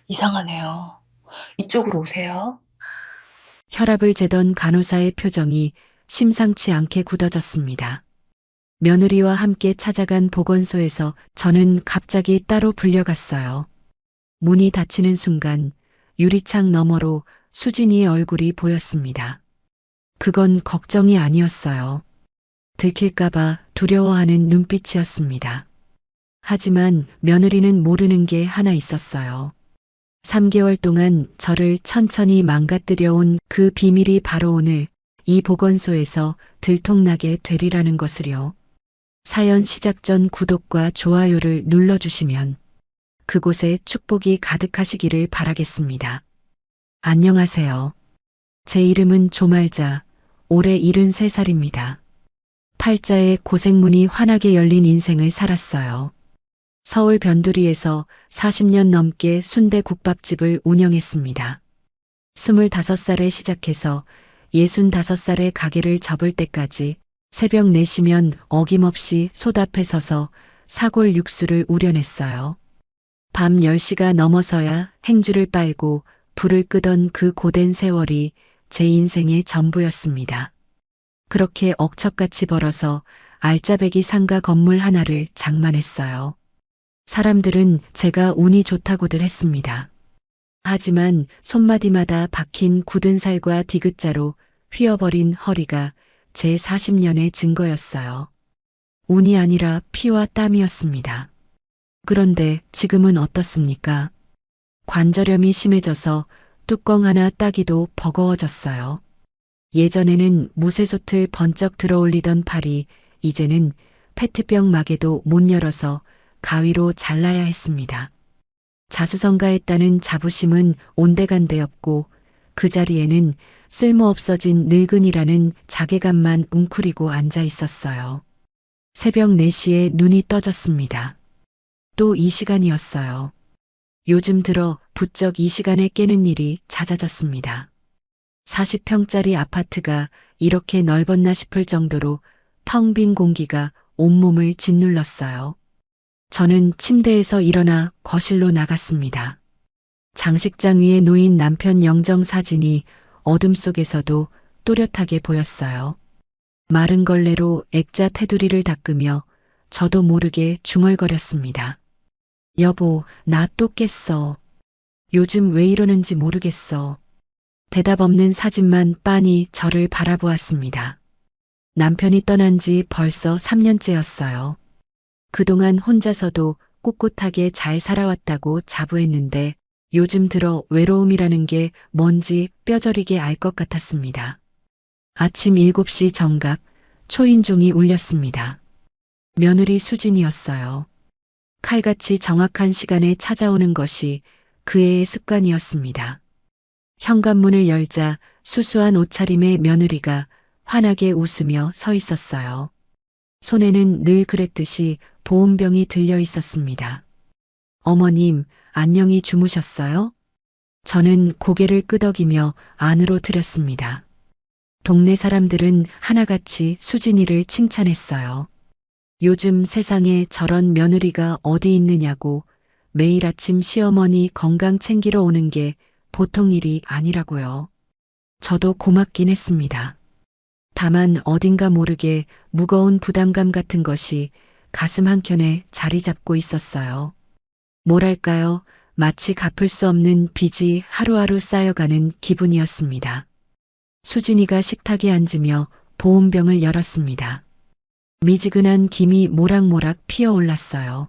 이상하네요. 이쪽으로 오세요. 혈압을 재던 간호사의 표정이 심상치 않게 굳어졌습니다. 며느리와 함께 찾아간 보건소에서 저는 갑자기 따로 불려갔어요. 문이 닫히는 순간 유리창 너머로 수진이의 얼굴이 보였습니다. 그건 걱정이 아니었어요. 들킬까봐 두려워하는 눈빛이었습니다. 하지만 며느리는 모르는 게 하나 있었어요. 3개월 동안 저를 천천히 망가뜨려온 그 비밀이 바로 오늘 이 보건소에서 들통나게 되리라는 것을요. 사연 시작 전 구독과 좋아요를 눌러주시면 그곳에 축복이 가득하시기를 바라겠습니다. 안녕하세요. 제 이름은 조말자, 올해 73살입니다. 팔자의 고생문이 환하게 열린 인생을 살았어요. 서울 변두리에서 40년 넘게 순대국밥집을 운영했습니다. 25살에 시작해서 65살에 가게를 접을 때까지 새벽 4시면 어김없이 솥앞에 서서 사골 육수를 우려냈어요. 밤 10시가 넘어서야 행주를 빨고 불을 끄던 그 고된 세월이 제 인생의 전부였습니다. 그렇게 억척같이 벌어서 알짜배기 상가 건물 하나를 장만했어요. 사람들은 제가 운이 좋다고들 했습니다. 하지만 손마디마다 박힌 굳은 살과 디귿자로 휘어버린 허리가 제 40년의 증거였어요. 운이 아니라 피와 땀이었습니다. 그런데 지금은 어떻습니까? 관절염이 심해져서 뚜껑 하나 따기도 버거워졌어요. 예전에는 무쇠솥을 번쩍 들어올리던 팔이 이제는 페트병 마개도 못 열어서 가위로 잘라야 했습니다. 자수성가했다는 자부심은 온데간데 없고 그 자리에는 쓸모없어진 늙은이라는 자괴감만 웅크리고 앉아 있었어요. 새벽 4시에 눈이 떠졌습니다. 또 이 시간이었어요. 요즘 들어 부쩍 이 시간에 깨는 일이 잦아졌습니다. 40평짜리 아파트가 이렇게 넓었나 싶을 정도로 텅 빈 공기가 온몸을 짓눌렀어요. 저는 침대에서 일어나 거실로 나갔습니다. 장식장 위에 놓인 남편 영정 사진이 어둠 속에서도 또렷하게 보였어요. 마른 걸레로 액자 테두리를 닦으며 저도 모르게 중얼거렸습니다. 여보, 나 또 깼어. 요즘 왜 이러는지 모르겠어. 대답 없는 사진만 빤히 저를 바라보았습니다. 남편이 떠난 지 벌써 3년째였어요. 그동안 혼자서도 꿋꿋하게 잘 살아왔다고 자부했는데 요즘 들어 외로움이라는 게 뭔지 뼈저리게 알 것 같았습니다. 아침 7시 정각 초인종이 울렸습니다. 며느리 수진이었어요. 칼같이 정확한 시간에 찾아오는 것이 그 애의 습관이었습니다. 현관문을 열자 수수한 옷차림의 며느리가 환하게 웃으며 서 있었어요. 손에는 늘 그랬듯이 보온병이 들려 있었습니다. 어머님, 안녕히 주무셨어요? 저는 고개를 끄덕이며 안으로 들였습니다. 동네 사람들은 하나같이 수진이를 칭찬했어요. 요즘 세상에 저런 며느리가 어디 있느냐고 매일 아침 시어머니 건강 챙기러 오는 게 보통 일이 아니라고요. 저도 고맙긴 했습니다. 다만 어딘가 모르게 무거운 부담감 같은 것이 가슴 한켠에 자리 잡고 있었어요. 뭐랄까요, 마치 갚을 수 없는 빚이 하루하루 쌓여가는 기분이었습니다. 수진이가 식탁에 앉으며 보온병을 열었습니다. 미지근한 김이 모락모락 피어올랐어요.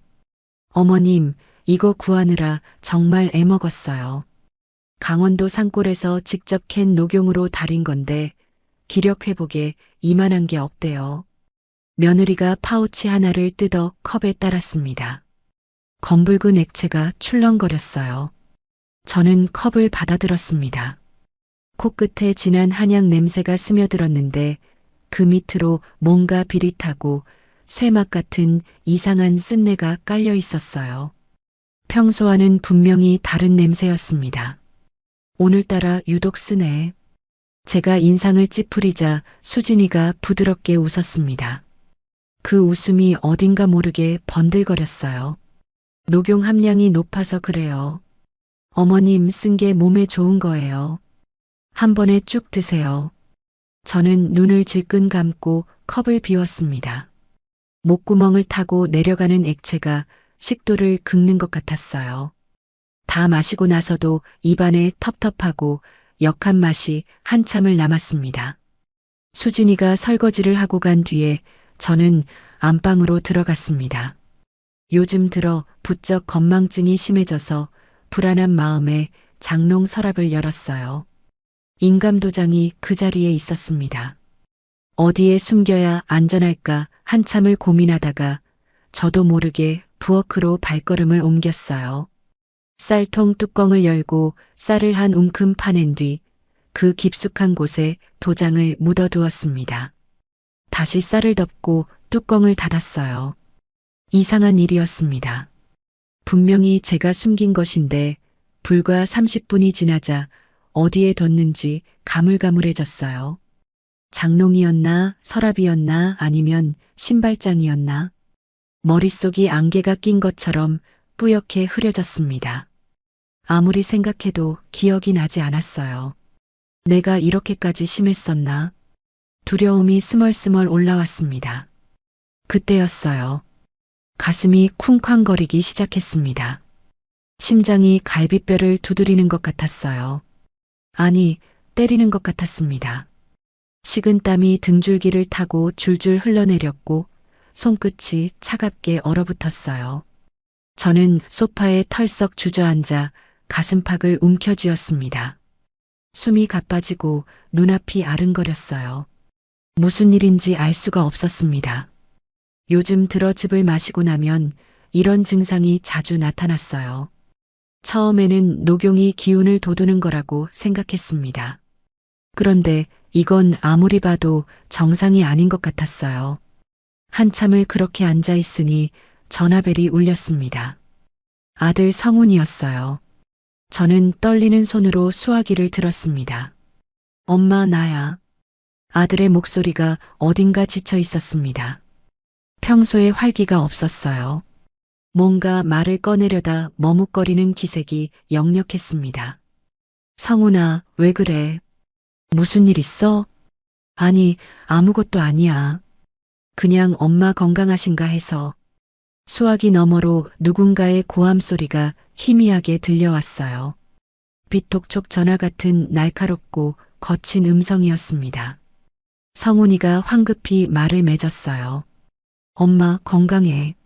어머님, 이거 구하느라 정말 애먹었어요. 강원도 산골에서 직접 캔 녹용으로 달인 건데 기력 회복에 이만한 게 없대요. 며느리가 파우치 하나를 뜯어 컵에 따랐습니다. 검붉은 액체가 출렁거렸어요. 저는 컵을 받아들었습니다. 코끝에 진한 한약 냄새가 스며들었는데 그 밑으로 뭔가 비릿하고 쇠맛 같은 이상한 쓴내가 깔려 있었어요. 평소와는 분명히 다른 냄새였습니다. 오늘따라 유독 쓰네. 제가 인상을 찌푸리자 수진이가 부드럽게 웃었습니다. 그 웃음이 어딘가 모르게 번들거렸어요. 녹용 함량이 높아서 그래요. 어머님 쓴 게 몸에 좋은 거예요. 한 번에 쭉 드세요. 저는 눈을 질끈 감고 컵을 비웠습니다. 목구멍을 타고 내려가는 액체가 식도를 긁는 것 같았어요. 다 마시고 나서도 입안에 텁텁하고 역한 맛이 한참을 남았습니다. 수진이가 설거지를 하고 간 뒤에 저는 안방으로 들어갔습니다. 요즘 들어 부쩍 건망증이 심해져서 불안한 마음에 장롱 서랍을 열었어요. 인감도장이 그 자리에 있었습니다. 어디에 숨겨야 안전할까 한참을 고민하다가 저도 모르게 부엌으로 발걸음을 옮겼어요. 쌀통 뚜껑을 열고 쌀을 한 움큼 파낸 뒤 그 깊숙한 곳에 도장을 묻어두었습니다. 다시 쌀을 덮고 뚜껑을 닫았어요. 이상한 일이었습니다. 분명히 제가 숨긴 것인데 불과 30분이 지나자 어디에 뒀는지 가물가물해졌어요. 장롱이었나 서랍이었나 아니면 신발장이었나 머릿속이 안개가 낀 것처럼 뿌옇게 흐려졌습니다. 아무리 생각해도 기억이 나지 않았어요. 내가 이렇게까지 심했었나? 두려움이 스멀스멀 올라왔습니다. 그때였어요. 가슴이 쿵쾅거리기 시작했습니다. 심장이 갈비뼈를 두드리는 것 같았어요. 아니, 때리는 것 같았습니다. 식은땀이 등줄기를 타고 줄줄 흘러내렸고 손끝이 차갑게 얼어붙었어요. 저는 소파에 털썩 주저앉아 가슴팍을 움켜쥐었습니다. 숨이 가빠지고 눈앞이 아른거렸어요. 무슨 일인지 알 수가 없었습니다. 요즘 들어 즙을 마시고 나면 이런 증상이 자주 나타났어요. 처음에는 녹용이 기운을 돋우는 거라고 생각했습니다. 그런데 이건 아무리 봐도 정상이 아닌 것 같았어요. 한참을 그렇게 앉아 있으니 전화벨이 울렸습니다. 아들 성훈이었어요. 저는 떨리는 손으로 수화기를 들었습니다. 엄마, 나야. 아들의 목소리가 어딘가 지쳐 있었습니다. 평소에 활기가 없었어요. 뭔가 말을 꺼내려다 머뭇거리는 기색이 역력했습니다. 성훈아, 왜 그래? 무슨 일 있어? 아니, 아무것도 아니야. 그냥 엄마 건강하신가 해서. 수화기 너머로 누군가의 고함 소리가 희미하게 들려왔어요. 비톡촉 전화 같은 날카롭고 거친 음성이었습니다. 성훈이가 황급히 말을 맺었어요. 엄마 건강해.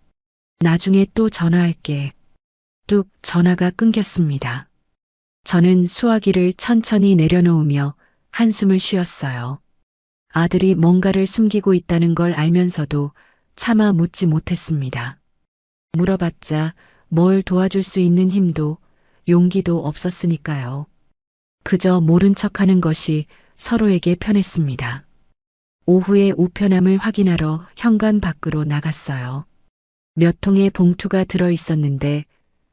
나중에 또 전화할게. 뚝 전화가 끊겼습니다. 저는 수화기를 천천히 내려놓으며 한숨을 쉬었어요. 아들이 뭔가를 숨기고 있다는 걸 알면서도 차마 묻지 못했습니다. 물어봤자 뭘 도와줄 수 있는 힘도 용기도 없었으니까요. 그저 모른 척하는 것이 서로에게 편했습니다. 오후에 우편함을 확인하러 현관 밖으로 나갔어요. 몇 통의 봉투가 들어 있었는데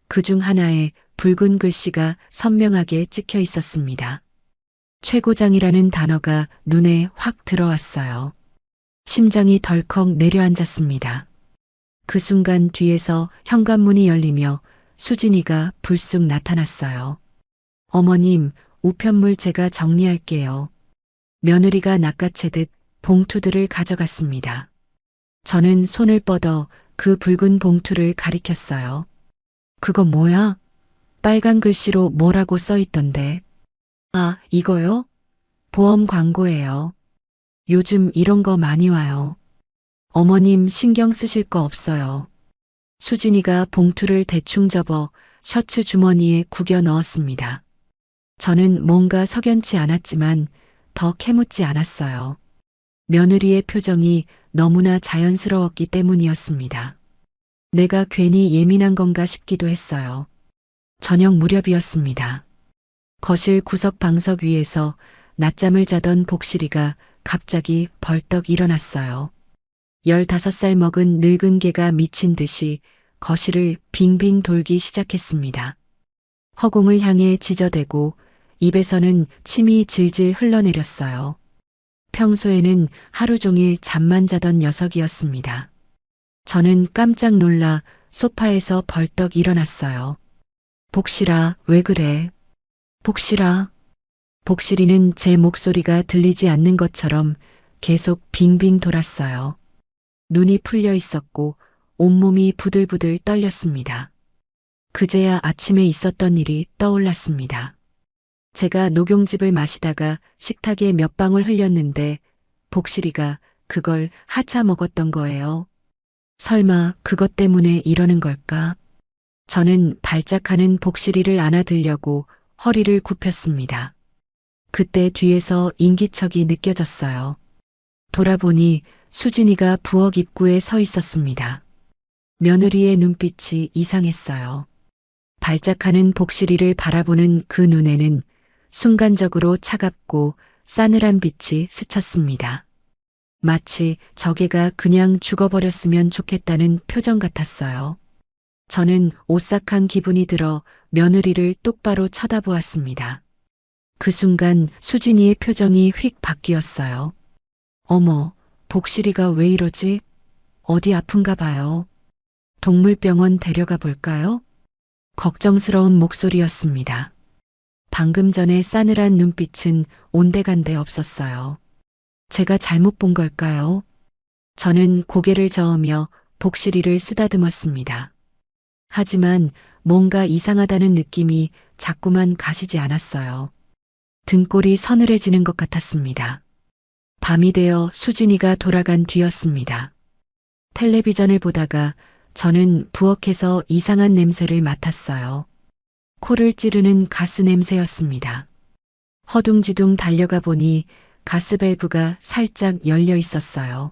그중 하나에 붉은 글씨가 선명하게 찍혀 있었습니다. 최고장이라는 단어가 눈에 확 들어왔어요. 심장이 덜컥 내려앉았습니다. 그 순간 뒤에서 현관문이 열리며 수진이가 불쑥 나타났어요. 어머님, 우편물 제가 정리할게요. 며느리가 낚아채듯 봉투들을 가져갔습니다. 저는 손을 뻗어 그 붉은 봉투를 가리켰어요. 그거 뭐야? 빨간 글씨로 뭐라고 써 있던데. 아, 이거요? 보험 광고예요. 요즘 이런 거 많이 와요. 어머님 신경 쓰실 거 없어요. 수진이가 봉투를 대충 접어 셔츠 주머니에 구겨 넣었습니다. 저는 뭔가 석연치 않았지만 더 캐묻지 않았어요. 며느리의 표정이 너무나 자연스러웠기 때문이었습니다. 내가 괜히 예민한 건가 싶기도 했어요. 저녁 무렵이었습니다. 거실 구석 방석 위에서 낮잠을 자던 복실이가 갑자기 벌떡 일어났어요. 15살 먹은 늙은 개가 미친 듯이 거실을 빙빙 돌기 시작했습니다. 허공을 향해 지저대고 입에서는 침이 질질 흘러내렸어요. 평소에는 하루 종일 잠만 자던 녀석이었습니다. 저는 깜짝 놀라 소파에서 벌떡 일어났어요. 복실아, 왜 그래? 복실아. 복실이는 제 목소리가 들리지 않는 것처럼 계속 빙빙 돌았어요. 눈이 풀려 있었고 온몸이 부들부들 떨렸습니다. 그제야 아침에 있었던 일이 떠올랐습니다. 제가 녹용즙을 마시다가 식탁에 몇 방울 흘렸는데 복실이가 그걸 하차 먹었던 거예요. 설마 그것 때문에 이러는 걸까? 저는 발작하는 복실이를 안아들려고 허리를 굽혔습니다. 그때 뒤에서 인기척이 느껴졌어요. 돌아보니 수진이가 부엌 입구에 서 있었습니다. 며느리의 눈빛이 이상했어요. 발작하는 복실이를 바라보는 그 눈에는 순간적으로 차갑고 싸늘한 빛이 스쳤습니다. 마치 저개가 그냥 죽어버렸으면 좋겠다는 표정 같았어요. 저는 오싹한 기분이 들어 며느리를 똑바로 쳐다보았습니다. 그 순간 수진이의 표정이 휙 바뀌었어요. 어머, 복실이가 왜 이러지? 어디 아픈가 봐요. 동물병원 데려가 볼까요? 걱정스러운 목소리였습니다. 방금 전에 싸늘한 눈빛은 온데간데 없었어요. 제가 잘못 본 걸까요? 저는 고개를 저으며 복실이를 쓰다듬었습니다. 하지만 뭔가 이상하다는 느낌이 자꾸만 가시지 않았어요. 등골이 서늘해지는 것 같았습니다. 밤이 되어 수진이가 돌아간 뒤였습니다. 텔레비전을 보다가 저는 부엌에서 이상한 냄새를 맡았어요. 코를 찌르는 가스 냄새였습니다. 허둥지둥 달려가 보니 가스 밸브가 살짝 열려 있었어요.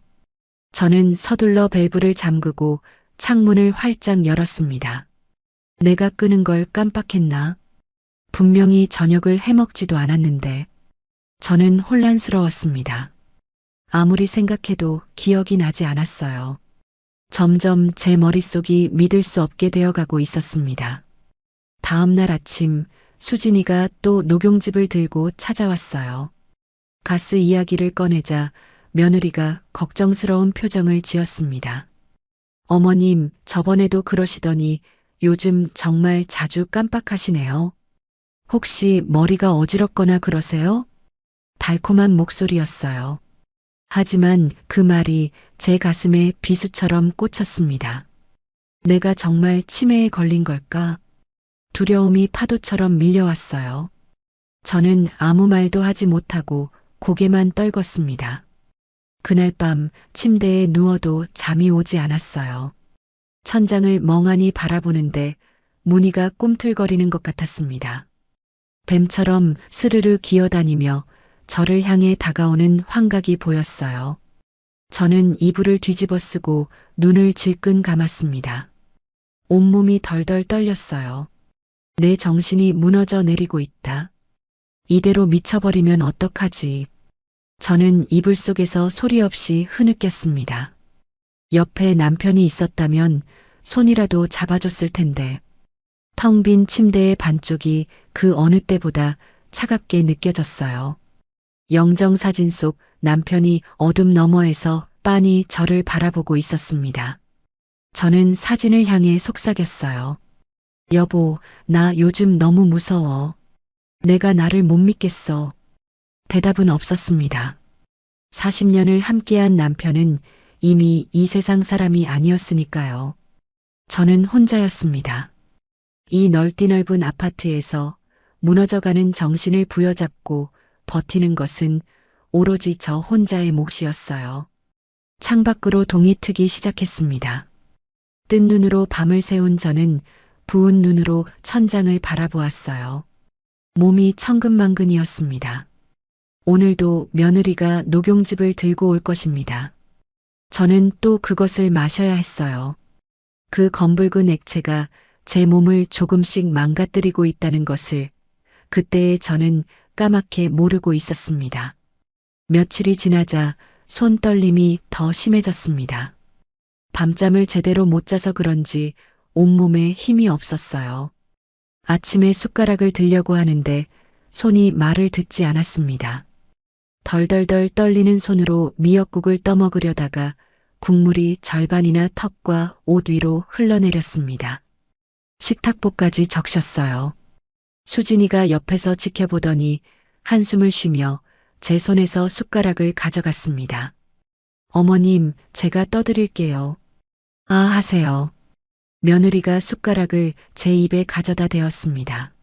저는 서둘러 밸브를 잠그고 창문을 활짝 열었습니다. 내가 끄는 걸 깜빡했나? 분명히 저녁을 해먹지도 않았는데. 저는 혼란스러웠습니다. 아무리 생각해도 기억이 나지 않았어요. 점점 제 머릿속이 믿을 수 없게 되어가고 있었습니다. 다음 날 아침 수진이가 또 녹용즙을 들고 찾아왔어요. 가스 이야기를 꺼내자 며느리가 걱정스러운 표정을 지었습니다. 어머님, 저번에도 그러시더니 요즘 정말 자주 깜빡하시네요. 혹시 머리가 어지럽거나 그러세요? 달콤한 목소리였어요. 하지만 그 말이 제 가슴에 비수처럼 꽂혔습니다. 내가 정말 치매에 걸린 걸까? 두려움이 파도처럼 밀려왔어요. 저는 아무 말도 하지 못하고 고개만 떨궜습니다. 그날 밤 침대에 누워도 잠이 오지 않았어요. 천장을 멍하니 바라보는데 무늬가 꿈틀거리는 것 같았습니다. 뱀처럼 스르르 기어다니며 저를 향해 다가오는 환각이 보였어요. 저는 이불을 뒤집어 쓰고 눈을 질끈 감았습니다. 온몸이 덜덜 떨렸어요. 내 정신이 무너져 내리고 있다. 이대로 미쳐버리면 어떡하지? 저는 이불 속에서 소리 없이 흐느꼈습니다. 옆에 남편이 있었다면 손이라도 잡아줬을 텐데. 텅 빈 침대의 반쪽이 그 어느 때보다 차갑게 느껴졌어요. 영정사진 속 남편이 어둠 너머에서 빤히 저를 바라보고 있었습니다. 저는 사진을 향해 속삭였어요. 여보, 나 요즘 너무 무서워. 내가 나를 못 믿겠어. 대답은 없었습니다. 40년을 함께한 남편은 이미 이 세상 사람이 아니었으니까요. 저는 혼자였습니다. 이 넓디넓은 아파트에서 무너져가는 정신을 부여잡고 버티는 것은 오로지 저 혼자의 몫이었어요. 창밖으로 동이 트기 시작했습니다. 뜬 눈으로 밤을 새운 저는 부은 눈으로 천장을 바라보았어요. 몸이 천근만근이었습니다. 오늘도 며느리가 녹용즙을 들고 올 것입니다. 저는 또 그것을 마셔야 했어요. 그 검붉은 액체가 제 몸을 조금씩 망가뜨리고 있다는 것을 그때의 저는 까맣게 모르고 있었습니다. 며칠이 지나자 손떨림이 더 심해졌습니다. 밤잠을 제대로 못 자서 그런지 온몸에 힘이 없었어요. 아침에 숟가락을 들려고 하는데 손이 말을 듣지 않았습니다. 덜덜덜 떨리는 손으로 미역국을 떠먹으려다가 국물이 절반이나 턱과 옷 위로 흘러내렸습니다. 식탁보까지 적셨어요. 수진이가 옆에서 지켜보더니 한숨을 쉬며 제 손에서 숟가락을 가져갔습니다. 어머님, 제가 떠드릴게요. 아, 하세요. 며느리가 숟가락을 제 입에 가져다 대었습니다.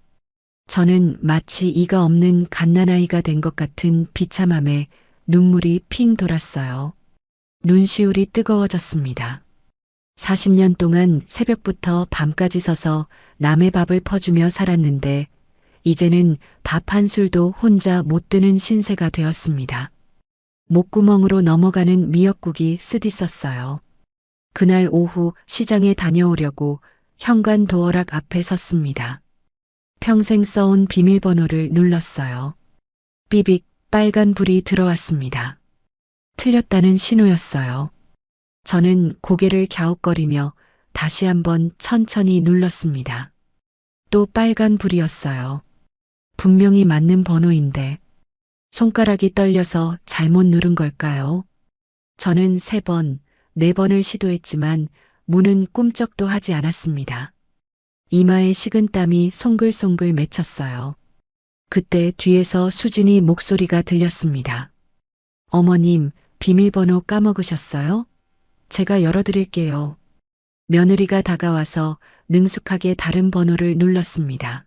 저는 마치 이가 없는 갓난아이가 된 것 같은 비참함에 눈물이 핑 돌았어요. 눈시울이 뜨거워졌습니다. 40년 동안 새벽부터 밤까지 서서 남의 밥을 퍼주며 살았는데 이제는 밥 한 술도 혼자 못 드는 신세가 되었습니다. 목구멍으로 넘어가는 미역국이 쓰디썼어요. 그날 오후 시장에 다녀오려고 현관 도어락 앞에 섰습니다. 평생 써온 비밀번호를 눌렀어요. 삐빅 빨간 불이 들어왔습니다. 틀렸다는 신호였어요. 저는 고개를 갸웃거리며 다시 한번 천천히 눌렀습니다. 또 빨간 불이었어요. 분명히 맞는 번호인데 손가락이 떨려서 잘못 누른 걸까요? 저는 3번, 4번을 시도했지만 문은 꿈쩍도 하지 않았습니다. 이마에 식은땀이 송글송글 맺혔어요. 그때 뒤에서 수진이 목소리가 들렸습니다. 어머님, 비밀번호 까먹으셨어요? 제가 열어드릴게요. 며느리가 다가와서 능숙하게 다른 번호를 눌렀습니다.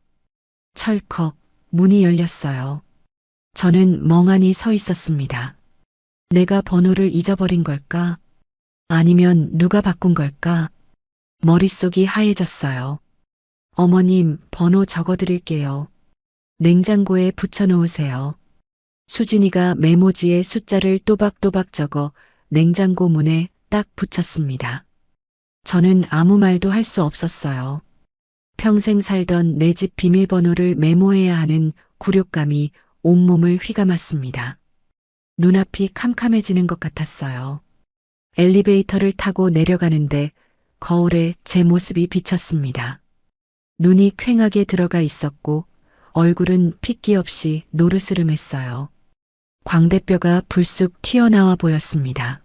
철컥, 문이 열렸어요. 저는 멍하니 서 있었습니다. 내가 번호를 잊어버린 걸까? 아니면 누가 바꾼 걸까? 머릿속이 하얘졌어요. 어머님, 번호 적어드릴게요. 냉장고에 붙여놓으세요. 수진이가 메모지에 숫자를 또박또박 적어 냉장고 문에 딱 붙였습니다. 저는 아무 말도 할 수 없었어요. 평생 살던 내 집 비밀번호를 메모해야 하는 굴욕감이 온몸을 휘감았습니다. 눈앞이 캄캄해지는 것 같았어요. 엘리베이터를 타고 내려가는데 거울에 제 모습이 비쳤습니다. 눈이 퀭하게 들어가 있었고 얼굴은 핏기 없이 노르스름했어요. 광대뼈가 불쑥 튀어나와 보였습니다.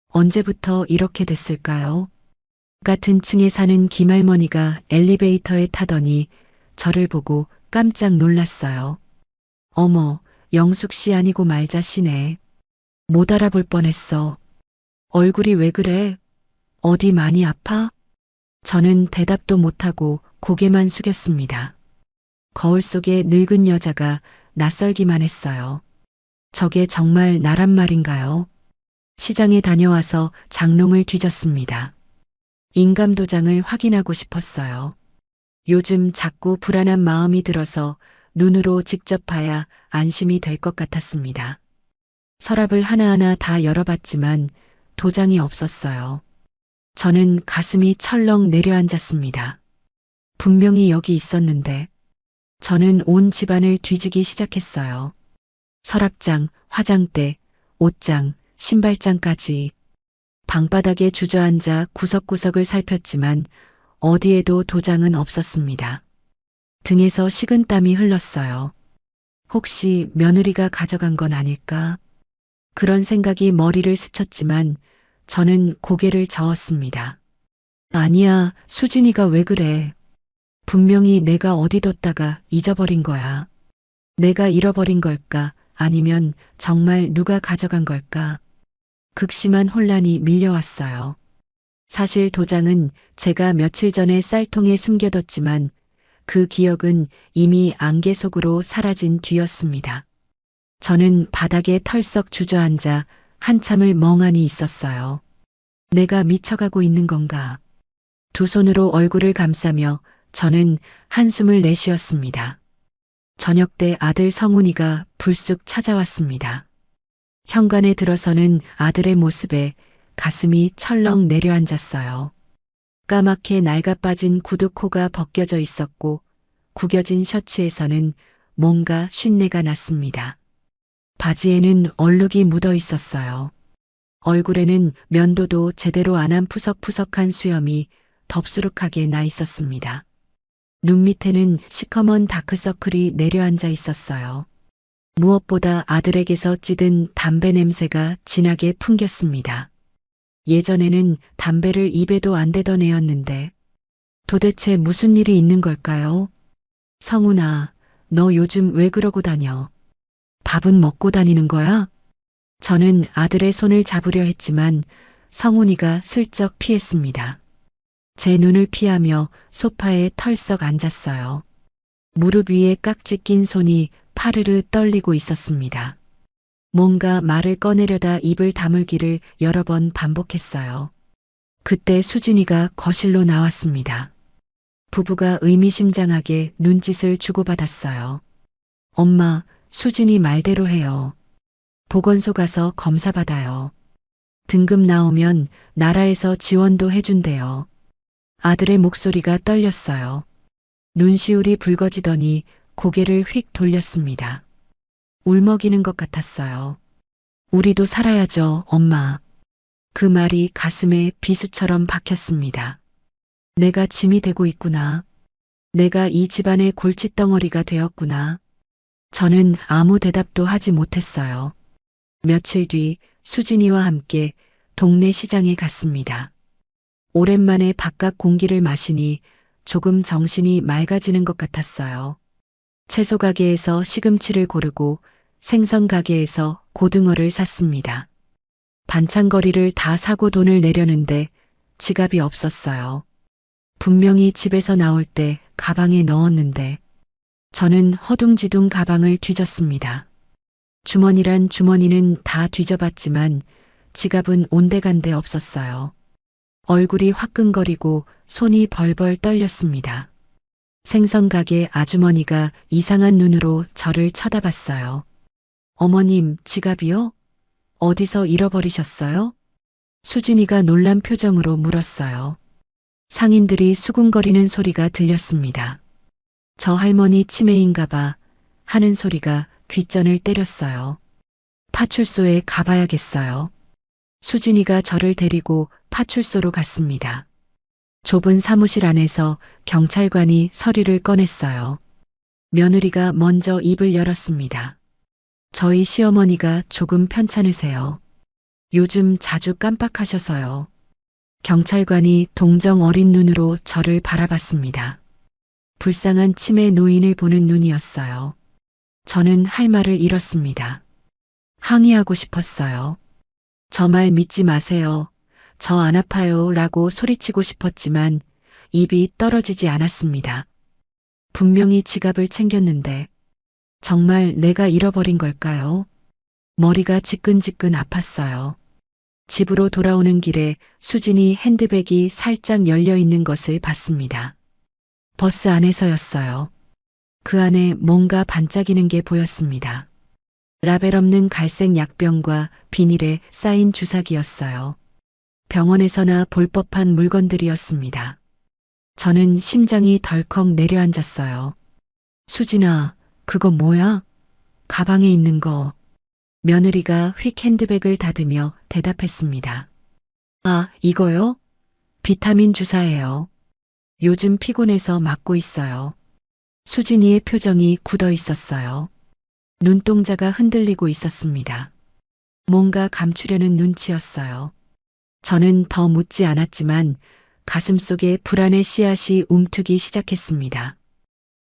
언제부터 이렇게 됐을까요? 같은 층에 사는 김할머니가 엘리베이터에 타더니 저를 보고 깜짝 놀랐어요. 어머, 영숙 씨 아니고 말자씨네. 못 알아볼 뻔했어. 얼굴이 왜 그래? 어디 많이 아파? 저는 대답도 못하고 고개만 숙였습니다. 거울 속에 늙은 여자가 낯설기만 했어요. 저게 정말 나란 말인가요? 시장에 다녀와서 장롱을 뒤졌습니다. 인감도장을 확인하고 싶었어요. 요즘 자꾸 불안한 마음이 들어서 눈으로 직접 봐야 안심이 될 것 같았습니다. 서랍을 하나하나 다 열어봤지만 도장이 없었어요. 저는 가슴이 철렁 내려앉았습니다. 분명히 여기 있었는데 저는 온 집안을 뒤지기 시작했어요. 서랍장, 화장대, 옷장, 신발장까지. 방바닥에 주저앉아 구석구석을 살폈지만 어디에도 도장은 없었습니다. 등에서 식은땀이 흘렀어요. 혹시 며느리가 가져간 건 아닐까? 그런 생각이 머리를 스쳤지만 저는 고개를 저었습니다. 아니야, 수진이가 왜 그래? 분명히 내가 어디 뒀다가 잊어버린 거야. 내가 잃어버린 걸까? 아니면 정말 누가 가져간 걸까? 극심한 혼란이 밀려왔어요. 사실 도장은 제가 며칠 전에 쌀통에 숨겨뒀지만 그 기억은 이미 안개 속으로 사라진 뒤였습니다. 저는 바닥에 털썩 주저앉아 한참을 멍하니 있었어요. 내가 미쳐가고 있는 건가? 두 손으로 얼굴을 감싸며 저는 한숨을 내쉬었습니다. 저녁 때 아들 성훈이가 불쑥 찾아왔습니다. 현관에 들어서는 아들의 모습에 가슴이 철렁 내려앉았어요. 까맣게 낡아빠진 구두코가 벗겨져 있었고 구겨진 셔츠에서는 뭔가 쉰내가 났습니다. 바지에는 얼룩이 묻어 있었어요. 얼굴에는 면도도 제대로 안 한 푸석푸석한 수염이 덥수룩하게 나 있었습니다. 눈 밑에는 시커먼 다크서클이 내려앉아 있었어요. 무엇보다 아들에게서 찌든 담배 냄새가 진하게 풍겼습니다. 예전에는 담배를 입에도 안 대던 애였는데 도대체 무슨 일이 있는 걸까요? 성훈아, 너 요즘 왜 그러고 다녀? 밥은 먹고 다니는 거야? 저는 아들의 손을 잡으려 했지만 성훈이가 슬쩍 피했습니다. 제 눈을 피하며 소파에 털썩 앉았어요. 무릎 위에 깍지 낀 손이 파르르 떨리고 있었습니다. 뭔가 말을 꺼내려다 입을 다물기를 여러 번 반복했어요. 그때 수진이가 거실로 나왔습니다. 부부가 의미심장하게 눈짓을 주고받았어요. 엄마, 수진이 말대로 해요. 보건소 가서 검사 받아요. 등급 나오면 나라에서 지원도 해준대요. 아들의 목소리가 떨렸어요. 눈시울이 붉어지더니 고개를 휙 돌렸습니다. 울먹이는 것 같았어요. 우리도 살아야죠, 엄마. 그 말이 가슴에 비수처럼 박혔습니다. 내가 짐이 되고 있구나. 내가 이 집안의 골칫덩어리가 되었구나. 저는 아무 대답도 하지 못했어요. 며칠 뒤 수진이와 함께 동네 시장에 갔습니다. 오랜만에 바깥 공기를 마시니 조금 정신이 맑아지는 것 같았어요. 채소 가게에서 시금치를 고르고 생선 가게에서 고등어를 샀습니다. 반찬거리를 다 사고 돈을 내려는데 지갑이 없었어요. 분명히 집에서 나올 때 가방에 넣었는데 저는 허둥지둥 가방을 뒤졌습니다. 주머니란 주머니는 다 뒤져봤지만 지갑은 온데간데 없었어요. 얼굴이 화끈거리고 손이 벌벌 떨렸습니다. 생선 가게 아주머니가 이상한 눈으로 저를 쳐다봤어요. 어머님, 지갑이요? 어디서 잃어버리셨어요? 수진이가 놀란 표정으로 물었어요. 상인들이 수군거리는 소리가 들렸습니다. 저 할머니 치매인가 봐 하는 소리가 귓전을 때렸어요. 파출소에 가봐야겠어요. 수진이가 저를 데리고 파출소로 갔습니다. 좁은 사무실 안에서 경찰관이 서류를 꺼냈어요. 며느리가 먼저 입을 열었습니다. 저희 시어머니가 조금 편찮으세요. 요즘 자주 깜빡하셔서요. 경찰관이 동정 어린 눈으로 저를 바라봤습니다. 불쌍한 치매 노인을 보는 눈이었어요. 저는 할 말을 잃었습니다. 항의하고 싶었어요. 저 말 믿지 마세요. 저 안 아파요 라고 소리치고 싶었지만 입이 떨어지지 않았습니다. 분명히 지갑을 챙겼는데 정말 내가 잃어버린 걸까요? 머리가 지끈지끈 아팠어요. 집으로 돌아오는 길에 수진이 핸드백이 살짝 열려 있는 것을 봤습니다. 버스 안에서였어요. 그 안에 뭔가 반짝이는 게 보였습니다. 라벨 없는 갈색 약병과 비닐에 쌓인 주사기였어요. 병원에서나 볼 법한 물건들이었습니다. 저는 심장이 덜컥 내려앉았어요. 수진아, 그거 뭐야? 가방에 있는 거. 며느리가 휙 핸드백을 닫으며 대답했습니다. 아, 이거요? 비타민 주사예요. 요즘 피곤해서 맞고 있어요. 수진이의 표정이 굳어 있었어요. 눈동자가 흔들리고 있었습니다. 뭔가 감추려는 눈치였어요. 저는 더 묻지 않았지만 가슴속에 불안의 씨앗이 움트기 시작했습니다.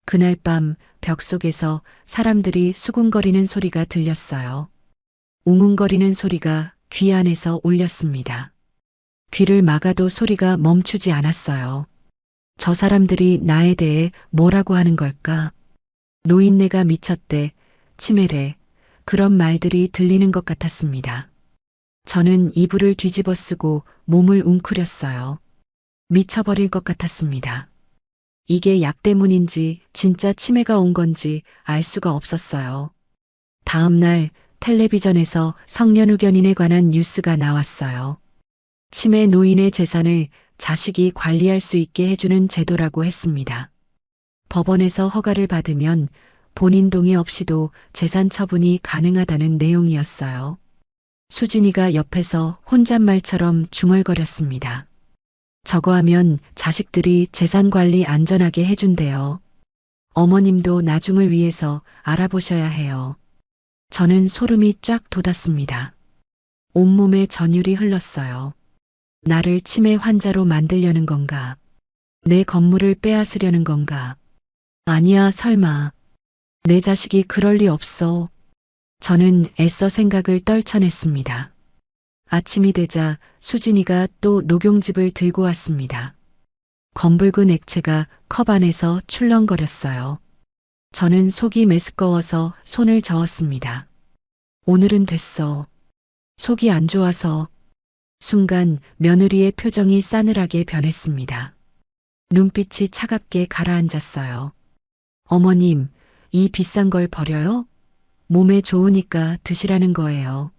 그날 밤 벽 속에서 사람들이 수군거리는 소리가 들렸어요. 웅웅거리는 소리가 귀 안에서 울렸습니다. 귀를 막아도 소리가 멈추지 않았어요. 저 사람들이 나에 대해 뭐라고 하는 걸까? 노인네가 미쳤대, 치매래, 그런 말들이 들리는 것 같았습니다. 저는 이불을 뒤집어 쓰고 몸을 웅크렸어요. 미쳐버릴 것 같았습니다. 이게 약 때문인지 진짜 치매가 온 건지 알 수가 없었어요. 다음 날 텔레비전에서 성년후견인에 관한 뉴스가 나왔어요. 치매 노인의 재산을 자식이 관리할 수 있게 해주는 제도라고 했습니다. 법원에서 허가를 받으면 본인 동의 없이도 재산 처분이 가능하다는 내용이었어요. 수진이가 옆에서 혼잣말처럼 중얼거렸습니다. 저거 하면 자식들이 재산 관리 안전하게 해준대요. 어머님도 나중을 위해서 알아보셔야 해요. 저는 소름이 쫙 돋았습니다. 온몸에 전율이 흘렀어요. 나를 치매 환자로 만들려는 건가? 내 건물을 빼앗으려는 건가? 아니야, 설마. 내 자식이 그럴 리 없어. 저는 애써 생각을 떨쳐냈습니다. 아침이 되자 수진이가 또 녹용즙을 들고 왔습니다. 검붉은 액체가 컵 안에서 출렁거렸어요. 저는 속이 메스꺼워서 손을 저었습니다. 오늘은 됐어. 속이 안 좋아서. 순간 며느리의 표정이 싸늘하게 변했습니다. 눈빛이 차갑게 가라앉았어요. 어머님, 이 비싼 걸 버려요? 몸에 좋으니까 드시라는 거예요.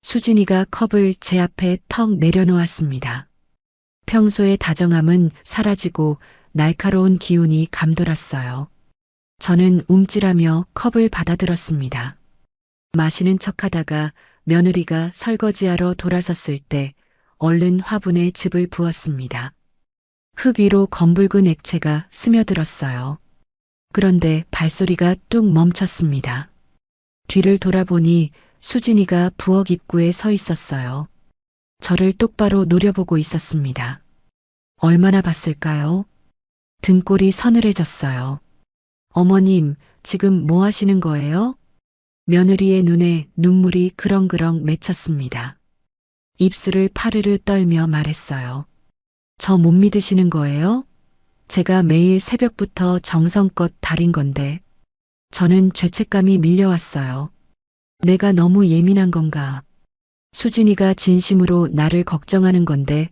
수진이가 컵을 제 앞에 턱 내려놓았습니다. 평소의 다정함은 사라지고 날카로운 기운이 감돌았어요. 저는 움찔하며 컵을 받아들었습니다. 마시는 척하다가 며느리가 설거지하러 돌아섰을 때 얼른 화분에 즙을 부었습니다. 흙 위로 검붉은 액체가 스며들었어요. 그런데 발소리가 뚝 멈췄습니다. 뒤를 돌아보니 수진이가 부엌 입구에 서 있었어요. 저를 똑바로 노려보고 있었습니다. 얼마나 봤을까요? 등골이 서늘해졌어요. 어머님, 지금 뭐 하시는 거예요? 며느리의 눈에 눈물이 그렁그렁 맺혔습니다. 입술을 파르르 떨며 말했어요. 저 못 믿으시는 거예요? 제가 매일 새벽부터 정성껏 다린 건데. 저는 죄책감이 밀려왔어요. 내가 너무 예민한 건가? 수진이가 진심으로 나를 걱정하는 건데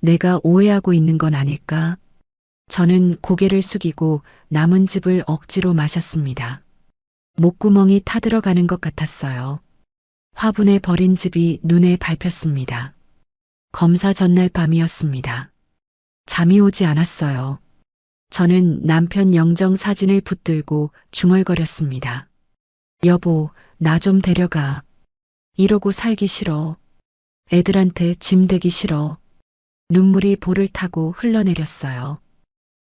내가 오해하고 있는 건 아닐까? 저는 고개를 숙이고 남은 즙을 억지로 마셨습니다. 목구멍이 타들어가는 것 같았어요. 화분에 버린 즙이 눈에 밟혔습니다. 검사 전날 밤이었습니다. 잠이 오지 않았어요. 저는 남편 영정 사진을 붙들고 중얼거렸습니다. 여보, 나 좀 데려가. 이러고 살기 싫어. 애들한테 짐 되기 싫어. 눈물이 볼을 타고 흘러내렸어요.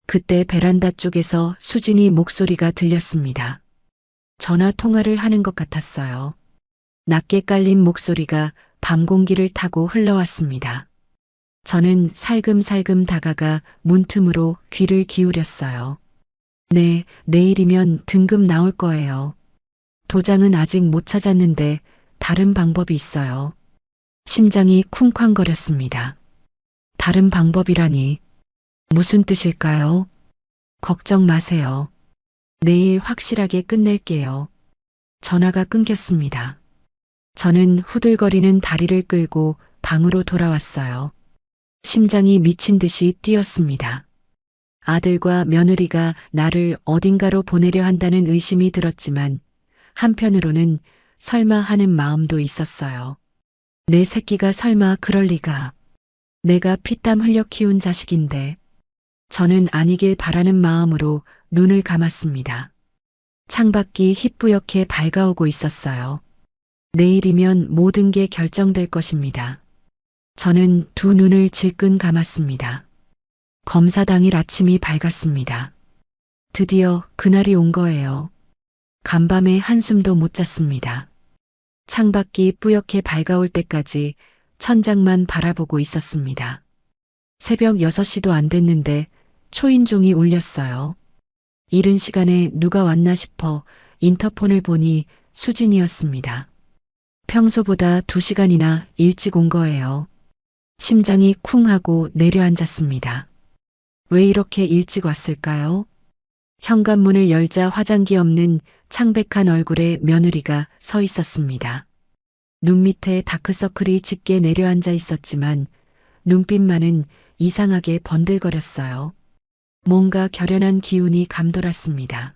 그때 베란다 쪽에서 수진이 목소리가 들렸습니다. 전화 통화를 하는 것 같았어요. 낮게 깔린 목소리가 밤 공기를 타고 흘러왔습니다. 저는 살금살금 다가가 문틈으로 귀를 기울였어요. 네, 내일이면 등급 나올 거예요. 도장은 아직 못 찾았는데 다른 방법이 있어요. 심장이 쿵쾅거렸습니다. 다른 방법이라니 무슨 뜻일까요? 걱정 마세요. 내일 확실하게 끝낼게요. 전화가 끊겼습니다. 저는 후들거리는 다리를 끌고 방으로 돌아왔어요. 심장이 미친 듯이 뛰었습니다. 아들과 며느리가 나를 어딘가로 보내려 한다는 의심이 들었지만 한편으로는 설마 하는 마음도 있었어요. 내 새끼가 설마 그럴 리가. 내가 피땀 흘려 키운 자식인데. 저는 아니길 바라는 마음으로 눈을 감았습니다. 창밖이 희뿌옇게 밝아오고 있었어요. 내일이면 모든 게 결정될 것입니다. 저는 두 눈을 질끈 감았습니다. 검사 당일 아침이 밝았습니다. 드디어 그날이 온 거예요. 간밤에 한숨도 못 잤습니다. 창밖이 뿌옇게 밝아올 때까지 천장만 바라보고 있었습니다. 새벽 6시도 안 됐는데 초인종이 울렸어요. 이른 시간에 누가 왔나 싶어 인터폰을 보니 수진이었습니다. 평소보다 2시간이나 일찍 온 거예요. 심장이 쿵 하고 내려앉았습니다. 왜 이렇게 일찍 왔을까요? 현관문을 열자 화장기 없는 창백한 얼굴의 며느리가 서 있었습니다. 눈 밑에 다크서클이 짙게 내려앉아 있었지만 눈빛만은 이상하게 번들거렸어요. 뭔가 결연한 기운이 감돌았습니다.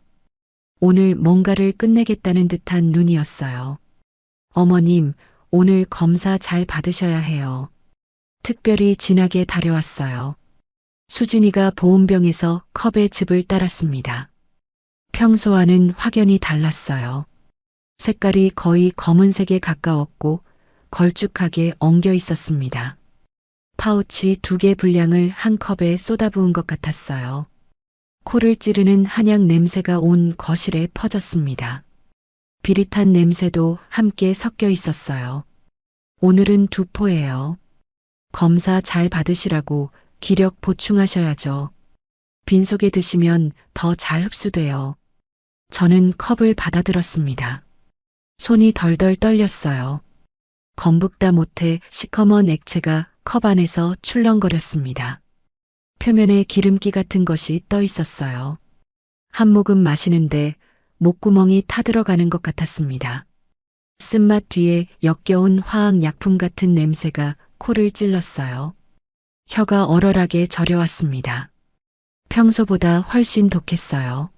오늘 뭔가를 끝내겠다는 듯한 눈이었어요. 어머님, 오늘 검사 잘 받으셔야 해요. 특별히 진하게 다려왔어요. 수진이가 보온병에서 컵에 즙을 따랐습니다. 평소와는 확연히 달랐어요. 색깔이 거의 검은색에 가까웠고 걸쭉하게 엉겨 있었습니다. 파우치 2개 분량을 한 컵에 쏟아부은 것 같았어요. 코를 찌르는 한약 냄새가 온 거실에 퍼졌습니다. 비릿한 냄새도 함께 섞여 있었어요. 오늘은 2포예요. 검사 잘 받으시라고 기력 보충하셔야죠. 빈속에 드시면 더 잘 흡수돼요. 저는 컵을 받아들었습니다. 손이 덜덜 떨렸어요. 검붓다 못해 시커먼 액체가 컵 안에서 출렁거렸습니다. 표면에 기름기 같은 것이 떠 있었어요. 한 모금 마시는데 목구멍이 타들어가는 것 같았습니다. 쓴맛 뒤에 역겨운 화학약품 같은 냄새가 코를 찔렀어요. 혀가 얼얼하게 저려왔습니다. 평소보다 훨씬 독했어요.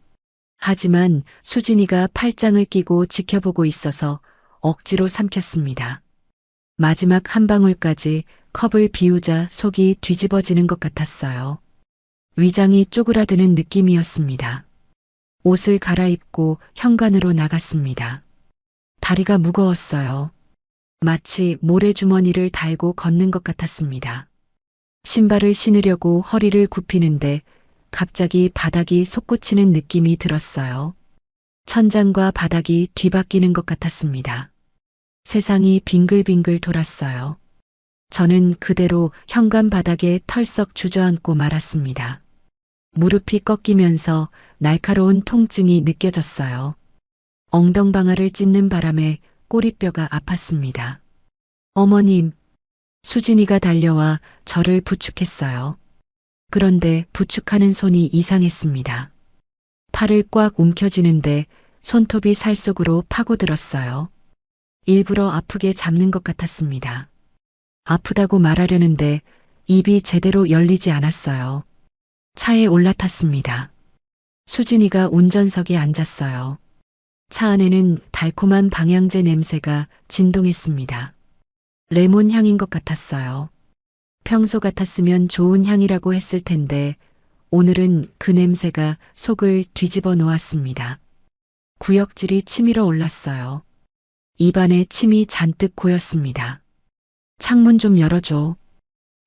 하지만 수진이가 팔짱을 끼고 지켜보고 있어서 억지로 삼켰습니다. 마지막 한 방울까지 컵을 비우자 속이 뒤집어지는 것 같았어요. 위장이 쪼그라드는 느낌이었습니다. 옷을 갈아입고 현관으로 나갔습니다. 다리가 무거웠어요. 마치 모래주머니를 달고 걷는 것 같았습니다. 신발을 신으려고 허리를 굽히는데 갑자기 바닥이 솟구치는 느낌이 들었어요. 천장과 바닥이 뒤바뀌는 것 같았습니다. 세상이 빙글빙글 돌았어요. 저는 그대로 현관 바닥에 털썩 주저앉고 말았습니다. 무릎이 꺾이면서 날카로운 통증이 느껴졌어요. 엉덩방아를 찢는 바람에 꼬리뼈가 아팠습니다. 어머님, 수진이가 달려와 저를 부축했어요. 그런데 부축하는 손이 이상했습니다. 팔을 꽉 움켜쥐는데 손톱이 살 속으로 파고들었어요. 일부러 아프게 잡는 것 같았습니다. 아프다고 말하려는데 입이 제대로 열리지 않았어요. 차에 올라탔습니다. 수진이가 운전석에 앉았어요. 차 안에는 달콤한 방향제 냄새가 진동했습니다. 레몬 향인 것 같았어요. 평소 같았으면 좋은 향이라고 했을 텐데 오늘은 그 냄새가 속을 뒤집어 놓았습니다. 구역질이 치밀어 올랐어요. 입안에 침이 잔뜩 고였습니다. 창문 좀 열어줘.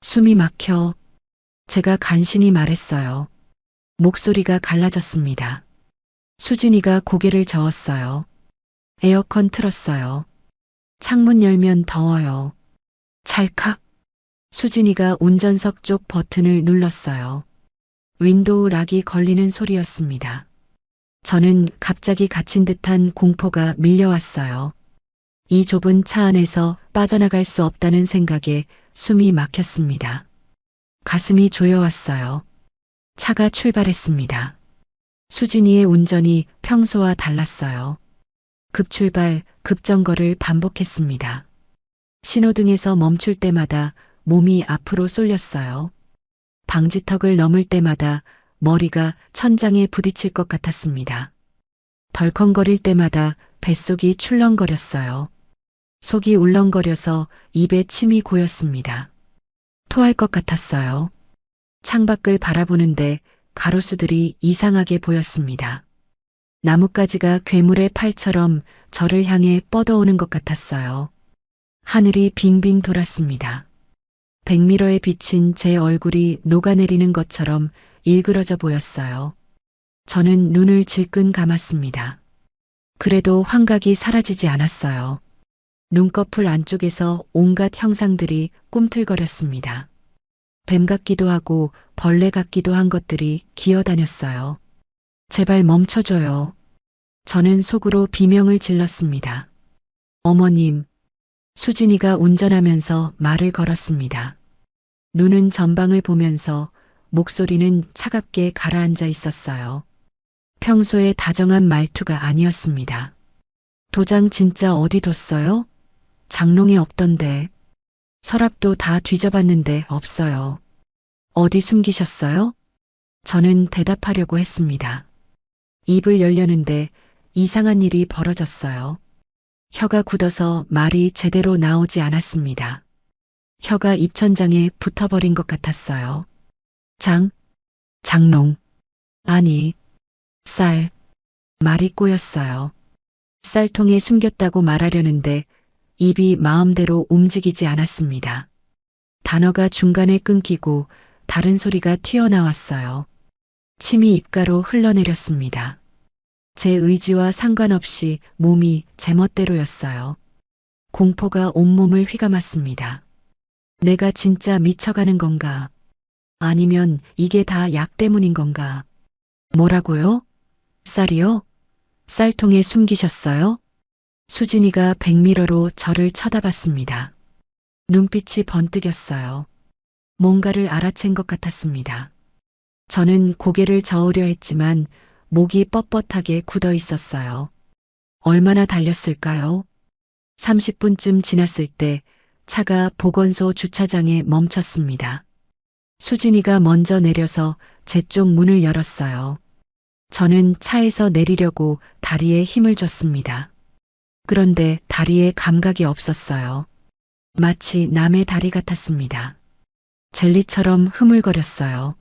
숨이 막혀. 제가 간신히 말했어요. 목소리가 갈라졌습니다. 수진이가 고개를 저었어요. 에어컨 틀었어요. 창문 열면 더워요. 찰칵. 수진이가 운전석 쪽 버튼을 눌렀어요. 윈도우 락이 걸리는 소리였습니다. 저는 갑자기 갇힌 듯한 공포가 밀려왔어요. 이 좁은 차 안에서 빠져나갈 수 없다는 생각에 숨이 막혔습니다. 가슴이 조여왔어요. 차가 출발했습니다. 수진이의 운전이 평소와 달랐어요. 급출발, 급정거를 반복했습니다. 신호등에서 멈출 때마다 몸이 앞으로 쏠렸어요. 방지턱을 넘을 때마다 머리가 천장에 부딪힐 것 같았습니다. 덜컹거릴 때마다 뱃속이 출렁거렸어요. 속이 울렁거려서 입에 침이 고였습니다. 토할 것 같았어요. 창밖을 바라보는데 가로수들이 이상하게 보였습니다. 나뭇가지가 괴물의 팔처럼 저를 향해 뻗어오는 것 같았어요. 하늘이 빙빙 돌았습니다. 백미러에 비친 제 얼굴이 녹아내리는 것처럼 일그러져 보였어요. 저는 눈을 질끈 감았습니다. 그래도 환각이 사라지지 않았어요. 눈꺼풀 안쪽에서 온갖 형상들이 꿈틀거렸습니다. 뱀 같기도 하고 벌레 같기도 한 것들이 기어다녔어요. 제발 멈춰줘요. 저는 속으로 비명을 질렀습니다. 어머님, 수진이가 운전하면서 말을 걸었습니다. 눈은 전방을 보면서 목소리는 차갑게 가라앉아 있었어요. 평소에 다정한 말투가 아니었습니다. 도장 진짜 어디 뒀어요? 장롱에 없던데. 서랍도 다 뒤져봤는데 없어요. 어디 숨기셨어요? 저는 대답하려고 했습니다. 입을 열려는데 이상한 일이 벌어졌어요. 혀가 굳어서 말이 제대로 나오지 않았습니다. 혀가 입천장에 붙어버린 것 같았어요. 장롱. 아니, 쌀. 말이 꼬였어요. 쌀통에 숨겼다고 말하려는데 입이 마음대로 움직이지 않았습니다. 단어가 중간에 끊기고 다른 소리가 튀어나왔어요. 침이 입가로 흘러내렸습니다. 제 의지와 상관없이 몸이 제멋대로였어요. 공포가 온몸을 휘감았습니다. 내가 진짜 미쳐가는 건가? 아니면 이게 다 약 때문인 건가? 뭐라고요? 쌀이요? 쌀통에 숨기셨어요? 수진이가 백미러로 저를 쳐다봤습니다. 눈빛이 번뜩였어요. 뭔가를 알아챈 것 같았습니다. 저는 고개를 저으려 했지만 목이 뻣뻣하게 굳어 있었어요. 얼마나 달렸을까요? 30분쯤 지났을 때 차가 보건소 주차장에 멈췄습니다. 수진이가 먼저 내려서 제 쪽 문을 열었어요. 저는 차에서 내리려고 다리에 힘을 줬습니다. 그런데 다리에 감각이 없었어요. 마치 남의 다리 같았습니다. 젤리처럼 흐물거렸어요.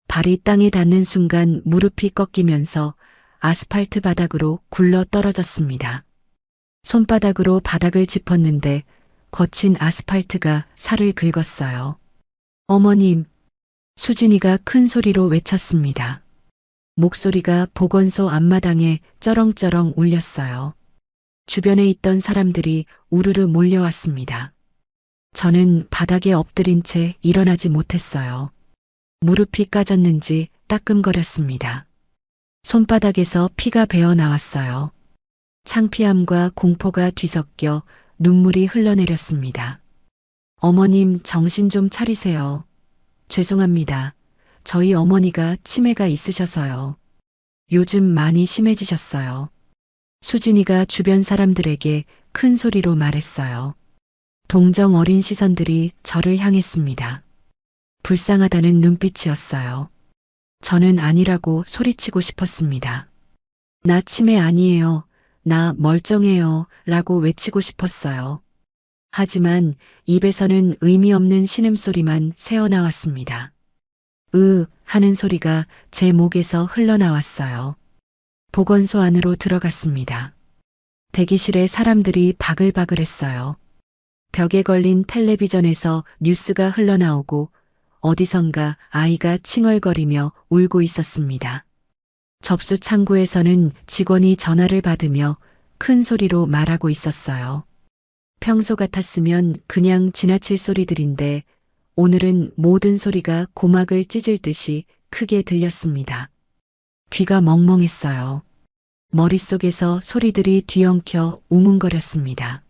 발이 땅에 닿는 순간 무릎이 꺾이면서 아스팔트 바닥으로 굴러 떨어졌습니다. 손바닥으로 바닥을 짚었는데 거친 아스팔트가 살을 긁었어요. 어머님, 수진이가 큰 소리로 외쳤습니다. 목소리가 보건소 앞마당에 쩌렁쩌렁 울렸어요. 주변에 있던 사람들이 우르르 몰려왔습니다. 저는 바닥에 엎드린 채 일어나지 못했어요. 무릎이 까졌는지 따끔거렸습니다. 손바닥에서 피가 배어 나왔어요. 창피함과 공포가 뒤섞여 눈물이 흘러내렸습니다. 어머님, 정신 좀 차리세요. 죄송합니다. 저희 어머니가 치매가 있으셔서요. 요즘 많이 심해지셨어요. 수진이가 주변 사람들에게 큰 소리로 말했어요. 동정 어린 시선들이 저를 향했습니다. 불쌍하다는 눈빛이었어요. 저는 아니라고 소리치고 싶었습니다. 나 치매 아니에요. 나 멀쩡해요. 라고 외치고 싶었어요. 하지만 입에서는 의미 없는 신음소리만 새어나왔습니다. 하는 소리가 제 목에서 흘러나왔어요. 보건소 안으로 들어갔습니다. 대기실에 사람들이 바글바글했어요. 벽에 걸린 텔레비전에서 뉴스가 흘러나오고 어디선가 아이가 칭얼거리며 울고 있었습니다. 접수 창구에서는 직원이 전화를 받으며 큰 소리로 말하고 있었어요. 평소 같았으면 그냥 지나칠 소리들인데 오늘은 모든 소리가 고막을 찢을 듯이 크게 들렸습니다. 귀가 멍멍했어요. 머릿속에서 소리들이 뒤엉켜 웅웅거렸습니다.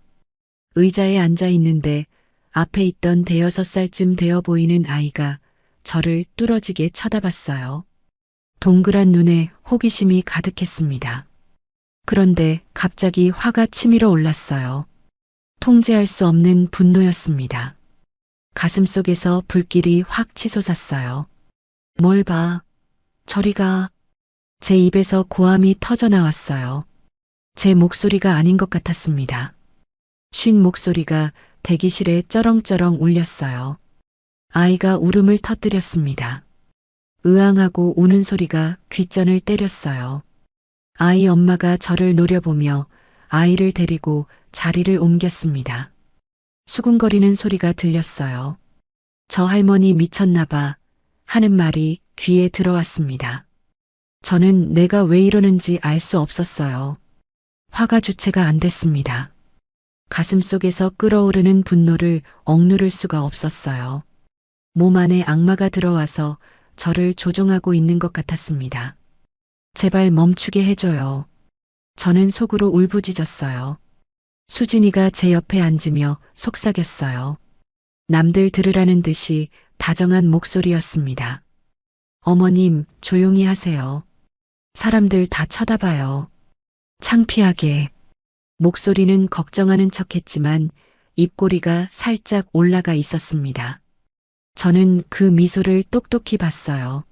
의자에 앉아 있는데 앞에 있던 5살쯤 되어 보이는 아이가 저를 뚫어지게 쳐다봤어요. 동그란 눈에 호기심이 가득했습니다. 그런데 갑자기 화가 치밀어 올랐어요. 통제할 수 없는 분노였습니다. 가슴속에서 불길이 확 치솟았어요. 뭘 봐. 저리 가. 제 입에서 고함이 터져 나왔어요. 제 목소리가 아닌 것 같았습니다. 쉰 목소리가 대기실에 쩌렁쩌렁 울렸어요. 아이가 울음을 터뜨렸습니다. 으앙하고 우는 소리가 귓전을 때렸어요. 아이 엄마가 저를 노려보며 아이를 데리고 자리를 옮겼습니다. 수군거리는 소리가 들렸어요. 저 할머니 미쳤나 봐 하는 말이 귀에 들어왔습니다. 저는 내가 왜 이러는지 알 수 없었어요. 화가 주체가 안 됐습니다. 가슴속에서 끓어오르는 분노를 억누를 수가 없었어요. 몸 안에 악마가 들어와서 저를 조종하고 있는 것 같았습니다. 제발 멈추게 해줘요. 저는 속으로 울부짖었어요. 수진이가 제 옆에 앉으며 속삭였어요. 남들 들으라는 듯이 다정한 목소리였습니다. 어머님, 조용히 하세요. 사람들 다 쳐다봐요. 창피하게. 목소리는 걱정하는 척했지만 입꼬리가 살짝 올라가 있었습니다. 저는 그 미소를 똑똑히 봤어요.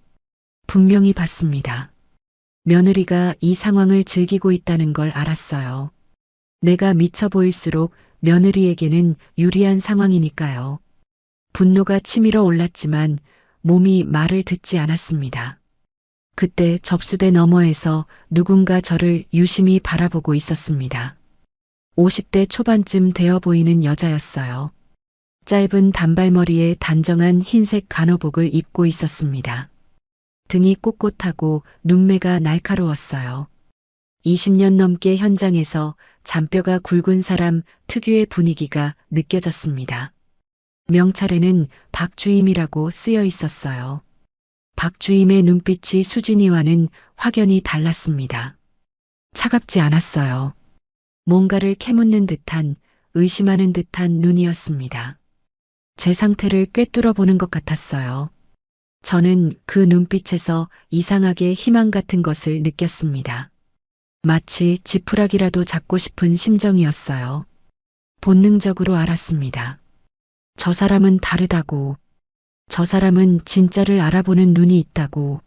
분명히 봤습니다. 며느리가 이 상황을 즐기고 있다는 걸 알았어요. 내가 미쳐 보일수록 며느리에게는 유리한 상황이니까요. 분노가 치밀어 올랐지만 몸이 말을 듣지 않았습니다. 그때 접수대 너머에서 누군가 저를 유심히 바라보고 있었습니다. 50대 초반쯤 되어 보이는 여자였어요. 짧은 단발머리에 단정한 흰색 간호복을 입고 있었습니다. 등이 꼿꼿하고 눈매가 날카로웠어요. 20년 넘게 현장에서 잔뼈가 굵은 사람 특유의 분위기가 느껴졌습니다. 명찰에는 박주임이라고 쓰여 있었어요. 박주임의 눈빛이 수진이와는 확연히 달랐습니다. 차갑지 않았어요. 뭔가를 캐묻는 듯한, 의심하는 듯한 눈이었습니다. 제 상태를 꿰뚫어 보는 것 같았어요. 저는 그 눈빛에서 이상하게 희망 같은 것을 느꼈습니다. 마치 지푸라기라도 잡고 싶은 심정이었어요. 본능적으로 알았습니다. 저 사람은 다르다고. 저 사람은 진짜를 알아보는 눈이 있다고.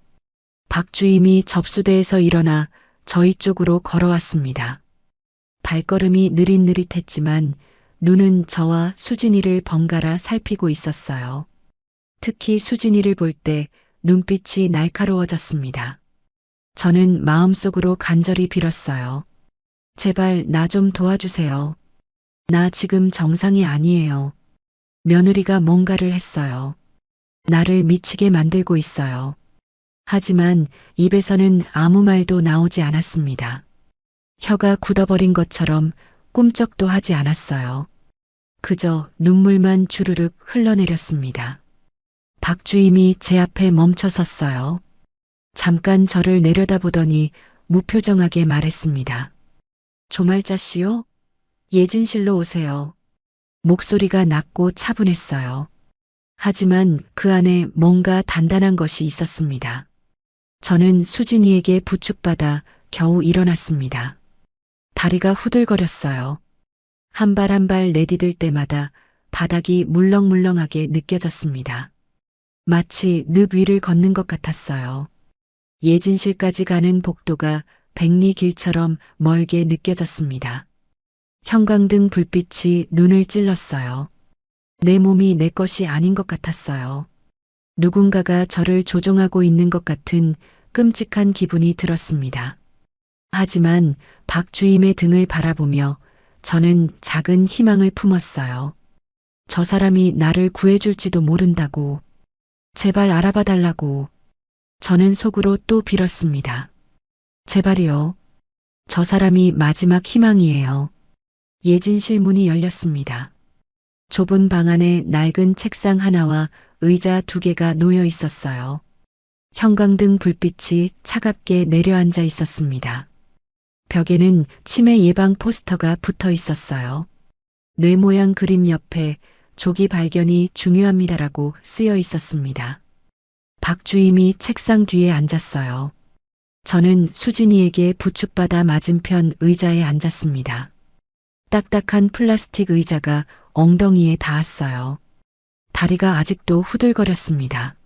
박주임이 접수대에서 일어나 저희 쪽으로 걸어왔습니다. 발걸음이 느릿느릿했지만 눈은 저와 수진이를 번갈아 살피고 있었어요. 특히 수진이를 볼 때 눈빛이 날카로워졌습니다. 저는 마음속으로 간절히 빌었어요. 제발 나 좀 도와주세요. 나 지금 정상이 아니에요. 며느리가 뭔가를 했어요. 나를 미치게 만들고 있어요. 하지만 입에서는 아무 말도 나오지 않았습니다. 혀가 굳어버린 것처럼 꿈쩍도 하지 않았어요. 그저 눈물만 주르륵 흘러내렸습니다. 박주임이 제 앞에 멈춰 섰어요. 잠깐 저를 내려다보더니 무표정하게 말했습니다. 조말자 씨요? 예진실로 오세요. 목소리가 낮고 차분했어요. 하지만 그 안에 뭔가 단단한 것이 있었습니다. 저는 수진이에게 부축받아 겨우 일어났습니다. 다리가 후들거렸어요. 한 발 한 발 내디딜 때마다 바닥이 물렁물렁하게 느껴졌습니다. 마치 늪 위를 걷는 것 같았어요. 예진실까지 가는 복도가 백리길처럼 멀게 느껴졌습니다. 형광등 불빛이 눈을 찔렀어요. 내 몸이 내 것이 아닌 것 같았어요. 누군가가 저를 조종하고 있는 것 같은 끔찍한 기분이 들었습니다. 하지만 박주임의 등을 바라보며 저는 작은 희망을 품었어요. 저 사람이 나를 구해줄지도 모른다고. 제발 알아봐 달라고. 저는 속으로 또 빌었습니다. 제발이요. 저 사람이 마지막 희망이에요. 예진실 문이 열렸습니다. 좁은 방 안에 낡은 책상 하나와 의자 2개가 놓여 있었어요. 형광등 불빛이 차갑게 내려앉아 있었습니다. 벽에는 치매 예방 포스터가 붙어 있었어요. 뇌 모양 그림 옆에 조기 발견이 중요합니다라고 쓰여 있었습니다. 박주임이 책상 뒤에 앉았어요. 저는 수진이에게 부축받아 맞은편 의자에 앉았습니다. 딱딱한 플라스틱 의자가 엉덩이에 닿았어요. 다리가 아직도 후들거렸습니다.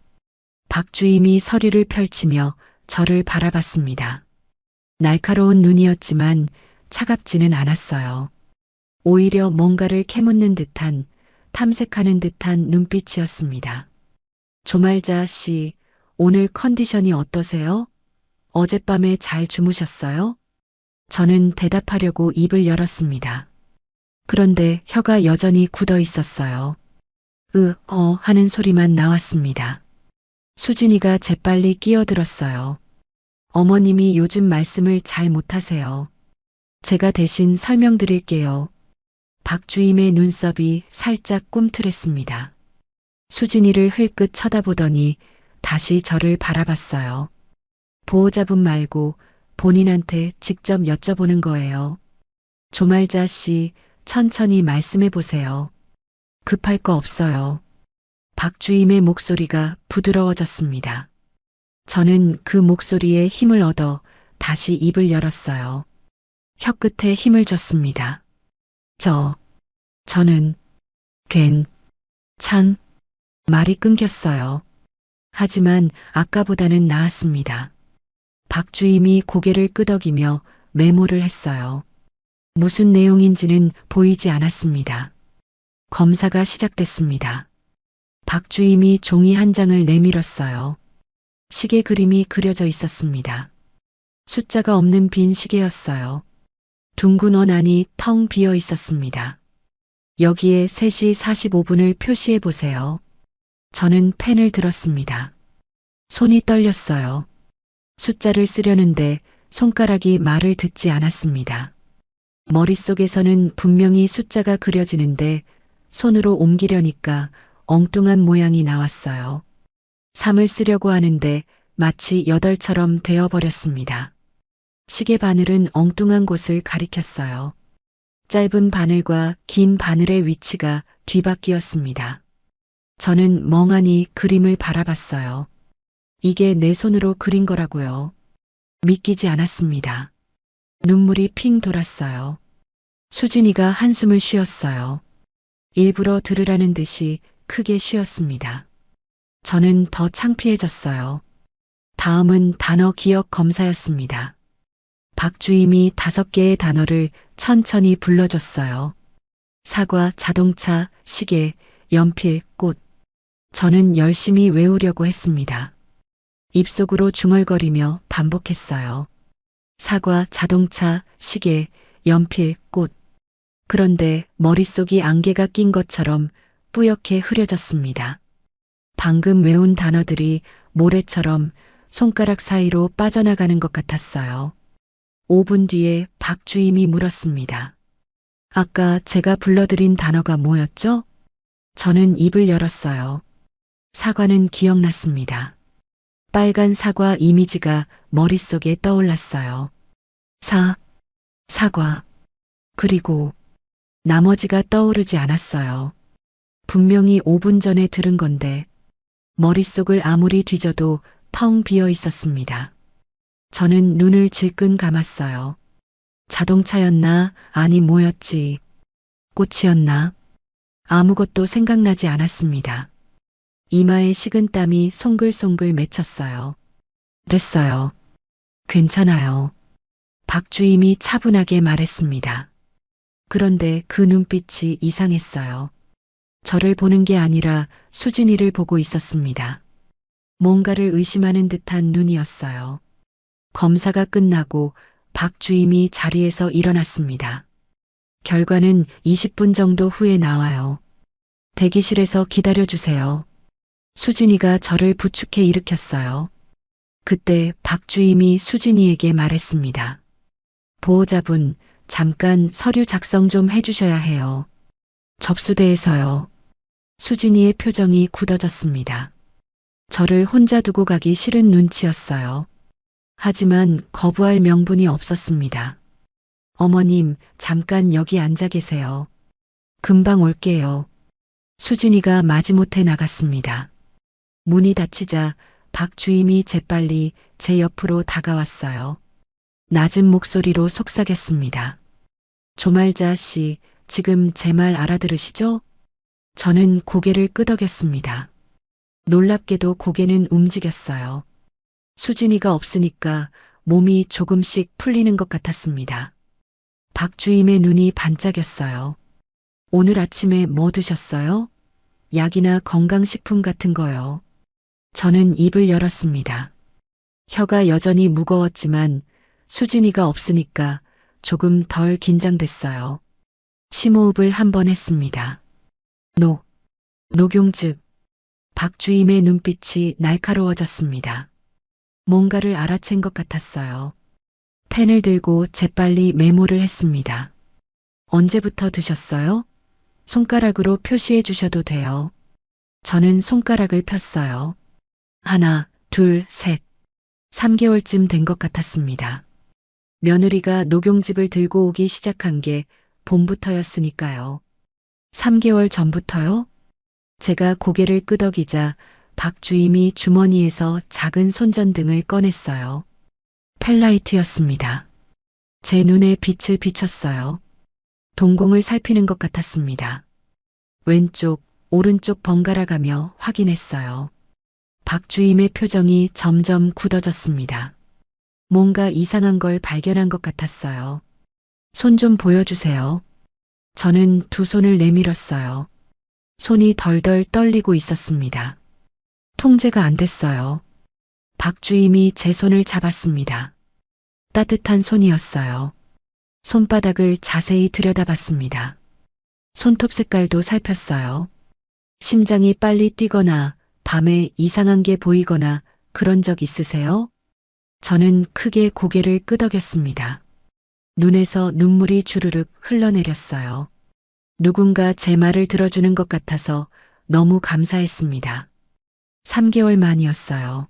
박주임이 서류를 펼치며 저를 바라봤습니다. 날카로운 눈이었지만 차갑지는 않았어요. 오히려 뭔가를 캐묻는 듯한, 탐색하는 듯한 눈빛이었습니다. 조말자 씨, 오늘 컨디션이 어떠세요? 어젯밤에 잘 주무셨어요? 저는 대답하려고 입을 열었습니다. 그런데 혀가 여전히 굳어 있었어요. 하는 소리만 나왔습니다. 수진이가 재빨리 끼어들었어요. 어머님이 요즘 말씀을 잘 못하세요. 제가 대신 설명드릴게요. 박주임의 눈썹이 살짝 꿈틀했습니다. 수진이를 흘끗 쳐다보더니 다시 저를 바라봤어요. 보호자분 말고 본인한테 직접 여쭤보는 거예요. 조말자 씨, 천천히 말씀해 보세요. 급할 거 없어요. 박주임의 목소리가 부드러워졌습니다. 저는 그 목소리에 힘을 얻어 다시 입을 열었어요. 혀끝에 힘을 줬습니다. 저는 말이 끊겼어요. 하지만 아까보다는 나았습니다. 박주임이 고개를 끄덕이며 메모를 했어요. 무슨 내용인지는 보이지 않았습니다. 검사가 시작됐습니다. 박주임이 종이 한 장을 내밀었어요. 시계 그림이 그려져 있었습니다. 숫자가 없는 빈 시계였어요. 둥근 원 안이 텅 비어 있었습니다. 여기에 3시 45분을 표시해 보세요. 저는 펜을 들었습니다. 손이 떨렸어요. 숫자를 쓰려는데 손가락이 말을 듣지 않았습니다. 머릿속에서는 분명히 숫자가 그려지는데 손으로 옮기려니까 엉뚱한 모양이 나왔어요. 3을 쓰려고 하는데 마치 8처럼 되어버렸습니다. 시계 바늘은 엉뚱한 곳을 가리켰어요. 짧은 바늘과 긴 바늘의 위치가 뒤바뀌었습니다. 저는 멍하니 그림을 바라봤어요. 이게 내 손으로 그린 거라고요. 믿기지 않았습니다. 눈물이 핑 돌았어요. 수진이가 한숨을 쉬었어요. 일부러 들으라는 듯이 크게 쉬었습니다. 저는 더 창피해졌어요. 다음은 단어 기억 검사였습니다. 박주임이 5개의 단어를 천천히 불러줬어요. 사과, 자동차, 시계, 연필, 꽃. 저는 열심히 외우려고 했습니다. 입속으로 중얼거리며 반복했어요. 사과, 자동차, 시계, 연필, 꽃. 그런데 머릿속이 안개가 낀 것처럼 뿌옇게 흐려졌습니다. 방금 외운 단어들이 모래처럼 손가락 사이로 빠져나가는 것 같았어요. 5분 뒤에 박주임이 물었습니다. 아까 제가 불러드린 단어가 뭐였죠? 저는 입을 열었어요. 사과는 기억났습니다. 빨간 사과 이미지가 머릿속에 떠올랐어요. 사과. 그리고 나머지가 떠오르지 않았어요. 분명히 5분 전에 들은 건데 머릿속을 아무리 뒤져도 텅 비어 있었습니다. 저는 눈을 질끈 감았어요. 자동차였나? 아니 뭐였지? 꽃이었나? 아무것도 생각나지 않았습니다. 이마에 식은 땀이 송글송글 맺혔어요. 됐어요. 괜찮아요. 박주임이 차분하게 말했습니다. 그런데 그 눈빛이 이상했어요. 저를 보는 게 아니라 수진이를 보고 있었습니다. 뭔가를 의심하는 듯한 눈이었어요. 검사가 끝나고 박주임이 자리에서 일어났습니다. 결과는 20분 정도 후에 나와요. 대기실에서 기다려주세요. 수진이가 저를 부축해 일으켰어요. 그때 박주임이 수진이에게 말했습니다. 보호자분, 잠깐 서류 작성 좀 해주셔야 해요. 접수대에서요. 수진이의 표정이 굳어졌습니다. 저를 혼자 두고 가기 싫은 눈치였어요. 하지만 거부할 명분이 없었습니다. 어머님, 잠깐 여기 앉아 계세요. 금방 올게요. 수진이가 마지못해 나갔습니다. 문이 닫히자 박주임이 재빨리 제 옆으로 다가왔어요. 낮은 목소리로 속삭였습니다. 조말자 씨, 지금 제 말 알아들으시죠? 저는 고개를 끄덕였습니다. 놀랍게도 고개는 움직였어요. 수진이가 없으니까 몸이 조금씩 풀리는 것 같았습니다. 박주임의 눈이 반짝였어요. 오늘 아침에 뭐 드셨어요? 약이나 건강식품 같은 거요. 저는 입을 열었습니다. 혀가 여전히 무거웠지만 수진이가 없으니까 조금 덜 긴장됐어요. 심호흡을 한 번 했습니다. 녹용즙. 박주임의 눈빛이 날카로워졌습니다. 뭔가를 알아챈 것 같았어요. 펜을 들고 재빨리 메모를 했습니다. 언제부터 드셨어요? 손가락으로 표시해 주셔도 돼요. 저는 손가락을 폈어요. 하나, 둘, 셋. 3개월쯤 된 것 같았습니다. 며느리가 녹용즙을 들고 오기 시작한 게 봄부터였으니까요. 3개월 전부터요? 제가 고개를 끄덕이자 박주임이 주머니에서 작은 손전등을 꺼냈어요. 펠라이트였습니다. 제 눈에 빛을 비췄어요. 동공을 살피는 것 같았습니다. 왼쪽, 오른쪽 번갈아 가며 확인했어요. 박주임의 표정이 점점 굳어졌습니다. 뭔가 이상한 걸 발견한 것 같았어요. 손 좀 보여주세요. 저는 두 손을 내밀었어요. 손이 덜덜 떨리고 있었습니다. 통제가 안 됐어요. 박주임이 제 손을 잡았습니다. 따뜻한 손이었어요. 손바닥을 자세히 들여다봤습니다. 손톱 색깔도 살폈어요. 심장이 빨리 뛰거나 밤에 이상한 게 보이거나 그런 적 있으세요? 저는 크게 고개를 끄덕였습니다. 눈에서 눈물이 주르륵 흘러내렸어요. 누군가 제 말을 들어주는 것 같아서 너무 감사했습니다. 3개월 만이었어요.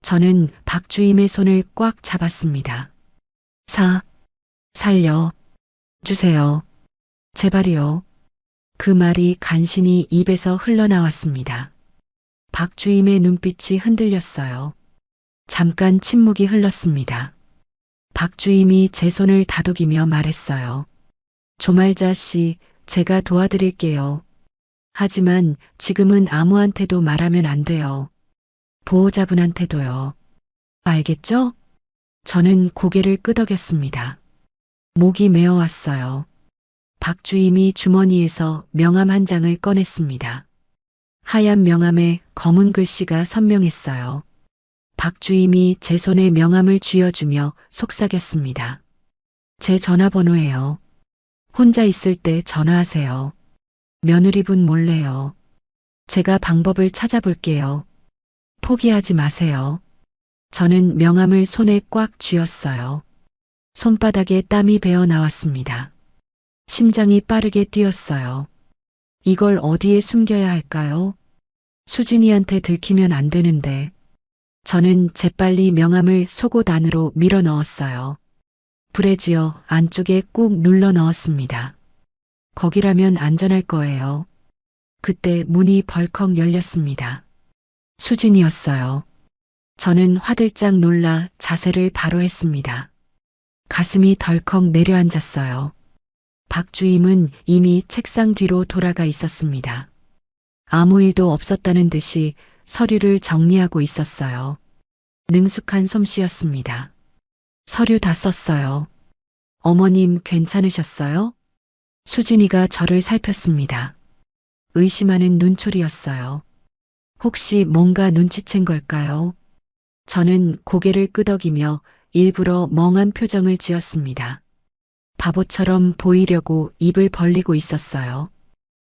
저는 박주임의 손을 꽉 잡았습니다. 살려 주세요. 제발이요. 그 말이 간신히 입에서 흘러나왔습니다. 박주임의 눈빛이 흔들렸어요. 잠깐 침묵이 흘렀습니다. 박주임이 제 손을 다독이며 말했어요. 조말자 씨, 제가 도와드릴게요. 하지만 지금은 아무한테도 말하면 안 돼요. 보호자분한테도요. 알겠죠? 저는 고개를 끄덕였습니다. 목이 메어왔어요. 박주임이 주머니에서 명함 한 장을 꺼냈습니다. 하얀 명함에 검은 글씨가 선명했어요. 박주임이 제 손에 명함을 쥐어주며 속삭였습니다. 제 전화번호예요. 혼자 있을 때 전화하세요. 며느리분 몰래요. 제가 방법을 찾아볼게요. 포기하지 마세요. 저는 명함을 손에 꽉 쥐었어요. 손바닥에 땀이 배어 나왔습니다. 심장이 빠르게 뛰었어요. 이걸 어디에 숨겨야 할까요? 수진이한테 들키면 안 되는데. 저는 재빨리 명함을 속옷 안으로 밀어 넣었어요. 불에 지어 안쪽에 꾹 눌러 넣었습니다. 거기라면 안전할 거예요. 그때 문이 벌컥 열렸습니다. 수진이었어요. 저는 화들짝 놀라 자세를 바로 했습니다. 가슴이 덜컥 내려앉았어요. 박주임은 이미 책상 뒤로 돌아가 있었습니다. 아무 일도 없었다는 듯이 서류를 정리하고 있었어요. 능숙한 솜씨였습니다. 서류 다 썼어요. 어머님 괜찮으셨어요? 수진이가 저를 살폈습니다. 의심하는 눈초리였어요. 혹시 뭔가 눈치챈 걸까요? 저는 고개를 끄덕이며 일부러 멍한 표정을 지었습니다. 바보처럼 보이려고 입을 벌리고 있었어요.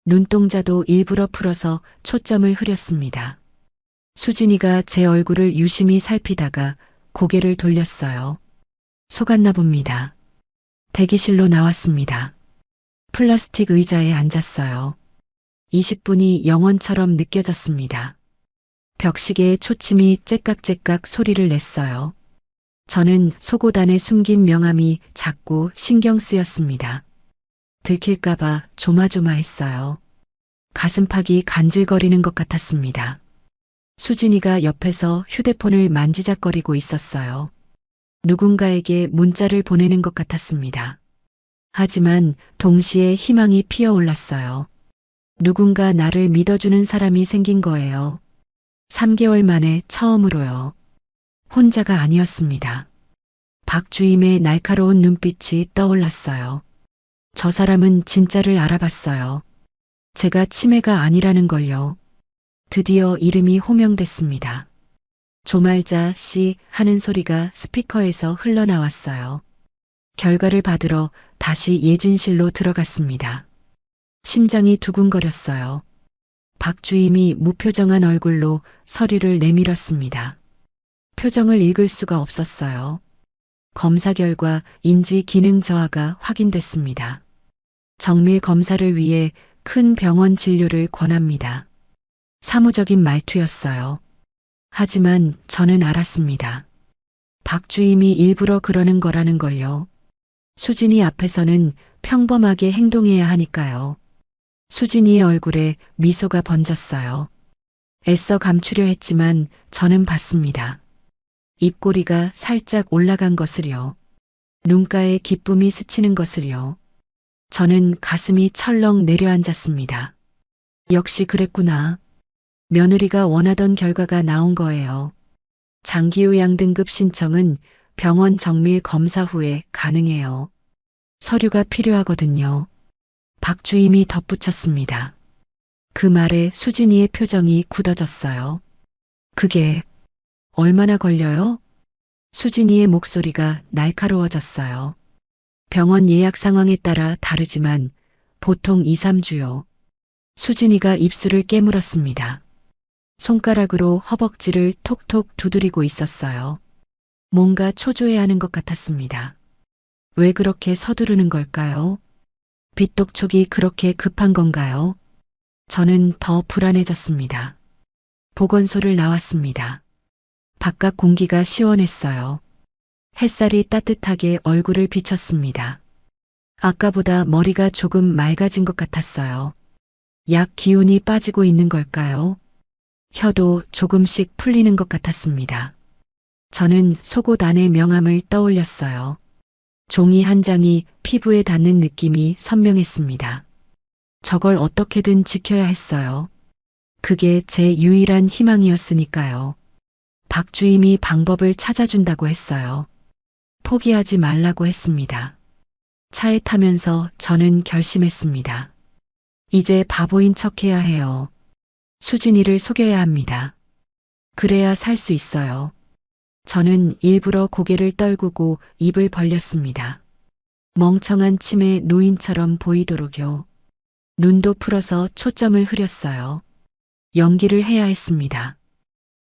눈동자도 일부러 풀어서 초점을 흐렸습니다. 수진이가 제 얼굴을 유심히 살피다가 고개를 돌렸어요. 속았나 봅니다. 대기실로 나왔습니다. 플라스틱 의자에 앉았어요. 20분이 영원처럼 느껴졌습니다. 벽시계의 초침이 째깍째깍 소리를 냈어요. 저는 속옷 안에 숨긴 명함이 자꾸 신경 쓰였습니다. 들킬까봐 조마조마했어요. 가슴팍이 간질거리는 것 같았습니다. 수진이가 옆에서 휴대폰을 만지작거리고 있었어요. 누군가에게 문자를 보내는 것 같았습니다. 하지만 동시에 희망이 피어올랐어요. 누군가 나를 믿어주는 사람이 생긴 거예요. 3개월 만에 처음으로요. 혼자가 아니었습니다. 박주임의 날카로운 눈빛이 떠올랐어요. 저 사람은 진짜를 알아봤어요. 제가 치매가 아니라는 걸요. 드디어 이름이 호명됐습니다. 조말자 씨 하는 소리가 스피커에서 흘러나왔어요. 결과를 받으러 다시 예진실로 들어갔습니다. 심장이 두근거렸어요. 박주임이 무표정한 얼굴로 서류를 내밀었습니다. 표정을 읽을 수가 없었어요. 검사 결과 인지 기능 저하가 확인됐습니다. 정밀 검사를 위해 큰 병원 진료를 권합니다. 사무적인 말투였어요. 하지만 저는 알았습니다. 박주임이 일부러 그러는 거라는 걸요. 수진이 앞에서는 평범하게 행동해야 하니까요. 수진이의 얼굴에 미소가 번졌어요. 애써 감추려 했지만 저는 봤습니다. 입꼬리가 살짝 올라간 것을요. 눈가에 기쁨이 스치는 것을요. 저는 가슴이 철렁 내려앉았습니다. 역시 그랬구나. 며느리가 원하던 결과가 나온 거예요. 장기요양 등급 신청은 병원 정밀 검사 후에 가능해요. 서류가 필요하거든요. 박주임이 덧붙였습니다. 그 말에 수진이의 표정이 굳어졌어요. 그게 얼마나 걸려요? 수진이의 목소리가 날카로워졌어요. 병원 예약 상황에 따라 다르지만 보통 2, 3주요. 수진이가 입술을 깨물었습니다. 손가락으로 허벅지를 톡톡 두드리고 있었어요. 뭔가 초조해하는 것 같았습니다. 왜 그렇게 서두르는 걸까요? 빚독촉이 그렇게 급한 건가요? 저는 더 불안해졌습니다. 보건소를 나왔습니다. 바깥 공기가 시원했어요. 햇살이 따뜻하게 얼굴을 비쳤습니다. 아까보다 머리가 조금 맑아진 것 같았어요. 약 기운이 빠지고 있는 걸까요? 혀도 조금씩 풀리는 것 같았습니다. 저는 속옷 안의 명암을 떠올렸어요. 종이 한 장이 피부에 닿는 느낌이 선명했습니다. 저걸 어떻게든 지켜야 했어요. 그게 제 유일한 희망이었으니까요. 박 주임이 방법을 찾아준다고 했어요. 포기하지 말라고 했습니다. 차에 타면서 저는 결심했습니다. 이제 바보인 척해야 해요. 수진이를 속여야 합니다. 그래야 살 수 있어요. 저는 일부러 고개를 떨구고 입을 벌렸습니다. 멍청한 치매 노인처럼 보이도록요. 눈도 풀어서 초점을 흐렸어요. 연기를 해야 했습니다.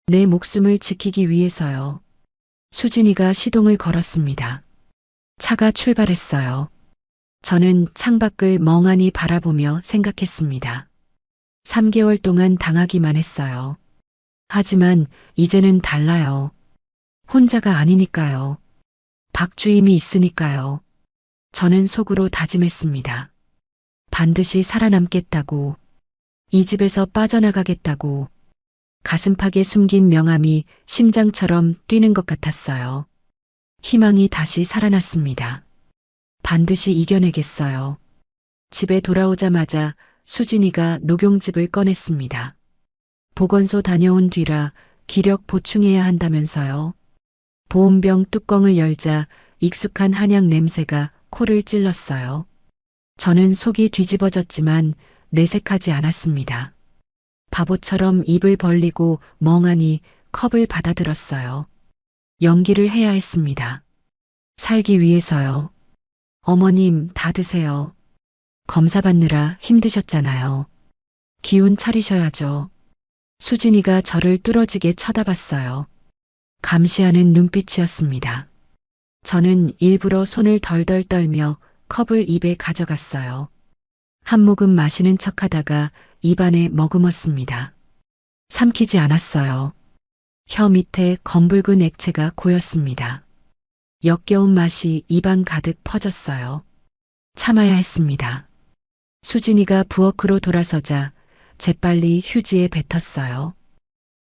내 목숨을 지키기 위해서요. 수진이가 시동을 걸었습니다. 차가 출발했어요. 저는 창밖을 멍하니 바라보며 생각했습니다. 3개월 동안 당하기만 했어요. 하지만 이제는 달라요. 혼자가 아니니까요. 박 주임이 있으니까요. 저는 속으로 다짐했습니다. 반드시 살아남겠다고, 이 집에서 빠져나가겠다고. 가슴팍에 숨긴 명암이 심장처럼 뛰는 것 같았어요. 희망이 다시 살아났습니다. 반드시 이겨내겠어요. 집에 돌아오자마자 수진이가 녹용즙을 꺼냈습니다. 보건소 다녀온 뒤라 기력 보충해야 한다면서요. 보온병 뚜껑을 열자 익숙한 한약 냄새가 코를 찔렀어요. 저는 속이 뒤집어졌지만 내색하지 않았습니다. 바보처럼 입을 벌리고 멍하니 컵을 받아들었어요. 연기를 해야 했습니다. 살기 위해서요. 어머님, 다 드세요. 검사 받느라 힘드셨잖아요. 기운 차리셔야죠. 수진이가 저를 뚫어지게 쳐다봤어요. 감시하는 눈빛이었습니다. 저는 일부러 손을 덜덜 떨며 컵을 입에 가져갔어요. 한 모금 마시는 척하다가 입안에 머금었습니다. 삼키지 않았어요. 혀 밑에 검붉은 액체가 고였습니다. 역겨운 맛이 입안 가득 퍼졌어요. 참아야 했습니다. 수진이가 부엌으로 돌아서자 재빨리 휴지에 뱉었어요.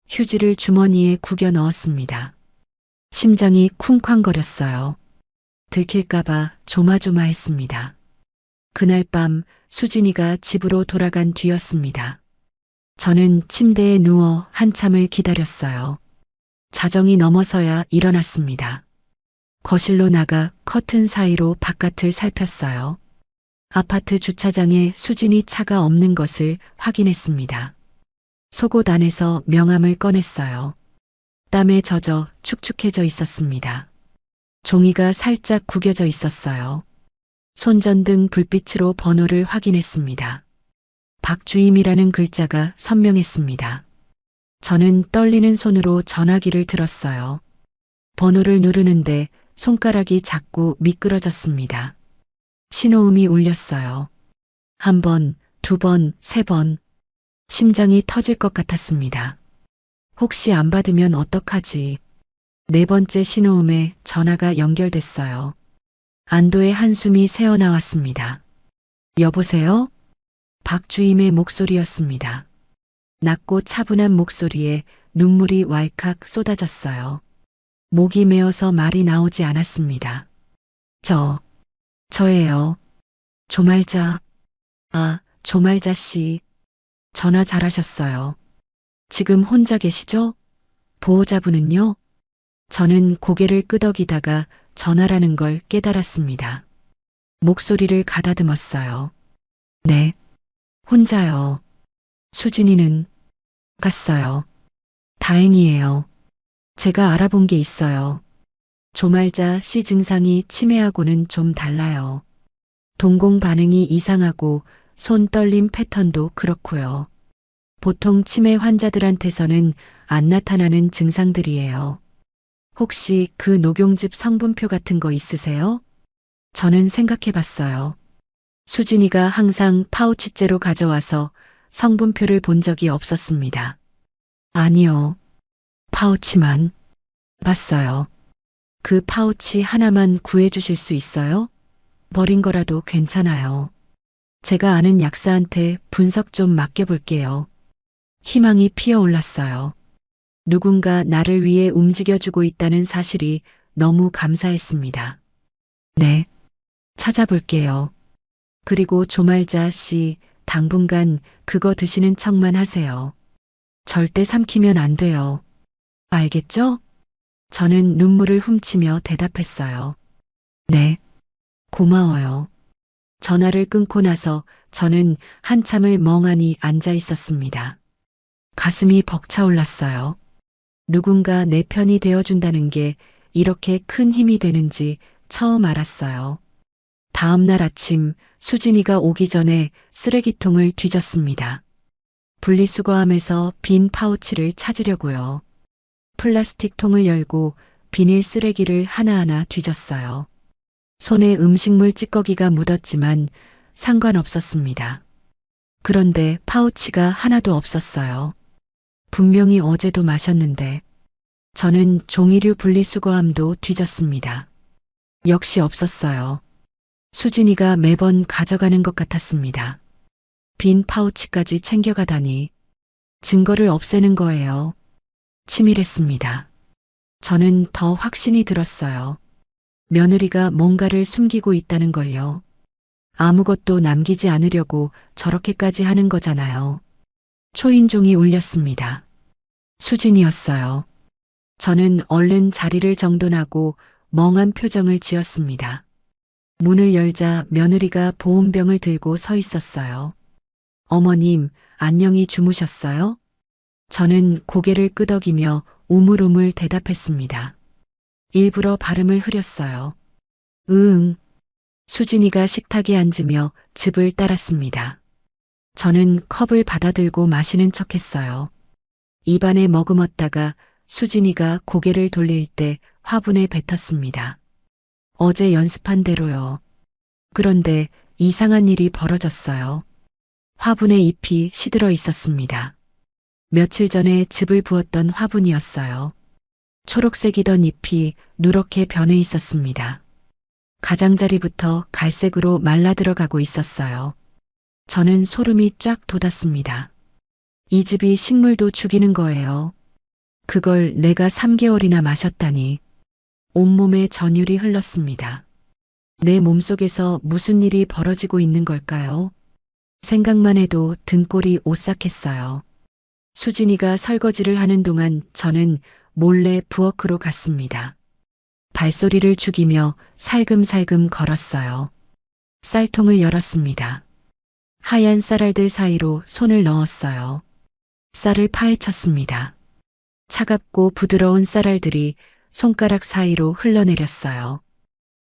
휴지를 주머니에 구겨 넣었습니다. 심장이 쿵쾅거렸어요. 들킬까봐 조마조마했습니다. 그날 밤 수진이가 집으로 돌아간 뒤였습니다. 저는 침대에 누워 한참을 기다렸어요. 자정이 넘어서야 일어났습니다. 거실로 나가 커튼 사이로 바깥을 살폈어요. 아파트 주차장에 수진이 차가 없는 것을 확인했습니다. 속옷 안에서 명함을 꺼냈어요. 땀에 젖어 축축해져 있었습니다. 종이가 살짝 구겨져 있었어요. 손전등 불빛으로 번호를 확인했습니다. 박주임이라는 글자가 선명했습니다. 저는 떨리는 손으로 전화기를 들었어요. 번호를 누르는데 손가락이 자꾸 미끄러졌습니다. 신호음이 울렸어요. 1번, 2번, 3번. 심장이 터질 것 같았습니다. 혹시 안 받으면 어떡하지? 4번째 신호음에 전화가 연결됐어요. 안도의 한숨이 새어나왔습니다. 여보세요? 박주임의 목소리였습니다. 낮고 차분한 목소리에 눈물이 왈칵 쏟아졌어요. 목이 메어서 말이 나오지 않았습니다. 저예요. 조말자. 아, 조말자 씨. 전화 잘하셨어요. 지금 혼자 계시죠? 보호자분은요? 저는 고개를 끄덕이다가 전화라는 걸 깨달았습니다. 목소리를 가다듬었어요. 네, 혼자요. 수진이는 갔어요. 다행이에요. 제가 알아본 게 있어요. 조말자 씨 증상이 치매하고는 좀 달라요. 동공 반응이 이상하고 손 떨림 패턴도 그렇고요. 보통 치매 환자들한테서는 안 나타나는 증상들이에요. 혹시 그 녹용즙 성분표 같은 거 있으세요? 저는 생각해 봤어요. 수진이가 항상 파우치째로 가져와서 성분표를 본 적이 없었습니다. 아니요. 파우치만 봤어요. 그 파우치 하나만 구해주실 수 있어요? 버린 거라도 괜찮아요. 제가 아는 약사한테 분석 좀 맡겨볼게요. 희망이 피어올랐어요. 누군가 나를 위해 움직여주고 있다는 사실이 너무 감사했습니다. 네, 찾아볼게요. 그리고 조말자 씨, 당분간 그거 드시는 척만 하세요. 절대 삼키면 안 돼요. 알겠죠? 저는 눈물을 훔치며 대답했어요. 네, 고마워요. 전화를 끊고 나서 저는 한참을 멍하니 앉아 있었습니다. 가슴이 벅차올랐어요. 누군가 내 편이 되어준다는 게 이렇게 큰 힘이 되는지 처음 알았어요. 다음 날 아침 수진이가 오기 전에 쓰레기통을 뒤졌습니다. 분리수거함에서 빈 파우치를 찾으려고요. 플라스틱 통을 열고 비닐 쓰레기를 하나하나 뒤졌어요. 손에 음식물 찌꺼기가 묻었지만 상관없었습니다. 그런데 파우치가 하나도 없었어요. 분명히 어제도 마셨는데 저는 종이류 분리수거함도 뒤졌습니다. 역시 없었어요. 수진이가 매번 가져가는 것 같았습니다. 빈 파우치까지 챙겨가다니 증거를 없애는 거예요. 치밀했습니다. 저는 더 확신이 들었어요. 며느리가 뭔가를 숨기고 있다는 걸요. 아무것도 남기지 않으려고 저렇게까지 하는 거잖아요. 초인종이 울렸습니다. 수진이었어요. 저는 얼른 자리를 정돈하고 멍한 표정을 지었습니다. 문을 열자 며느리가 보온병을 들고 서 있었어요. 어머님, 안녕히 주무셨어요? 저는 고개를 끄덕이며 우물우물 대답했습니다. 일부러 발음을 흐렸어요. 응. 수진이가 식탁에 앉으며 즙을 따랐습니다. 저는 컵을 받아들고 마시는 척했어요. 입안에 머금었다가 수진이가 고개를 돌릴 때 화분에 뱉었습니다. 어제 연습한 대로요. 그런데 이상한 일이 벌어졌어요. 화분에 잎이 시들어 있었습니다. 며칠 전에 즙을 부었던 화분이었어요. 초록색이던 잎이 누렇게 변해 있었습니다. 가장자리부터 갈색으로 말라들어가고 있었어요. 저는 소름이 쫙 돋았습니다. 이 즙이 식물도 죽이는 거예요. 그걸 내가 3개월이나 마셨다니. 온몸에 전율이 흘렀습니다. 내 몸속에서 무슨 일이 벌어지고 있는 걸까요? 생각만 해도 등골이 오싹했어요. 수진이가 설거지를 하는 동안 저는 몰래 부엌으로 갔습니다. 발소리를 죽이며 살금살금 걸었어요. 쌀통을 열었습니다. 하얀 쌀알들 사이로 손을 넣었어요. 쌀을 파헤쳤습니다. 차갑고 부드러운 쌀알들이 손가락 사이로 흘러내렸어요.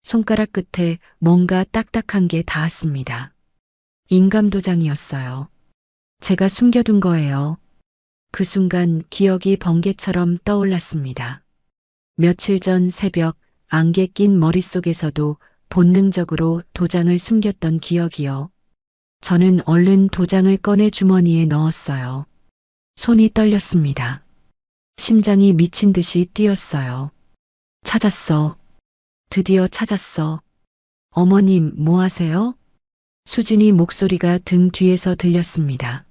손가락 끝에 뭔가 딱딱한 게 닿았습니다. 인감도장이었어요. 제가 숨겨둔 거예요. 그 순간 기억이 번개처럼 떠올랐습니다. 며칠 전 새벽 안개 낀 머릿속에서도 본능적으로 도장을 숨겼던 기억이요. 저는 얼른 도장을 꺼내 주머니에 넣었어요. 손이 떨렸습니다. 심장이 미친 듯이 뛰었어요. 찾았어. 드디어 찾았어. 어머님, 뭐 하세요? 수진이 목소리가 등 뒤에서 들렸습니다.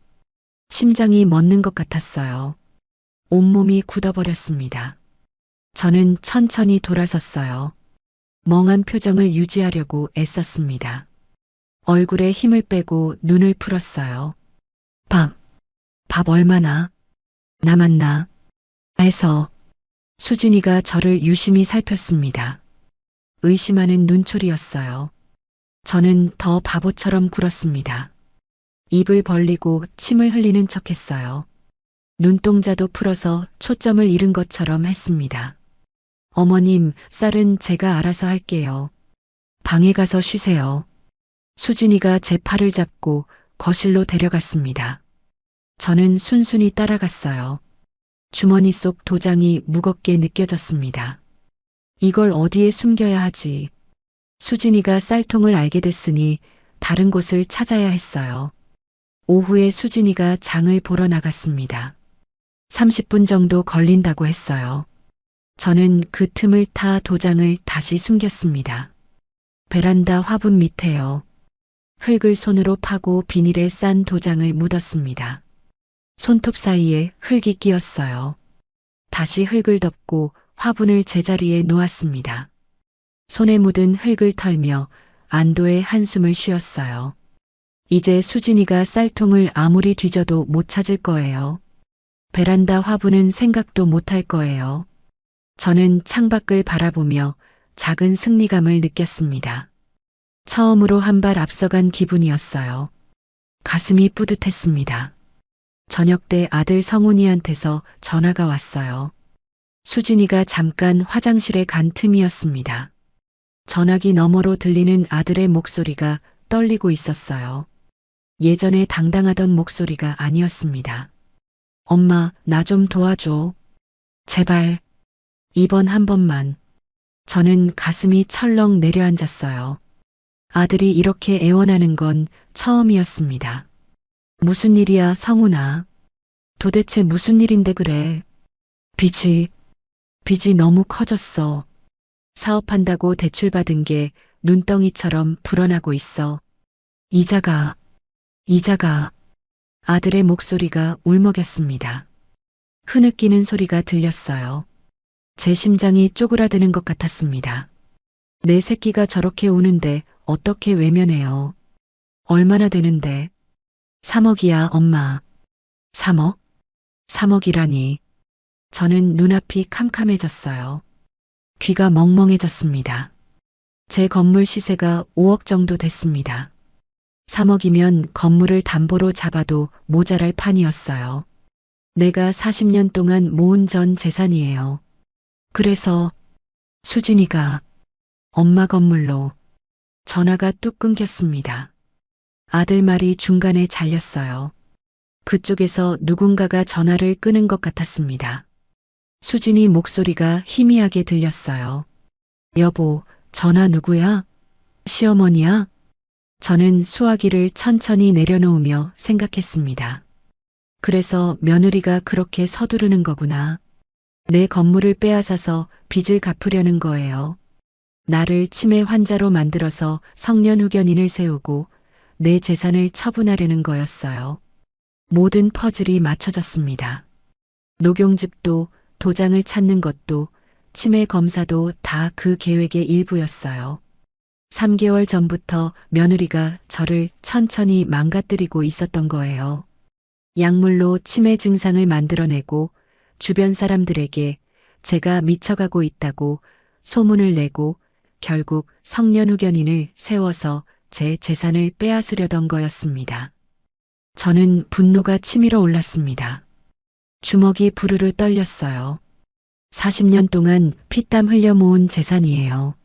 심장이 멎는 것 같았어요. 온몸이 굳어버렸습니다. 저는 천천히 돌아섰어요. 멍한 표정을 유지하려고 애썼습니다. 얼굴에 힘을 빼고 눈을 풀었어요. 밥 얼마나 남았나 해서 수진이가 저를 유심히 살폈습니다. 의심하는 눈초리였어요. 저는 더 바보처럼 굴었습니다. 입을 벌리고 침을 흘리는 척했어요. 눈동자도 풀어서 초점을 잃은 것처럼 했습니다. 어머님, 쌀은 제가 알아서 할게요. 방에 가서 쉬세요. 수진이가 제 팔을 잡고 거실로 데려갔습니다. 저는 순순히 따라갔어요. 주머니 속 도장이 무겁게 느껴졌습니다. 이걸 어디에 숨겨야 하지? 수진이가 쌀통을 알게 됐으니 다른 곳을 찾아야 했어요. 오후에 수진이가 장을 보러 나갔습니다. 30분 정도 걸린다고 했어요. 저는 그 틈을 타 도장을 다시 숨겼습니다. 베란다 화분 밑에요. 흙을 손으로 파고 비닐에 싼 도장을 묻었습니다. 손톱 사이에 흙이 끼었어요. 다시 흙을 덮고 화분을 제자리에 놓았습니다. 손에 묻은 흙을 털며 안도의 한숨을 쉬었어요. 이제 수진이가 쌀통을 아무리 뒤져도 못 찾을 거예요. 베란다 화분은 생각도 못 할 거예요. 저는 창밖을 바라보며 작은 승리감을 느꼈습니다. 처음으로 한 발 앞서간 기분이었어요. 가슴이 뿌듯했습니다. 저녁 때 아들 성훈이한테서 전화가 왔어요. 수진이가 잠깐 화장실에 간 틈이었습니다. 전화기 너머로 들리는 아들의 목소리가 떨리고 있었어요. 예전에 당당하던 목소리가 아니었습니다. 엄마, 나 좀 도와줘. 제발. 이번 한 번만. 저는 가슴이 철렁 내려앉았어요. 아들이 이렇게 애원하는 건 처음이었습니다. 무슨 일이야, 성훈아. 도대체 무슨 일인데 그래. 빚이 너무 커졌어. 사업한다고 대출받은 게 눈덩이처럼 불어나고 있어. 이자가. 아들의 목소리가 울먹였습니다. 흐느끼는 소리가 들렸어요. 제 심장이 쪼그라드는 것 같았습니다. 내 새끼가 저렇게 우는데 어떻게 외면해요. 얼마나 되는데. 3억이야, 엄마. 3억? 3억이라니. 저는 눈앞이 캄캄해졌어요. 귀가 멍멍해졌습니다. 제 건물 시세가 5억 정도 됐습니다. 3억이면 건물을 담보로 잡아도 모자랄 판이었어요. 내가 40년 동안 모은 전 재산이에요. 그래서 수진이가 엄마 건물로. 전화가 뚝 끊겼습니다. 아들 말이 중간에 잘렸어요. 그쪽에서 누군가가 전화를 끄는 것 같았습니다. 수진이 목소리가 희미하게 들렸어요. 여보, 전화 누구야? 시어머니야? 저는 수화기를 천천히 내려놓으며 생각했습니다. 그래서 며느리가 그렇게 서두르는 거구나. 내 건물을 빼앗아서 빚을 갚으려는 거예요. 나를 치매 환자로 만들어서 성년후견인을 세우고 내 재산을 처분하려는 거였어요. 모든 퍼즐이 맞춰졌습니다. 녹용집도 도장을 찾는 것도 치매 검사도 다 그 계획의 일부였어요. 3개월 전부터 며느리가 저를 천천히 망가뜨리고 있었던 거예요. 약물로 치매 증상을 만들어내고 주변 사람들에게 제가 미쳐가고 있다고 소문을 내고 결국 성년후견인을 세워서 제 재산을 빼앗으려던 거였습니다. 저는 분노가 치밀어 올랐습니다. 주먹이 부르르 떨렸어요. 40년 동안 피땀 흘려 모은 재산이에요.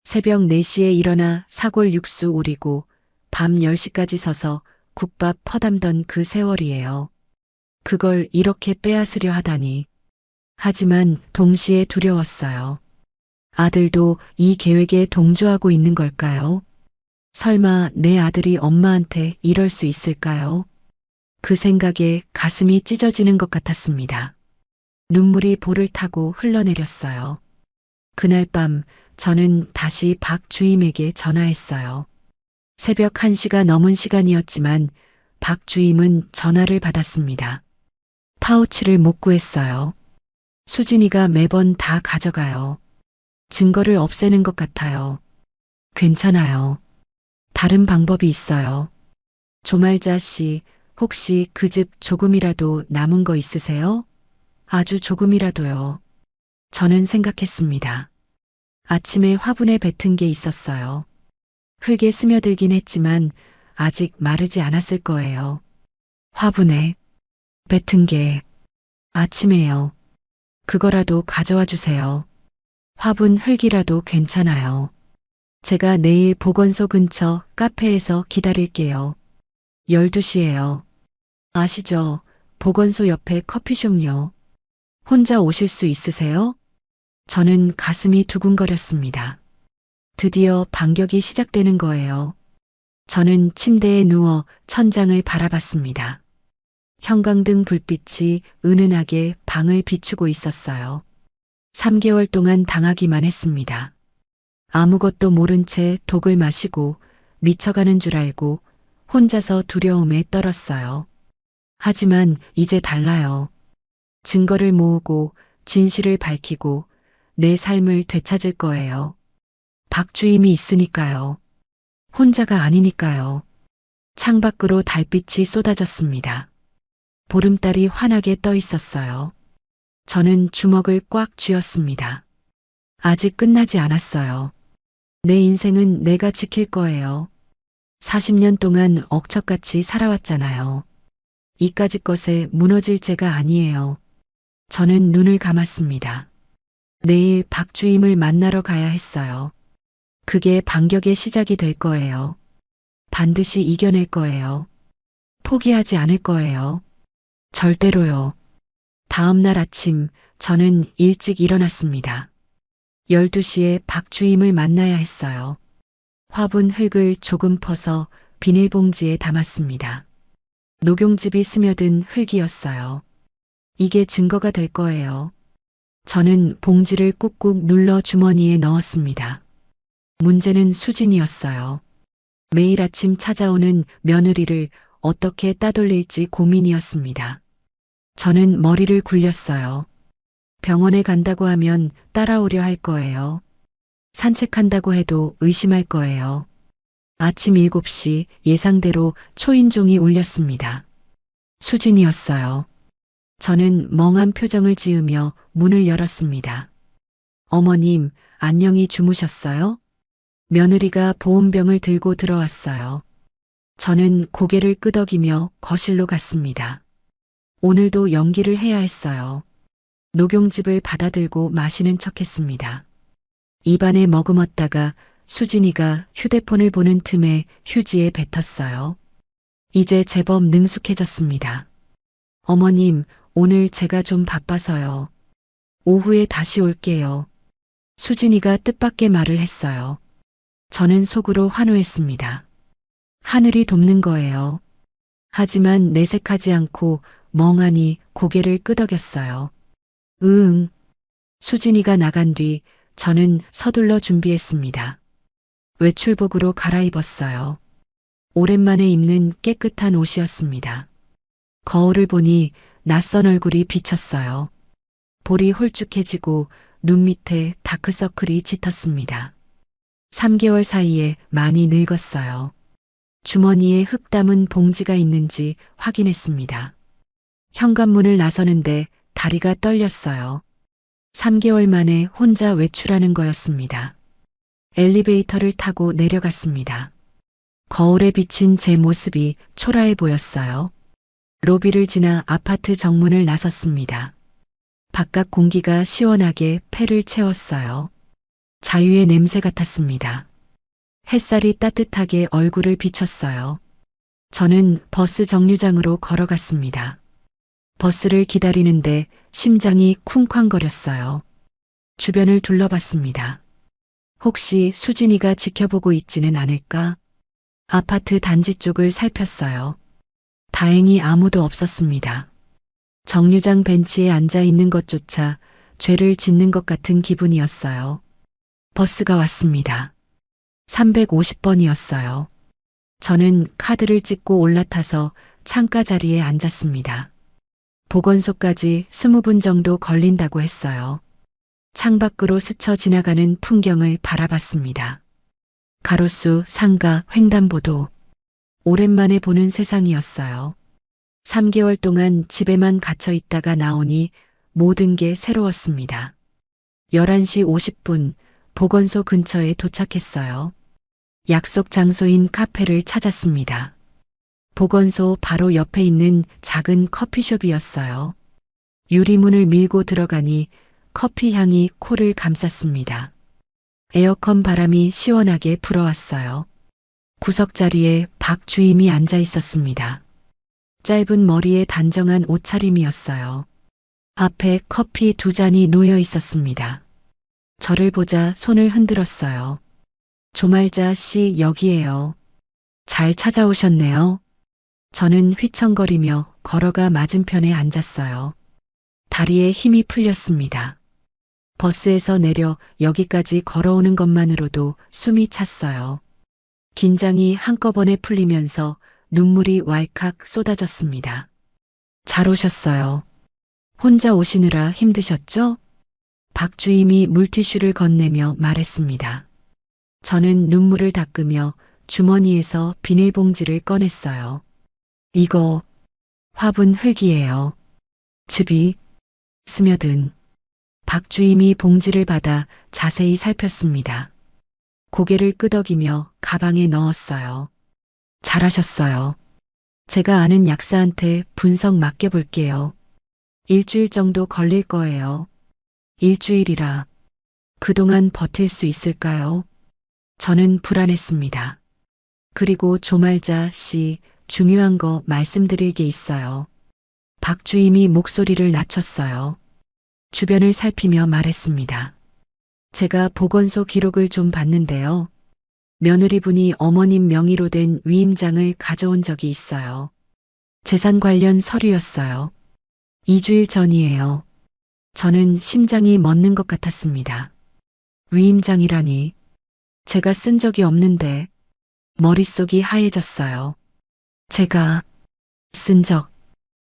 새벽 4시에 일어나 사골 육수 우리고 밤 10시까지 서서 국밥 퍼담던 그 세월이에요. 그걸 이렇게 빼앗으려 하다니. 하지만 동시에 두려웠어요. 아들도 이 계획에 동조하고 있는 걸까요? 설마 내 아들이 엄마한테 이럴 수 있을까요? 그 생각에 가슴이 찢어지는 것 같았습니다. 눈물이 볼을 타고 흘러내렸어요. 그날 밤 저는 다시 박 주임에게 전화했어요. 새벽 1시가 넘은 시간이었지만 박 주임은 전화를 받았습니다. 파우치를 못 구했어요. 수진이가 매번 다 가져가요. 증거를 없애는 것 같아요. 괜찮아요. 다른 방법이 있어요. 조말자 씨, 혹시 그 집 조금이라도 남은 거 있으세요? 아주 조금이라도요. 저는 생각했습니다. 아침에 화분에 뱉은 게 있었어요. 흙에 스며들긴 했지만 아직 마르지 않았을 거예요. 화분에 뱉은 게 아침에요. 그거라도 가져와 주세요. 화분 흙이라도 괜찮아요. 제가 내일 보건소 근처 카페에서 기다릴게요. 12시에요. 아시죠? 보건소 옆에 커피숍요. 혼자 오실 수 있으세요? 저는 가슴이 두근거렸습니다. 드디어 반격이 시작되는 거예요. 저는 침대에 누워 천장을 바라봤습니다. 형광등 불빛이 은은하게 방을 비추고 있었어요. 3개월 동안 당하기만 했습니다. 아무것도 모른 채 독을 마시고 미쳐가는 줄 알고 혼자서 두려움에 떨었어요. 하지만 이제 달라요. 증거를 모으고 진실을 밝히고 내 삶을 되찾을 거예요. 박주임이 있으니까요. 혼자가 아니니까요. 창밖으로 달빛이 쏟아졌습니다. 보름달이 환하게 떠 있었어요. 저는 주먹을 꽉 쥐었습니다. 아직 끝나지 않았어요. 내 인생은 내가 지킬 거예요. 40년 동안 억척같이 살아왔잖아요. 이까짓 것에 무너질 죄가 아니에요. 저는 눈을 감았습니다. 내일 박주임을 만나러 가야 했어요. 그게 반격의 시작이 될 거예요. 반드시 이겨낼 거예요. 포기하지 않을 거예요. 절대로요. 다음 날 아침 저는 일찍 일어났습니다. 12시에 박주임을 만나야 했어요. 화분 흙을 조금 퍼서 비닐봉지에 담았습니다. 녹용즙이 스며든 흙이었어요. 이게 증거가 될 거예요. 저는 봉지를 꾹꾹 눌러 주머니에 넣었습니다. 문제는 수진이었어요. 매일 아침 찾아오는 며느리를 어떻게 따돌릴지 고민이었습니다. 저는 머리를 굴렸어요. 병원에 간다고 하면 따라오려 할 거예요. 산책한다고 해도 의심할 거예요. 아침 7시 예상대로 초인종이 울렸습니다. 수진이었어요. 저는 멍한 표정을 지으며 문을 열었습니다. 어머님, 안녕히 주무셨어요? 며느리가 보온병을 들고 들어왔어요. 저는 고개를 끄덕이며 거실로 갔습니다. 오늘도 연기를 해야 했어요. 녹용즙을 받아들고 마시는 척했습니다. 입안에 머금었다가 수진이가 휴대폰을 보는 틈에 휴지에 뱉었어요. 이제 제법 능숙해졌습니다. 어머님, 오늘 제가 좀 바빠서요. 오후에 다시 올게요. 수진이가 뜻밖의 말을 했어요. 저는 속으로 환호했습니다. 하늘이 돕는 거예요. 하지만 내색하지 않고 멍하니 고개를 끄덕였어요. 응. 수진이가 나간 뒤 저는 서둘러 준비했습니다. 외출복으로 갈아입었어요. 오랜만에 입는 깨끗한 옷이었습니다. 거울을 보니 낯선 얼굴이 비쳤어요. 볼이 홀쭉해지고 눈 밑에 다크서클이 짙었습니다. 3개월 사이에 많이 늙었어요. 주머니에 흙 담은 봉지가 있는지 확인했습니다. 현관문을 나서는데 다리가 떨렸어요. 3개월 만에 혼자 외출하는 거였습니다. 엘리베이터를 타고 내려갔습니다. 거울에 비친 제 모습이 초라해 보였어요. 로비를 지나 아파트 정문을 나섰습니다. 바깥 공기가 시원하게 폐를 채웠어요. 자유의 냄새 같았습니다. 햇살이 따뜻하게 얼굴을 비췄어요. 저는 버스 정류장으로 걸어갔습니다. 버스를 기다리는데 심장이 쿵쾅거렸어요. 주변을 둘러봤습니다. 혹시 수진이가 지켜보고 있지는 않을까? 아파트 단지 쪽을 살폈어요. 다행히 아무도 없었습니다. 정류장 벤치에 앉아 있는 것조차 죄를 짓는 것 같은 기분이었어요. 버스가 왔습니다. 350번이었어요. 저는 카드를 찍고 올라타서 창가 자리에 앉았습니다. 보건소까지 20분 정도 걸린다고 했어요. 창밖으로 스쳐 지나가는 풍경을 바라봤습니다. 가로수, 상가, 횡단보도. 오랜만에 보는 세상이었어요. 3개월 동안 집에만 갇혀 있다가 나오니 모든 게 새로웠습니다. 11시 50분 보건소 근처에 도착했어요. 약속 장소인 카페를 찾았습니다. 보건소 바로 옆에 있는 작은 커피숍이었어요. 유리문을 밀고 들어가니 커피 향이 코를 감쌌습니다. 에어컨 바람이 시원하게 불어왔어요. 구석자리에 박 주임이 앉아 있었습니다. 짧은 머리에 단정한 옷차림이었어요. 앞에 커피 2잔이 놓여 있었습니다. 저를 보자 손을 흔들었어요. 조말자 씨 여기에요. 잘 찾아오셨네요. 저는 휘청거리며 걸어가 맞은편에 앉았어요. 다리에 힘이 풀렸습니다. 버스에서 내려 여기까지 걸어오는 것만으로도 숨이 찼어요. 긴장이 한꺼번에 풀리면서 눈물이 왈칵 쏟아졌습니다. 잘 오셨어요. 혼자 오시느라 힘드셨죠? 박주임이 물티슈를 건네며 말했습니다. 저는 눈물을 닦으며 주머니에서 비닐봉지를 꺼냈어요. 이거 화분 흙이에요. 즙이 스며든. 박주임이 봉지를 받아 자세히 살폈습니다. 고개를 끄덕이며 가방에 넣었어요. 잘하셨어요. 제가 아는 약사한테 분석 맡겨볼게요. 일주일 정도 걸릴 거예요. 일주일이라 그동안 버틸 수 있을까요? 저는 불안했습니다. 그리고 조말자 씨, 중요한 거 말씀드릴 게 있어요. 박주임이 목소리를 낮췄어요. 주변을 살피며 말했습니다. 제가 보건소 기록을 좀 봤는데요. 며느리분이 어머님 명의로 된 위임장을 가져온 적이 있어요. 재산 관련 서류였어요. 2주일 전이에요. 저는 심장이 멎는 것 같았습니다. 위임장이라니. 제가 쓴 적이 없는데 머릿속이 하얘졌어요. 제가 쓴 적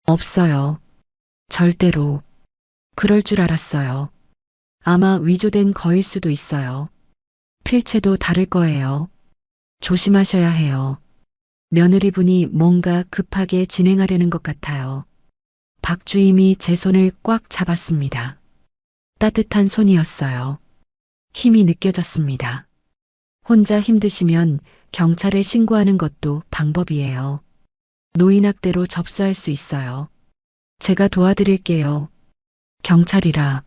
없어요. 절대로. 그럴 줄 알았어요. 아마 위조된 거일 수도 있어요. 필체도 다를 거예요. 조심하셔야 해요. 며느리분이 뭔가 급하게 진행하려는 것 같아요. 박주임이 제 손을 꽉 잡았습니다. 따뜻한 손이었어요. 힘이 느껴졌습니다. 혼자 힘드시면 경찰에 신고하는 것도 방법이에요. 노인학대로 접수할 수 있어요. 제가 도와드릴게요. 경찰이라.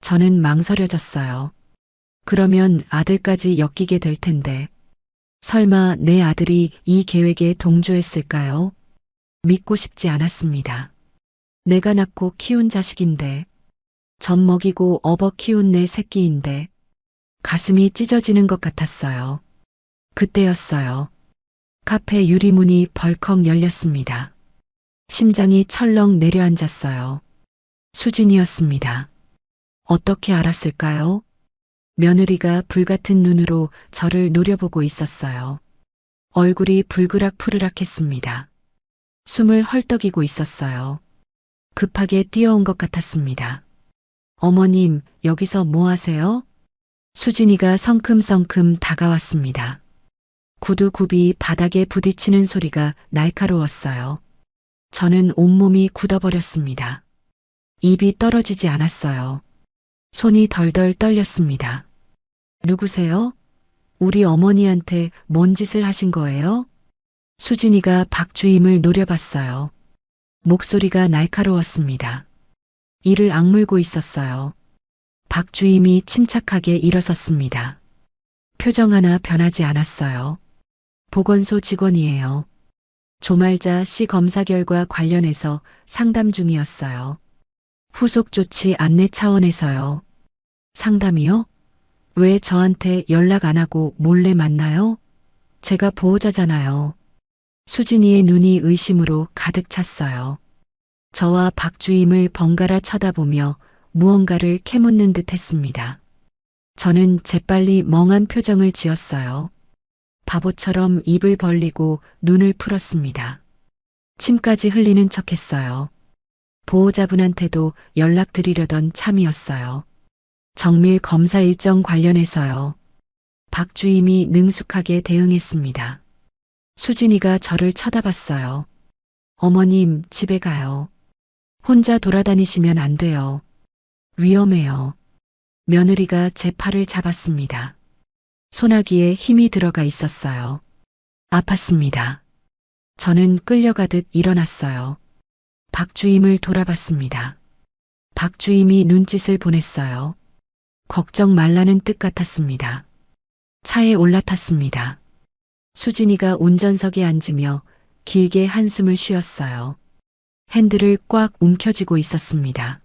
저는 망설여졌어요. 그러면 아들까지 엮이게 될 텐데. 설마 내 아들이 이 계획에 동조했을까요? 믿고 싶지 않았습니다. 내가 낳고 키운 자식인데, 젖 먹이고 업어 키운 내 새끼인데, 가슴이 찢어지는 것 같았어요. 그때였어요. 카페 유리문이 벌컥 열렸습니다. 심장이 철렁 내려앉았어요. 수진이었습니다. 어떻게 알았을까요? 며느리가 불같은 눈으로 저를 노려보고 있었어요. 얼굴이 불그락푸르락했습니다. 숨을 헐떡이고 있었어요. 급하게 뛰어온 것 같았습니다. 어머님, 여기서 뭐 하세요? 수진이가 성큼성큼 다가왔습니다. 구두굽이 바닥에 부딪히는 소리가 날카로웠어요. 저는 온몸이 굳어버렸습니다. 입이 떨어지지 않았어요. 손이 덜덜 떨렸습니다. 누구세요? 우리 어머니한테 뭔 짓을 하신 거예요? 수진이가 박주임을 노려봤어요. 목소리가 날카로웠습니다. 이를 악물고 있었어요. 박주임이 침착하게 일어섰습니다. 표정 하나 변하지 않았어요. 보건소 직원이에요. 조말자 씨 검사 결과 관련해서 상담 중이었어요. 후속 조치 안내 차원에서요. 상담이요? 왜 저한테 연락 안 하고 몰래 만나요? 제가 보호자잖아요. 수진이의 눈이 의심으로 가득 찼어요. 저와 박주임을 번갈아 쳐다보며 무언가를 캐묻는 듯 했습니다. 저는 재빨리 멍한 표정을 지었어요. 바보처럼 입을 벌리고 눈을 풀었습니다. 침까지 흘리는 척했어요. 보호자분한테도 연락드리려던 참이었어요. 정밀 검사 일정 관련해서요. 박주임이 능숙하게 대응했습니다. 수진이가 저를 쳐다봤어요. 어머님, 집에 가요. 혼자 돌아다니시면 안 돼요. 위험해요. 며느리가 제 팔을 잡았습니다. 소나기에 힘이 들어가 있었어요. 아팠습니다. 저는 끌려가듯 일어났어요. 박주임을 돌아봤습니다. 박주임이 눈짓을 보냈어요. 걱정 말라는 뜻 같았습니다. 차에 올라탔습니다. 수진이가 운전석에 앉으며 길게 한숨을 쉬었어요. 핸들을 꽉 움켜쥐고 있었습니다.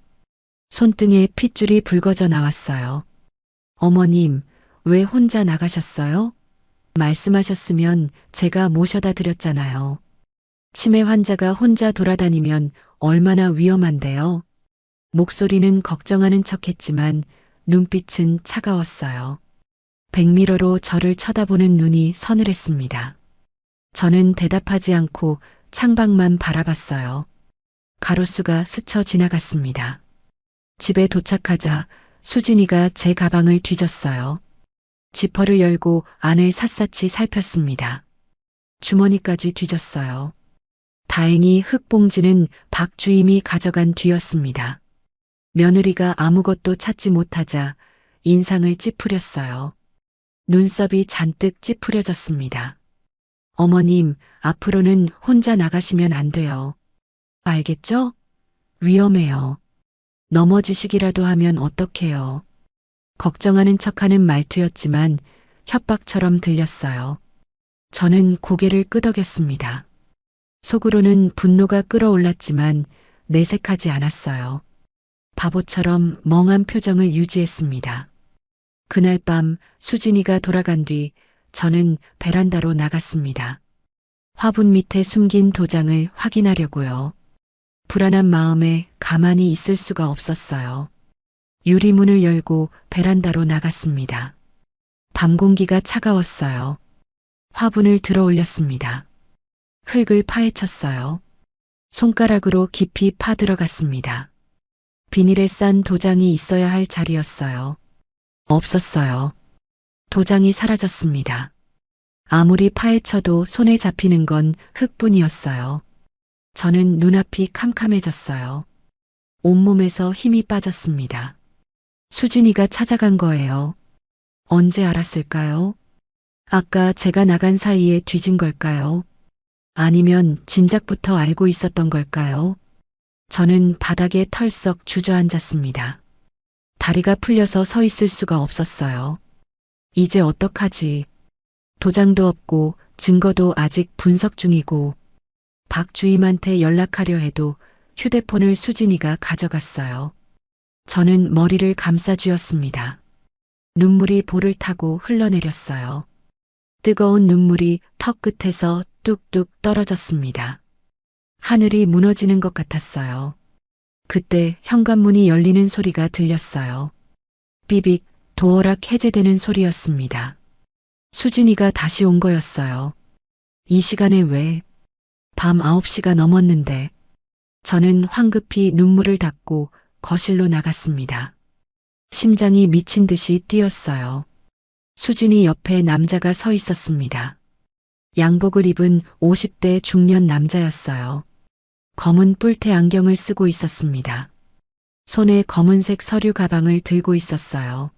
손등에 핏줄이 붉어져 나왔어요. 어머님, 왜 혼자 나가셨어요? 말씀하셨으면 제가 모셔다 드렸잖아요. 치매 환자가 혼자 돌아다니면 얼마나 위험한데요. 목소리는 걱정하는 척했지만 눈빛은 차가웠어요. 백미러로 저를 쳐다보는 눈이 서늘했습니다. 저는 대답하지 않고 창밖만 바라봤어요. 가로수가 스쳐 지나갔습니다. 집에 도착하자 수진이가 제 가방을 뒤졌어요. 지퍼를 열고 안을 샅샅이 살폈습니다. 주머니까지 뒤졌어요. 다행히 흙봉지는 박 주임이 가져간 뒤였습니다. 며느리가 아무것도 찾지 못하자 인상을 찌푸렸어요. 눈썹이 잔뜩 찌푸려졌습니다. 어머님, 앞으로는 혼자 나가시면 안 돼요. 알겠죠? 위험해요. 넘어지시기라도 하면 어떡해요. 걱정하는 척하는 말투였지만 협박처럼 들렸어요. 저는 고개를 끄덕였습니다. 속으로는 분노가 끓어올랐지만 내색하지 않았어요. 바보처럼 멍한 표정을 유지했습니다. 그날 밤 수진이가 돌아간 뒤 저는 베란다로 나갔습니다. 화분 밑에 숨긴 도장을 확인하려고요. 불안한 마음에 가만히 있을 수가 없었어요. 유리문을 열고 베란다로 나갔습니다. 밤 공기가 차가웠어요. 화분을 들어 올렸습니다. 흙을 파헤쳤어요. 손가락으로 깊이 파들어갔습니다. 비닐에 싼 도장이 있어야 할 자리였어요. 없었어요. 도장이 사라졌습니다. 아무리 파헤쳐도 손에 잡히는 건 흙뿐이었어요. 저는 눈앞이 캄캄해졌어요. 온몸에서 힘이 빠졌습니다. 수진이가 찾아간 거예요. 언제 알았을까요? 아까 제가 나간 사이에 뒤진 걸까요? 아니면 진작부터 알고 있었던 걸까요? 저는 바닥에 털썩 주저앉았습니다. 다리가 풀려서 서 있을 수가 없었어요. 이제 어떡하지? 도장도 없고 증거도 아직 분석 중이고 박 주임한테 연락하려 해도 휴대폰을 수진이가 가져갔어요. 저는 머리를 감싸쥐었습니다. 눈물이 볼을 타고 흘러내렸어요. 뜨거운 눈물이 턱 끝에서 뚝뚝 떨어졌습니다. 하늘이 무너지는 것 같았어요. 그때 현관문이 열리는 소리가 들렸어요. 삐빅, 도어락 해제되는 소리였습니다. 수진이가 다시 온 거였어요. 이 시간에 왜? 밤 9시가 넘었는데 저는 황급히 눈물을 닦고 거실로 나갔습니다. 심장이 미친 듯이 뛰었어요. 수진이 옆에 남자가 서 있었습니다. 양복을 입은 50대 중년 남자였어요. 검은 뿔테 안경을 쓰고 있었습니다. 손에 검은색 서류 가방을 들고 있었어요.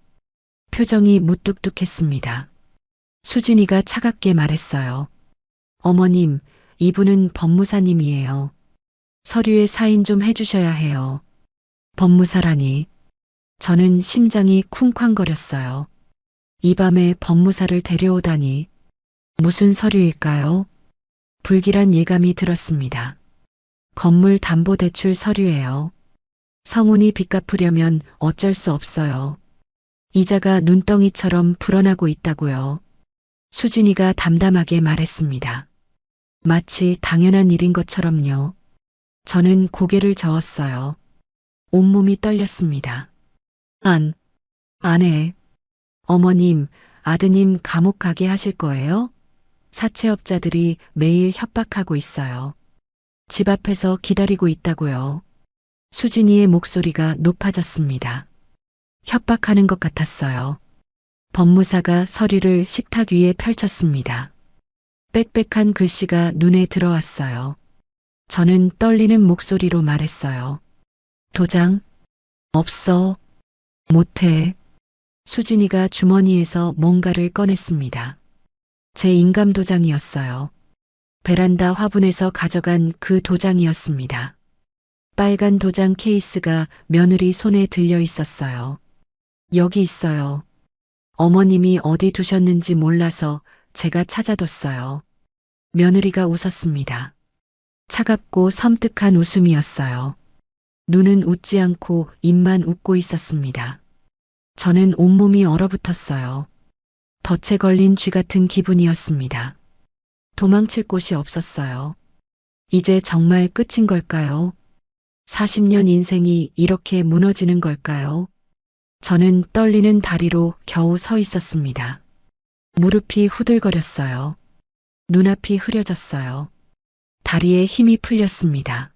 표정이 무뚝뚝했습니다. 수진이가 차갑게 말했어요. 어머님, 이분은 법무사님이에요. 서류에 사인 좀 해주셔야 해요. 법무사라니. 저는 심장이 쿵쾅거렸어요. 이 밤에 법무사를 데려오다니. 무슨 서류일까요? 불길한 예감이 들었습니다. 건물 담보대출 서류예요. 성운이 빚 갚으려면 어쩔 수 없어요. 이자가 눈덩이처럼 불어나고 있다고요. 수진이가 담담하게 말했습니다. 마치 당연한 일인 것처럼요. 저는 고개를 저었어요. 온몸이 떨렸습니다. 안 해. 어머님, 아드님 감옥 가게 하실 거예요? 사채업자들이 매일 협박하고 있어요. 집 앞에서 기다리고 있다고요. 수진이의 목소리가 높아졌습니다. 협박하는 것 같았어요. 법무사가 서류를 식탁 위에 펼쳤습니다. 빽빽한 글씨가 눈에 들어왔어요. 저는 떨리는 목소리로 말했어요. 도장? 없어. 못해. 수진이가 주머니에서 뭔가를 꺼냈습니다. 제 인감 도장이었어요. 베란다 화분에서 가져간 그 도장이었습니다. 빨간 도장 케이스가 며느리 손에 들려 있었어요. 여기 있어요. 어머님이 어디 두셨는지 몰라서 제가 찾아뒀어요. 며느리가 웃었습니다. 차갑고 섬뜩한 웃음이었어요. 눈은 웃지 않고 입만 웃고 있었습니다. 저는 온몸이 얼어붙었어요. 덫에 걸린 쥐 같은 기분이었습니다. 도망칠 곳이 없었어요. 이제 정말 끝인 걸까요? 40년 인생이 이렇게 무너지는 걸까요? 저는 떨리는 다리로 겨우 서 있었습니다. 무릎이 후들거렸어요. 눈앞이 흐려졌어요. 다리에 힘이 풀렸습니다.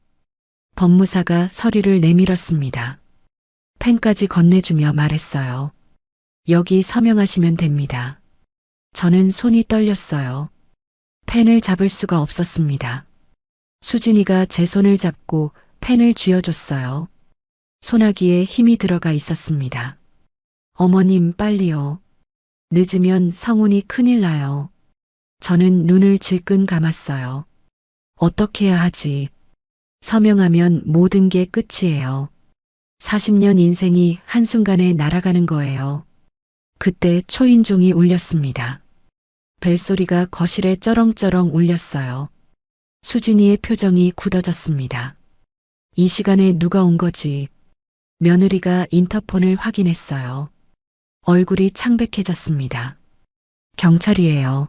법무사가 서류를 내밀었습니다. 펜까지 건네주며 말했어요. 여기 서명하시면 됩니다. 저는 손이 떨렸어요. 펜을 잡을 수가 없었습니다. 수진이가 제 손을 잡고 펜을 쥐어줬어요. 소나기에 힘이 들어가 있었습니다. 어머님 빨리요. 늦으면 성훈이 큰일 나요. 저는 눈을 질끈 감았어요. 어떻게 해야 하지? 서명하면 모든 게 끝이에요. 40년 인생이 한순간에 날아가는 거예요. 그때 초인종이 울렸습니다. 벨소리가 거실에 쩌렁쩌렁 울렸어요. 수진이의 표정이 굳어졌습니다. 이 시간에 누가 온 거지? 며느리가 인터폰을 확인했어요. 얼굴이 창백해졌습니다. 경찰이에요.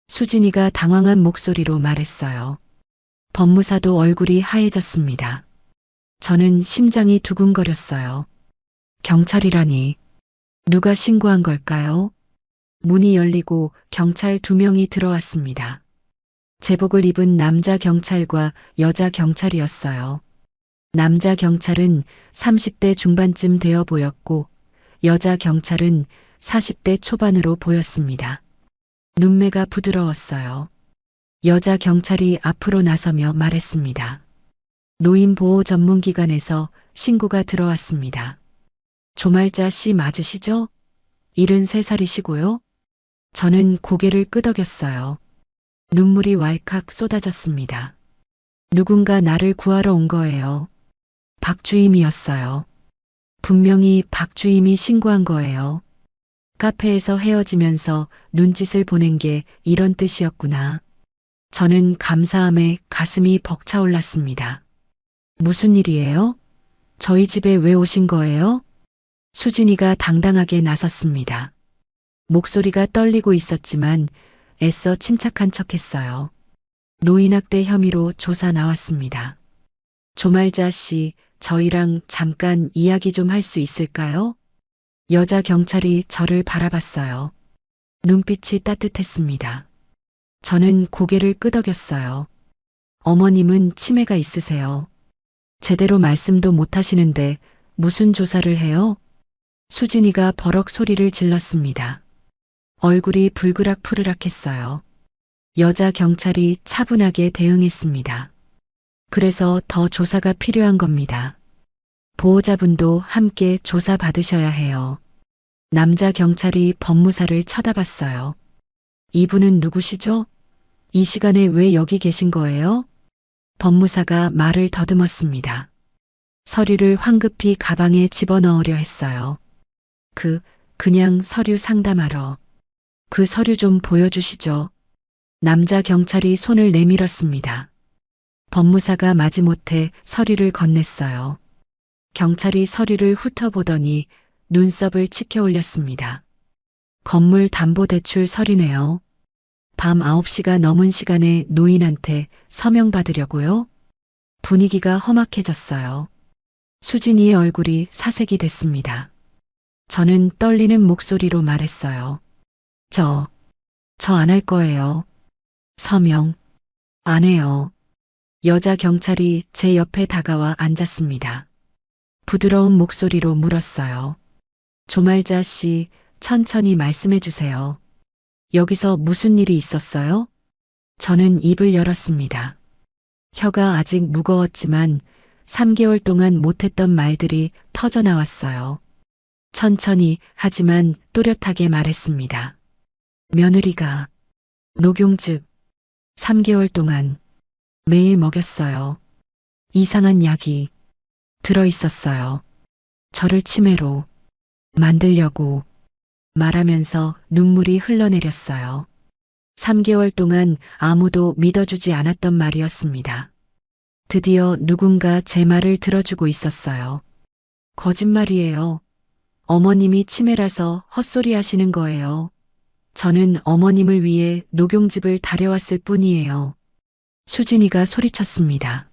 수진이가 당황한 목소리로 말했어요. 법무사도 얼굴이 하얘졌습니다. 저는 심장이 두근거렸어요. 경찰이라니. 누가 신고한 걸까요? 문이 열리고 경찰 2명이 들어왔습니다. 제복을 입은 남자 경찰과 여자 경찰이었어요. 남자 경찰은 30대 중반쯤 되어 보였고 여자 경찰은 40대 초반으로 보였습니다. 눈매가 부드러웠어요. 여자 경찰이 앞으로 나서며 말했습니다. 노인보호 전문기관에서 신고가 들어왔습니다. 조말자 씨 맞으시죠? 73살이시고요. 저는 고개를 끄덕였어요. 눈물이 왈칵 쏟아졌습니다. 누군가 나를 구하러 온 거예요. 박주임이었어요. 분명히 박주임이 신고한 거예요. 카페에서 헤어지면서 눈짓을 보낸 게 이런 뜻이었구나. 저는 감사함에 가슴이 벅차올랐습니다. 무슨 일이에요? 저희 집에 왜 오신 거예요? 수진이가 당당하게 나섰습니다. 목소리가 떨리고 있었지만 애써 침착한 척했어요. 노인학대 혐의로 조사 나왔습니다. 조말자 씨, 저희랑 잠깐 이야기 좀 할 수 있을까요? 여자 경찰이 저를 바라봤어요. 눈빛이 따뜻했습니다. 저는 고개를 끄덕였어요. 어머님은 치매가 있으세요. 제대로 말씀도 못 하시는데 무슨 조사를 해요? 수진이가 버럭 소리를 질렀습니다. 얼굴이 불그락푸르락했어요. 여자 경찰이 차분하게 대응했습니다. 그래서 더 조사가 필요한 겁니다. 보호자분도 함께 조사 받으셔야 해요. 남자 경찰이 법무사를 쳐다봤어요. 이분은 누구시죠? 이 시간에 왜 여기 계신 거예요? 법무사가 말을 더듬었습니다. 서류를 황급히 가방에 집어넣으려 했어요. 그냥 서류 상담하러. 그 서류 좀 보여주시죠. 남자 경찰이 손을 내밀었습니다. 법무사가 마지못해 서류를 건넸어요. 경찰이 서류를 훑어보더니 눈썹을 치켜 올렸습니다. 건물 담보대출 서류네요. 밤 9시가 넘은 시간에 노인한테 서명 받으려고요? 분위기가 험악해졌어요. 수진이의 얼굴이 사색이 됐습니다. 저는 떨리는 목소리로 말했어요. 저 안 할 거예요. 서명 안 해요. 여자 경찰이 제 옆에 다가와 앉았습니다. 부드러운 목소리로 물었어요. 조말자 씨, 천천히 말씀해 주세요. 여기서 무슨 일이 있었어요? 저는 입을 열었습니다. 혀가 아직 무거웠지만 3개월 동안 못했던 말들이 터져 나왔어요. 천천히 하지만 또렷하게 말했습니다. 며느리가 녹용즙 3개월 동안 매일 먹였어요. 이상한 약이 들어있었어요. 저를 치매로 만들려고 말하면서 눈물이 흘러내렸어요. 3개월 동안 아무도 믿어주지 않았던 말이었습니다. 드디어 누군가 제 말을 들어주고 있었어요. 거짓말이에요. 어머님이 치매라서 헛소리 하시는 거예요. 저는 어머님을 위해 녹용집을 다려왔을 뿐이에요. 수진이가 소리쳤습니다.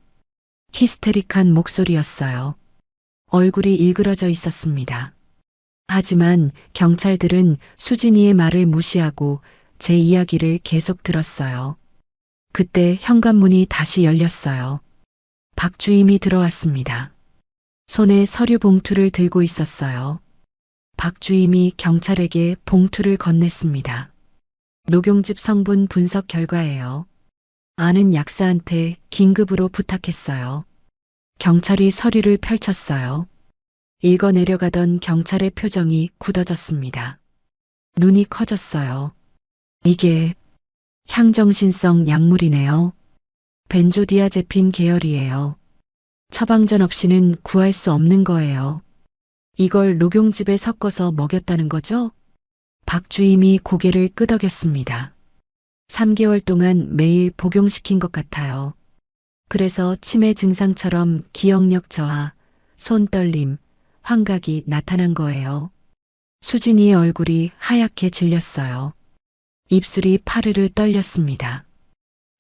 히스테릭한 목소리였어요. 얼굴이 일그러져 있었습니다. 하지만 경찰들은 수진이의 말을 무시하고 제 이야기를 계속 들었어요. 그때 현관문이 다시 열렸어요. 박 주임이 들어왔습니다. 손에 서류 봉투를 들고 있었어요. 박 주임이 경찰에게 봉투를 건넸습니다. 녹용집 성분 분석 결과예요. 아는 약사한테 긴급으로 부탁했어요. 경찰이 서류를 펼쳤어요. 읽어 내려가던 경찰의 표정이 굳어졌습니다. 눈이 커졌어요. 이게 향정신성 약물이네요. 벤조디아제핀 계열이에요. 처방전 없이는 구할 수 없는 거예요. 이걸 녹용집에 섞어서 먹였다는 거죠? 박 주임이 고개를 끄덕였습니다. 3개월 동안 매일 복용시킨 것 같아요. 그래서 치매 증상처럼 기억력 저하, 손 떨림, 환각이 나타난 거예요. 수진이의 얼굴이 하얗게 질렸어요. 입술이 파르르 떨렸습니다.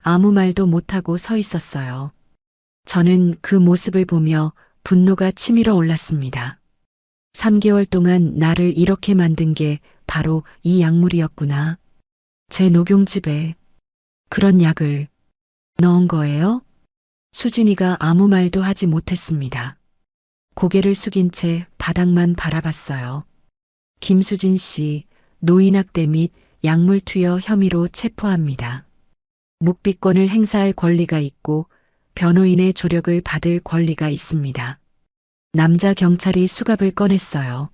아무 말도 못하고 서 있었어요. 저는 그 모습을 보며 분노가 치밀어 올랐습니다. 3개월 동안 나를 이렇게 만든 게 바로 이 약물이었구나. 제 녹용집에 그런 약을 넣은 거예요? 수진이가 아무 말도 하지 못했습니다. 고개를 숙인 채 바닥만 바라봤어요. 김수진 씨, 노인학대 및 약물 투여 혐의로 체포합니다. 묵비권을 행사할 권리가 있고 변호인의 조력을 받을 권리가 있습니다. 남자 경찰이 수갑을 꺼냈어요.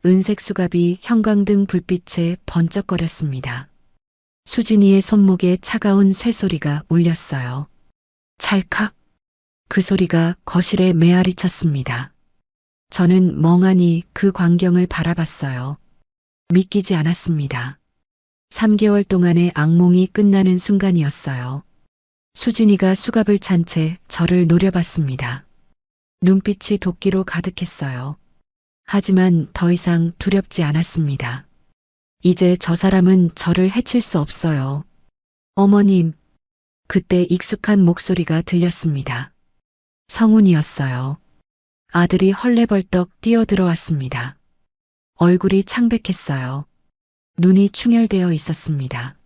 은색 수갑이 형광등 불빛에 번쩍거렸습니다. 수진이의 손목에 차가운 쇠소리가 울렸어요. 찰칵. 그 소리가 거실에 메아리 쳤습니다. 저는 멍하니 그 광경을 바라봤어요. 믿기지 않았습니다. 3개월 동안의 악몽이 끝나는 순간이었어요. 수진이가 수갑을 찬 채 저를 노려봤습니다. 눈빛이 도끼로 가득했어요. 하지만 더 이상 두렵지 않았습니다. 이제 저 사람은 저를 해칠 수 없어요. 어머님. 그때 익숙한 목소리가 들렸습니다. 성훈이었어요. 아들이 헐레벌떡 뛰어들어왔습니다. 얼굴이 창백했어요. 눈이 충혈되어 있었습니다.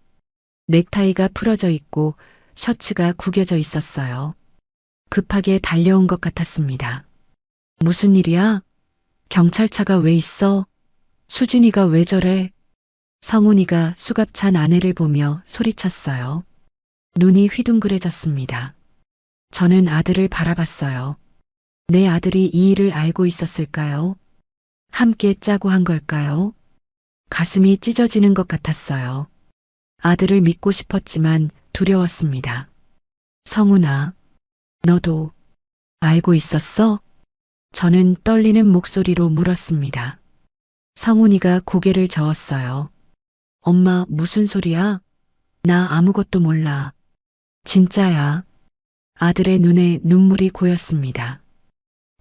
넥타이가 풀어져 있고 셔츠가 구겨져 있었어요. 급하게 달려온 것 같았습니다. 무슨 일이야? 경찰차가 왜 있어? 수진이가 왜 저래? 성훈이가 수갑 찬 아내를 보며 소리쳤어요. 눈이 휘둥그레졌습니다. 저는 아들을 바라봤어요. 내 아들이 이 일을 알고 있었을까요? 함께 짜고 한 걸까요? 가슴이 찢어지는 것 같았어요. 아들을 믿고 싶었지만 두려웠습니다. 성훈아, 너도 알고 있었어? 저는 떨리는 목소리로 물었습니다. 성훈이가 고개를 저었어요. 엄마, 무슨 소리야? 나 아무것도 몰라. 진짜야. 아들의 눈에 눈물이 고였습니다.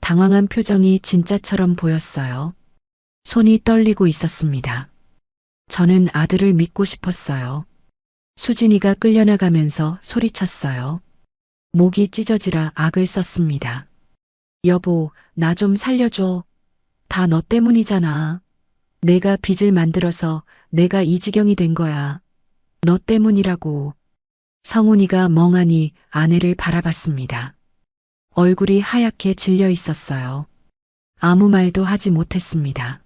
당황한 표정이 진짜처럼 보였어요. 손이 떨리고 있었습니다. 저는 아들을 믿고 싶었어요. 수진이가 끌려나가면서 소리쳤어요. 목이 찢어지라 악을 썼습니다. 여보, 나 좀 살려줘. 다 너 때문이잖아. 내가 빚을 만들어서 내가 이 지경이 된 거야. 너 때문이라고. 성훈이가 멍하니 아내를 바라봤습니다. 얼굴이 하얗게 질려 있었어요. 아무 말도 하지 못했습니다.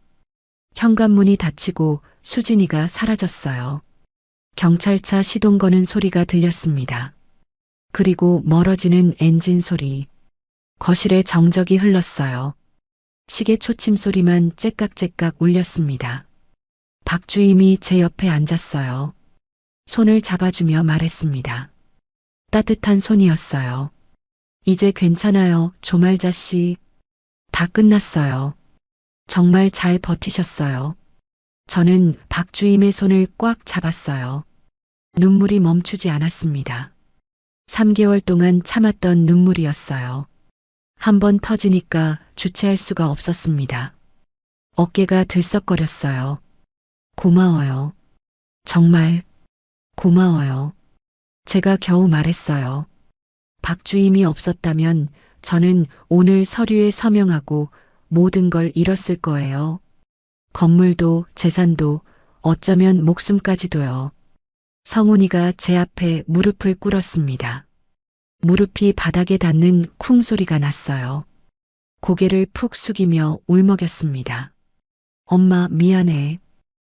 현관문이 닫히고 수진이가 사라졌어요. 경찰차 시동 거는 소리가 들렸습니다. 그리고 멀어지는 엔진 소리. 거실에 정적이 흘렀어요. 시계 초침 소리만 째깍째깍 울렸습니다. 박 주임이 제 옆에 앉았어요. 손을 잡아주며 말했습니다. 따뜻한 손이었어요. 이제 괜찮아요, 조말자 씨. 다 끝났어요. 정말 잘 버티셨어요. 저는 박 주임의 손을 꽉 잡았어요. 눈물이 멈추지 않았습니다. 3개월 동안 참았던 눈물이었어요. 한 번 터지니까 주체할 수가 없었습니다. 어깨가 들썩거렸어요. 고마워요. 정말 고마워요. 제가 겨우 말했어요. 박주임이 없었다면 저는 오늘 서류에 서명하고 모든 걸 잃었을 거예요. 건물도 재산도 어쩌면 목숨까지도요. 성훈이가 제 앞에 무릎을 꿇었습니다. 무릎이 바닥에 닿는 쿵 소리가 났어요. 고개를 푹 숙이며 울먹였습니다. 엄마, 미안해.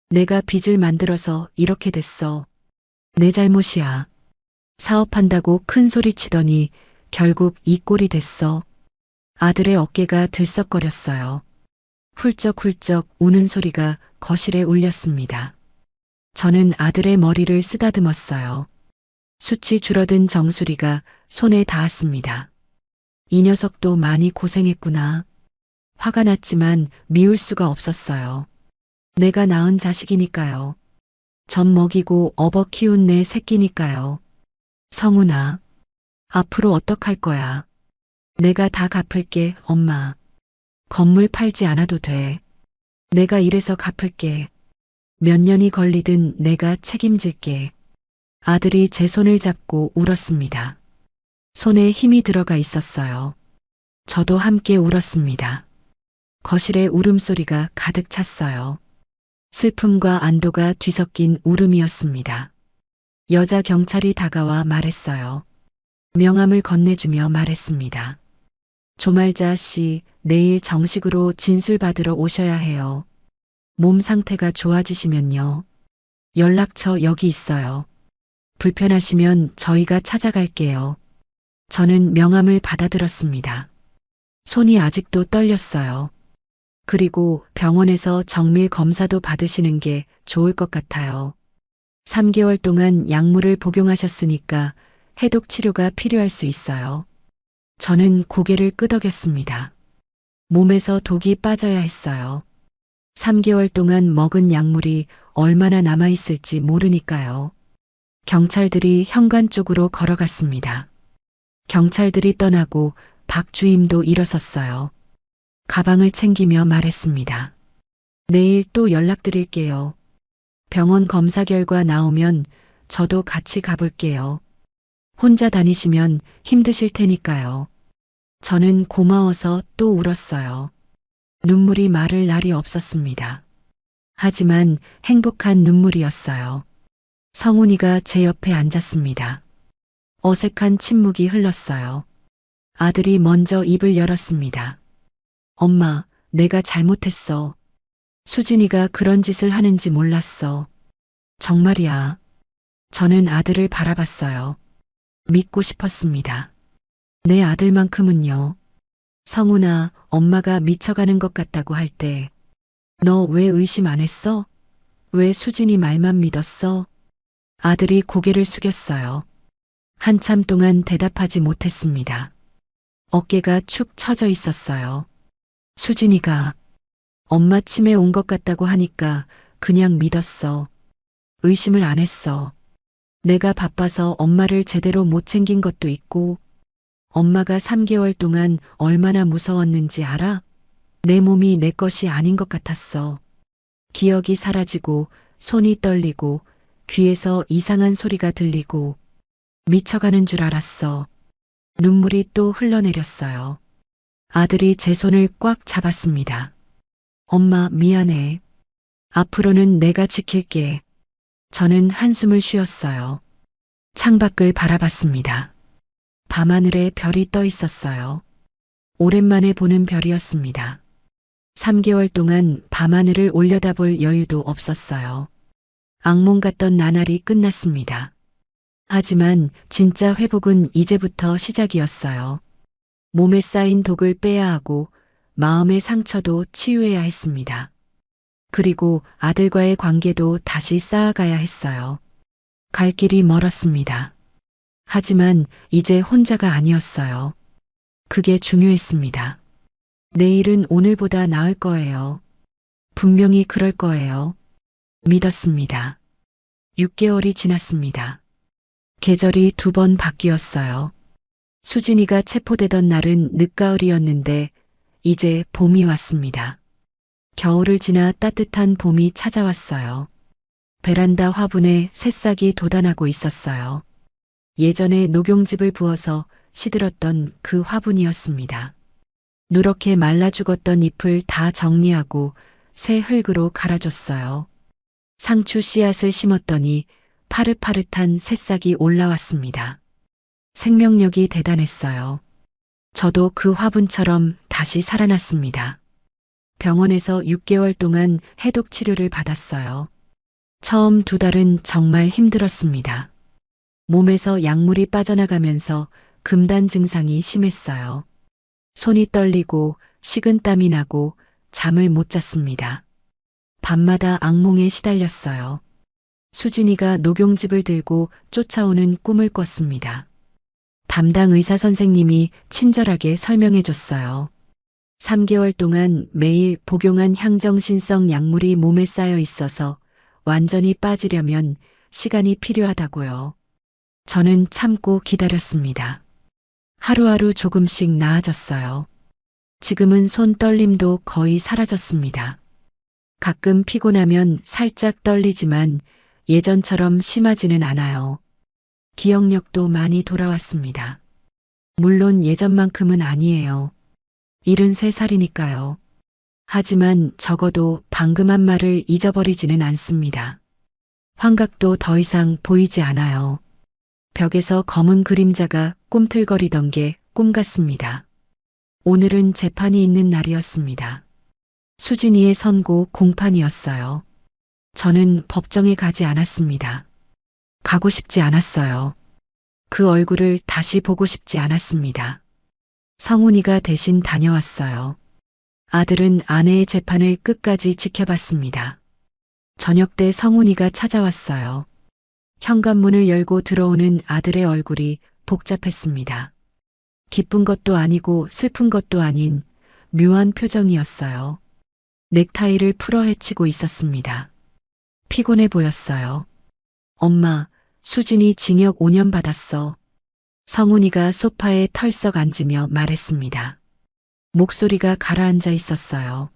내가 빚을 만들어서 이렇게 됐어. 내 잘못이야. 사업한다고 큰 소리 치더니 결국 이 꼴이 됐어. 아들의 어깨가 들썩거렸어요. 훌쩍훌쩍 우는 소리가 거실에 울렸습니다. 저는 아들의 머리를 쓰다듬었어요. 수치 줄어든 정수리가 손에 닿았습니다. 이 녀석도 많이 고생했구나. 화가 났지만 미울 수가 없었어요. 내가 낳은 자식이니까요. 젖 먹이고 업어 키운 내 새끼니까요. 성훈아, 앞으로 어떡할 거야? 내가 다 갚을게, 엄마. 건물 팔지 않아도 돼. 내가 이래서 갚을게. 몇 년이 걸리든 내가 책임질게. 아들이 제 손을 잡고 울었습니다. 손에 힘이 들어가 있었어요. 저도 함께 울었습니다. 거실에 울음소리가 가득 찼어요. 슬픔과 안도가 뒤섞인 울음이었습니다. 여자 경찰이 다가와 말했어요. 명함을 건네주며 말했습니다. 조말자 씨, 내일 정식으로 진술 받으러 오셔야 해요. 몸 상태가 좋아지시면요. 연락처 여기 있어요. 불편하시면 저희가 찾아갈게요. 저는 명함을 받아들었습니다. 손이 아직도 떨렸어요. 그리고 병원에서 정밀 검사도 받으시는 게 좋을 것 같아요. 3개월 동안 약물을 복용하셨으니까 해독 치료가 필요할 수 있어요. 저는 고개를 끄덕였습니다. 몸에서 독이 빠져야 했어요. 3개월 동안 먹은 약물이 얼마나 남아있을지 모르니까요. 경찰들이 현관 쪽으로 걸어갔습니다. 경찰들이 떠나고 박주임도 일어섰어요. 가방을 챙기며 말했습니다. 내일 또 연락드릴게요. 병원 검사 결과 나오면 저도 같이 가볼게요. 혼자 다니시면 힘드실 테니까요. 저는 고마워서 또 울었어요. 눈물이 마를 날이 없었습니다. 하지만 행복한 눈물이었어요. 성훈이가 제 옆에 앉았습니다. 어색한 침묵이 흘렀어요. 아들이 먼저 입을 열었습니다. 엄마, 내가 잘못했어. 수진이가 그런 짓을 하는지 몰랐어. 정말이야. 저는 아들을 바라봤어요. 믿고 싶었습니다. 내 아들만큼은요. 성훈아, 엄마가 미쳐가는 것 같다고 할 때, 너 왜 의심 안 했어? 왜 수진이 말만 믿었어? 아들이 고개를 숙였어요. 한참 동안 대답하지 못했습니다. 어깨가 축 처져 있었어요. 수진이가 엄마 치매 온 것 같다고 하니까 그냥 믿었어. 의심을 안 했어. 내가 바빠서 엄마를 제대로 못 챙긴 것도 있고, 엄마가 3개월 동안 얼마나 무서웠는지 알아? 내 몸이 내 것이 아닌 것 같았어. 기억이 사라지고, 손이 떨리고, 귀에서 이상한 소리가 들리고, 미쳐가는 줄 알았어. 눈물이 또 흘러내렸어요. 아들이 제 손을 꽉 잡았습니다. 엄마, 미안해. 앞으로는 내가 지킬게. 저는 한숨을 쉬었어요. 창밖을 바라봤습니다. 밤하늘에 별이 떠 있었어요. 오랜만에 보는 별이었습니다. 3개월 동안 밤하늘을 올려다볼 여유도 없었어요. 악몽 같던 나날이 끝났습니다. 하지만 진짜 회복은 이제부터 시작이었어요. 몸에 쌓인 독을 빼야 하고 마음의 상처도 치유해야 했습니다. 그리고 아들과의 관계도 다시 쌓아가야 했어요. 갈 길이 멀었습니다. 하지만 이제 혼자가 아니었어요. 그게 중요했습니다. 내일은 오늘보다 나을 거예요. 분명히 그럴 거예요. 믿었습니다. 6개월이 지났습니다. 계절이 2번 바뀌었어요. 수진이가 체포되던 날은 늦가을이었는데 이제 봄이 왔습니다. 겨울을 지나 따뜻한 봄이 찾아왔어요. 베란다 화분에 새싹이 돋아나고 있었어요. 예전에 녹용즙을 부어서 시들었던 그 화분이었습니다. 누렇게 말라 죽었던 잎을 다 정리하고 새 흙으로 갈아줬어요. 상추 씨앗을 심었더니 파릇파릇한 새싹이 올라왔습니다. 생명력이 대단했어요. 저도 그 화분처럼 다시 살아났습니다. 병원에서 6개월 동안 해독 치료를 받았어요. 처음 2달은 정말 힘들었습니다. 몸에서 약물이 빠져나가면서 금단 증상이 심했어요. 손이 떨리고 식은땀이 나고 잠을 못 잤습니다. 밤마다 악몽에 시달렸어요. 수진이가 녹용즙을 들고 쫓아오는 꿈을 꿨습니다. 담당 의사 선생님이 친절하게 설명해 줬어요. 3개월 동안 매일 복용한 향정신성 약물이 몸에 쌓여 있어서 완전히 빠지려면 시간이 필요하다고요. 저는 참고 기다렸습니다. 하루하루 조금씩 나아졌어요. 지금은 손 떨림도 거의 사라졌습니다. 가끔 피곤하면 살짝 떨리지만 예전처럼 심하지는 않아요. 기억력도 많이 돌아왔습니다. 물론 예전만큼은 아니에요. 73살이니까요. 하지만 적어도 방금 한 말을 잊어버리지는 않습니다. 환각도 더 이상 보이지 않아요. 벽에서 검은 그림자가 꿈틀거리던 게 꿈 같습니다. 오늘은 재판이 있는 날이었습니다. 수진이의 선고 공판이었어요. 저는 법정에 가지 않았습니다. 가고 싶지 않았어요. 그 얼굴을 다시 보고 싶지 않았습니다. 성훈이가 대신 다녀왔어요. 아들은 아내의 재판을 끝까지 지켜봤습니다. 저녁 때 성훈이가 찾아왔어요. 현관문을 열고 들어오는 아들의 얼굴이 복잡했습니다. 기쁜 것도 아니고 슬픈 것도 아닌 묘한 표정이었어요. 넥타이를 풀어 헤치고 있었습니다. 피곤해 보였어요. 엄마, 수진이 징역 5년 받았어. 성훈이가 소파에 털썩 앉으며 말했습니다. 목소리가 가라앉아 있었어요.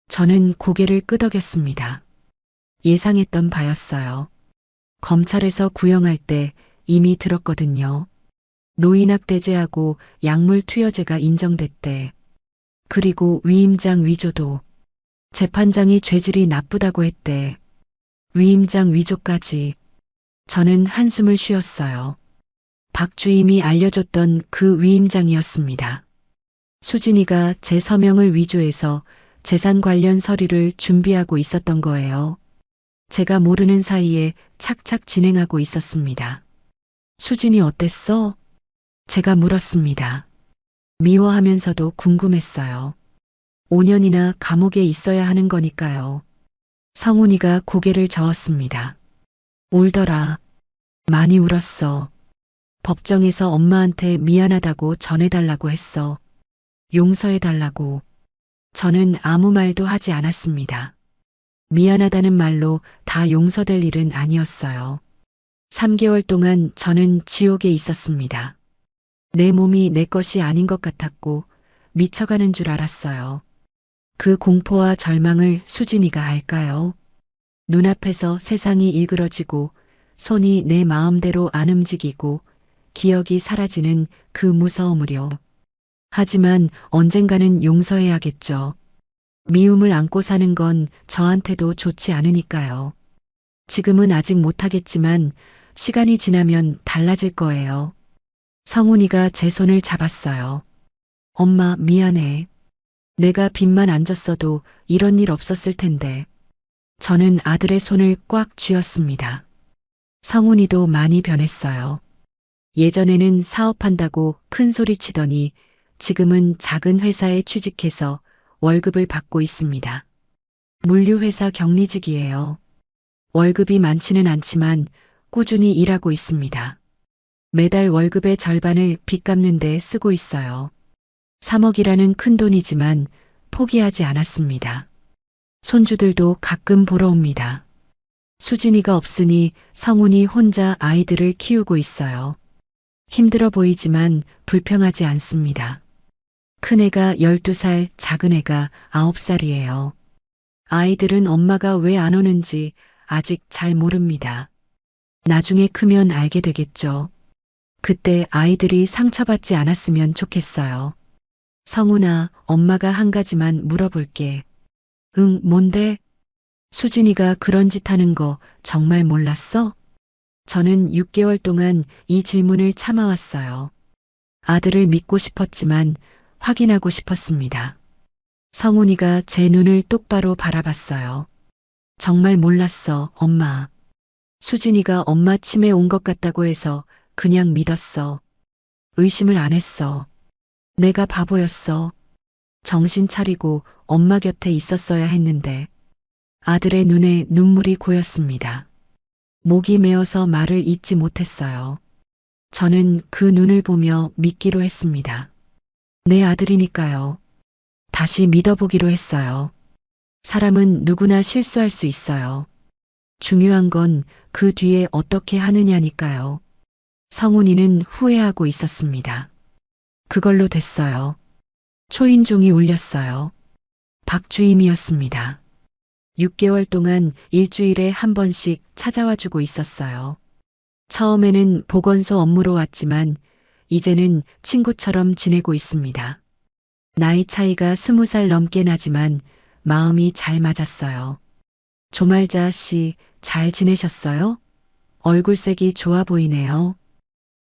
저는 고개를 끄덕였습니다. 예상했던 바였어요. 검찰에서 구형할 때 이미 들었거든요. 노인학대죄하고 약물투여죄가 인정됐대. 그리고 위임장 위조도. 재판장이 죄질이 나쁘다고 했대. 위임장 위조까지. 저는 한숨을 쉬었어요. 박주임이 알려줬던 그 위임장이었습니다. 수진이가 제 서명을 위조해서 재산 관련 서류를 준비하고 있었던 거예요. 제가 모르는 사이에 착착 진행하고 있었습니다. 수진이 어땠어? 제가 물었습니다. 미워하면서도 궁금했어요. 5년이나 감옥에 있어야 하는 거니까요. 성훈이가 고개를 저었습니다. 울더라. 많이 울었어. 법정에서 엄마한테 미안하다고 전해달라고 했어. 용서해달라고. 저는 아무 말도 하지 않았습니다. 미안하다는 말로 다 용서될 일은 아니었어요. 3개월 동안 저는 지옥에 있었습니다. 내 몸이 내 것이 아닌 것 같았고 미쳐가는 줄 알았어요. 그 공포와 절망을 수진이가 알까요? 눈앞에서 세상이 일그러지고 손이 내 마음대로 안 움직이고 기억이 사라지는 그 무서움을요. 하지만 언젠가는 용서해야겠죠. 미움을 안고 사는 건 저한테도 좋지 않으니까요. 지금은 아직 못하겠지만 시간이 지나면 달라질 거예요. 성훈이가 제 손을 잡았어요. 엄마 미안해. 내가 빚만 안 졌어도 이런 일 없었을 텐데. 저는 아들의 손을 꽉 쥐었습니다. 성훈이도 많이 변했어요. 예전에는 사업한다고 큰 소리 치더니 지금은 작은 회사에 취직해서 월급을 받고 있습니다. 물류회사 격리직이에요. 월급이 많지는 않지만 꾸준히 일하고 있습니다. 매달 월급의 절반을 빚 갚는 데 쓰고 있어요. 3억이라는 큰 돈이지만 포기하지 않았습니다. 손주들도 가끔 보러 옵니다. 수진이가 없으니 성훈이 혼자 아이들을 키우고 있어요. 힘들어 보이지만 불평하지 않습니다. 큰애가 12살, 작은애가 9살이에요. 아이들은 엄마가 왜 안 오는지 아직 잘 모릅니다. 나중에 크면 알게 되겠죠. 그때 아이들이 상처받지 않았으면 좋겠어요. 성훈아, 엄마가 한 가지만 물어볼게. 응, 뭔데? 수진이가 그런 짓 하는 거 정말 몰랐어? 저는 6개월 동안 이 질문을 참아왔어요. 아들을 믿고 싶었지만 확인하고 싶었습니다. 성훈이가 제 눈을 똑바로 바라봤어요. 정말 몰랐어, 엄마. 수진이가 엄마 침에 온 것 같다고 해서 그냥 믿었어. 의심을 안 했어. 내가 바보였어. 정신 차리고 엄마 곁에 있었어야 했는데 아들의 눈에 눈물이 고였습니다. 목이 메어서 말을 잇지 못했어요. 저는 그 눈을 보며 믿기로 했습니다. 내 아들이니까요. 다시 믿어보기로 했어요. 사람은 누구나 실수할 수 있어요. 중요한 건 그 뒤에 어떻게 하느냐니까요. 성훈이는 후회하고 있었습니다. 그걸로 됐어요. 초인종이 울렸어요. 박주임이었습니다. 6개월 동안 일주일에 한 번씩 찾아와 주고 있었어요. 처음에는 보건소 업무로 왔지만 이제는 친구처럼 지내고 있습니다. 나이 차이가 20살 넘게 나지만 마음이 잘 맞았어요. 조말자 씨, 잘 지내셨어요? 얼굴색이 좋아 보이네요.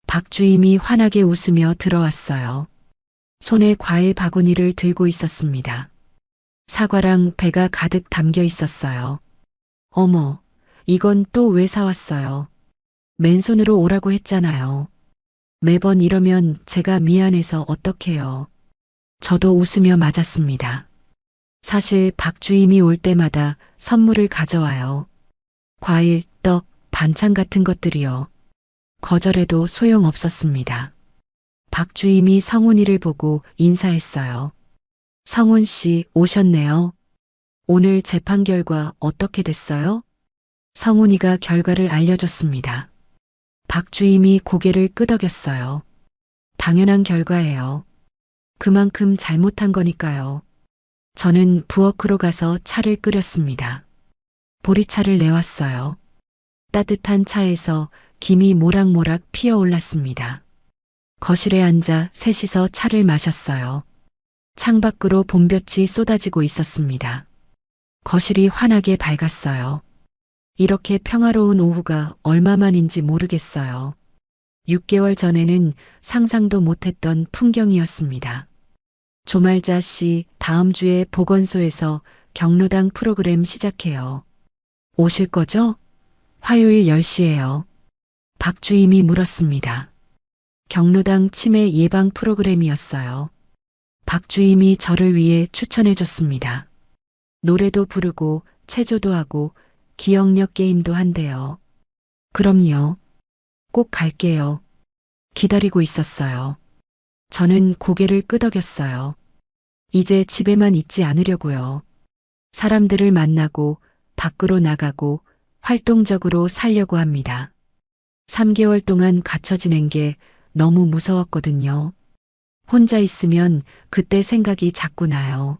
박주임이 환하게 웃으며 들어왔어요. 손에 과일 바구니를 들고 있었습니다. 사과랑 배가 가득 담겨 있었어요. 어머, 이건 또 왜 사왔어요? 맨손으로 오라고 했잖아요. 매번 이러면 제가 미안해서 어떡해요. 저도 웃으며 맞았습니다. 사실 박주임이 올 때마다 선물을 가져와요. 과일, 떡, 반찬 같은 것들이요. 거절해도 소용없었습니다. 박주임이 성훈이를 보고 인사했어요. 성훈 씨 오셨네요. 오늘 재판 결과 어떻게 됐어요? 성훈이가 결과를 알려줬습니다. 박주임이 고개를 끄덕였어요. 당연한 결과예요. 그만큼 잘못한 거니까요. 저는 부엌으로 가서 차를 끓였습니다. 보리차를 내왔어요. 따뜻한 차에서 김이 모락모락 피어올랐습니다. 거실에 앉아 셋이서 차를 마셨어요. 창밖으로 봄볕이 쏟아지고 있었습니다. 거실이 환하게 밝았어요. 이렇게 평화로운 오후가 얼마만인지 모르겠어요. 6개월 전에는 상상도 못했던 풍경이었습니다. 조말자 씨, 다음 주에 보건소에서 경로당 프로그램 시작해요. 오실 거죠? 화요일 10시에요. 박주임이 물었습니다. 경로당 치매 예방 프로그램이었어요. 박주임이 저를 위해 추천해 줬습니다. 노래도 부르고 체조도 하고 기억력 게임도 한대요. 그럼요. 꼭 갈게요. 기다리고 있었어요. 저는 고개를 끄덕였어요. 이제 집에만 있지 않으려고요. 사람들을 만나고 밖으로 나가고 활동적으로 살려고 합니다. 3개월 동안 갇혀 지낸 게 너무 무서웠거든요. 혼자 있으면 그때 생각이 자꾸 나요.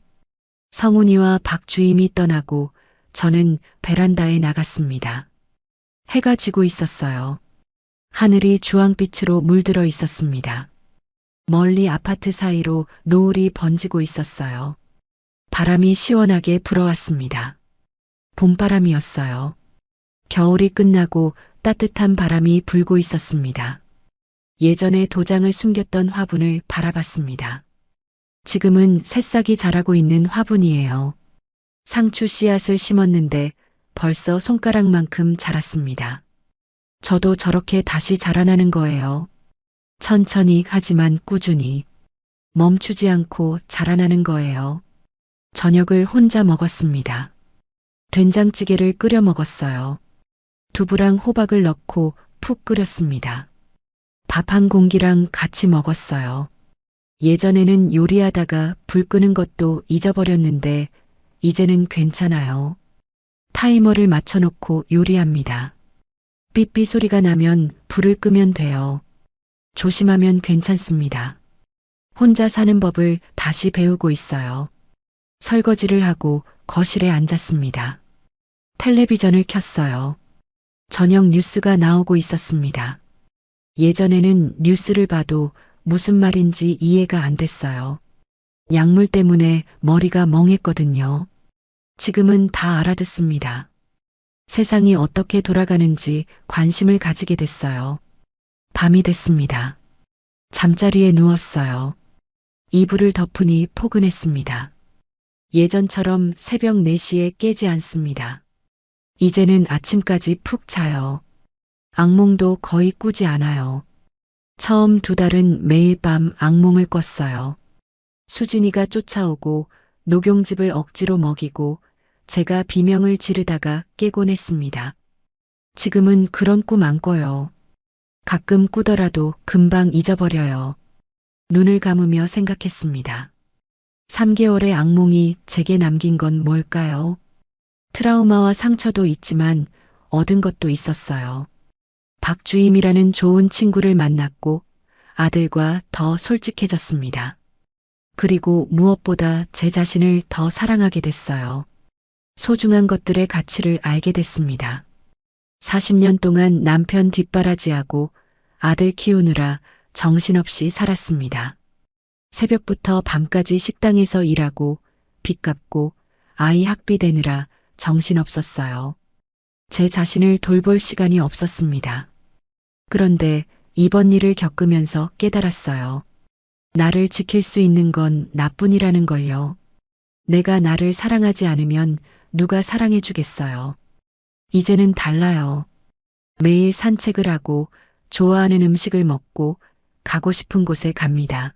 성훈이와 박주임이 떠나고 저는 베란다에 나갔습니다. 해가 지고 있었어요. 하늘이 주황빛으로 물들어 있었습니다. 멀리 아파트 사이로 노을이 번지고 있었어요. 바람이 시원하게 불어왔습니다. 봄바람이었어요. 겨울이 끝나고 따뜻한 바람이 불고 있었습니다. 예전에 도장을 숨겼던 화분을 바라봤습니다. 지금은 새싹이 자라고 있는 화분이에요. 상추 씨앗을 심었는데 벌써 손가락만큼 자랐습니다. 저도 저렇게 다시 자라나는 거예요. 천천히 하지만 꾸준히 멈추지 않고 자라나는 거예요. 저녁을 혼자 먹었습니다. 된장찌개를 끓여 먹었어요. 두부랑 호박을 넣고 푹 끓였습니다. 밥 한 공기랑 같이 먹었어요. 예전에는 요리하다가 불 끄는 것도 잊어버렸는데 이제는 괜찮아요. 타이머를 맞춰놓고 요리합니다. 삐삐 소리가 나면 불을 끄면 돼요. 조심하면 괜찮습니다. 혼자 사는 법을 다시 배우고 있어요. 설거지를 하고 거실에 앉았습니다. 텔레비전을 켰어요. 저녁 뉴스가 나오고 있었습니다. 예전에는 뉴스를 봐도 무슨 말인지 이해가 안 됐어요. 약물 때문에 머리가 멍했거든요. 지금은 다 알아듣습니다. 세상이 어떻게 돌아가는지 관심을 가지게 됐어요. 밤이 됐습니다. 잠자리에 누웠어요. 이불을 덮으니 포근했습니다. 예전처럼 새벽 4시에 깨지 않습니다. 이제는 아침까지 푹 자요. 악몽도 거의 꾸지 않아요. 처음 2달은 매일 밤 악몽을 꿨어요. 수진이가 쫓아오고 녹용즙을 억지로 먹이고 제가 비명을 지르다가 깨곤 했습니다. 지금은 그런 꿈 안 꿔요. 가끔 꾸더라도 금방 잊어버려요. 눈을 감으며 생각했습니다. 3개월의 악몽이 제게 남긴 건 뭘까요? 트라우마와 상처도 있지만 얻은 것도 있었어요. 박주임이라는 좋은 친구를 만났고 아들과 더 솔직해졌습니다. 그리고 무엇보다 제 자신을 더 사랑하게 됐어요. 소중한 것들의 가치를 알게 됐습니다. 40년 동안 남편 뒷바라지하고 아들 키우느라 정신없이 살았습니다. 새벽부터 밤까지 식당에서 일하고 빚 갚고 아이 학비 대느라 정신없었어요. 제 자신을 돌볼 시간이 없었습니다. 그런데 이번 일을 겪으면서 깨달았어요. 나를 지킬 수 있는 건 나뿐이라는 걸요. 내가 나를 사랑하지 않으면 누가 사랑해 주겠어요. 이제는 달라요. 매일 산책을 하고 좋아하는 음식을 먹고 가고 싶은 곳에 갑니다.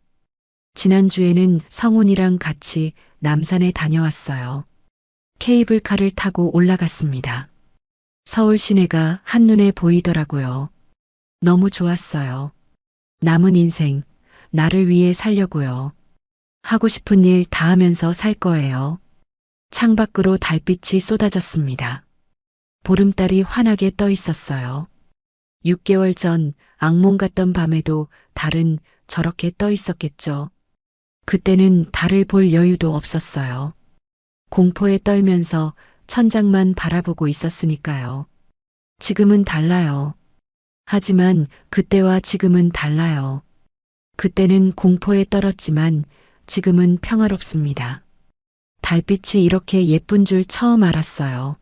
지난주에는 성훈이랑 같이 남산에 다녀왔어요. 케이블카를 타고 올라갔습니다. 서울 시내가 한눈에 보이더라고요. 너무 좋았어요. 남은 인생, 나를 위해 살려고요. 하고 싶은 일 다 하면서 살 거예요. 창밖으로 달빛이 쏟아졌습니다. 보름달이 환하게 떠 있었어요. 6개월 전 악몽 같던 밤에도 달은 저렇게 떠 있었겠죠. 그때는 달을 볼 여유도 없었어요. 공포에 떨면서 천장만 바라보고 있었으니까요. 지금은 달라요. 하지만 그때와 지금은 달라요. 그때는 공포에 떨었지만 지금은 평화롭습니다. 달빛이 이렇게 예쁜 줄 처음 알았어요.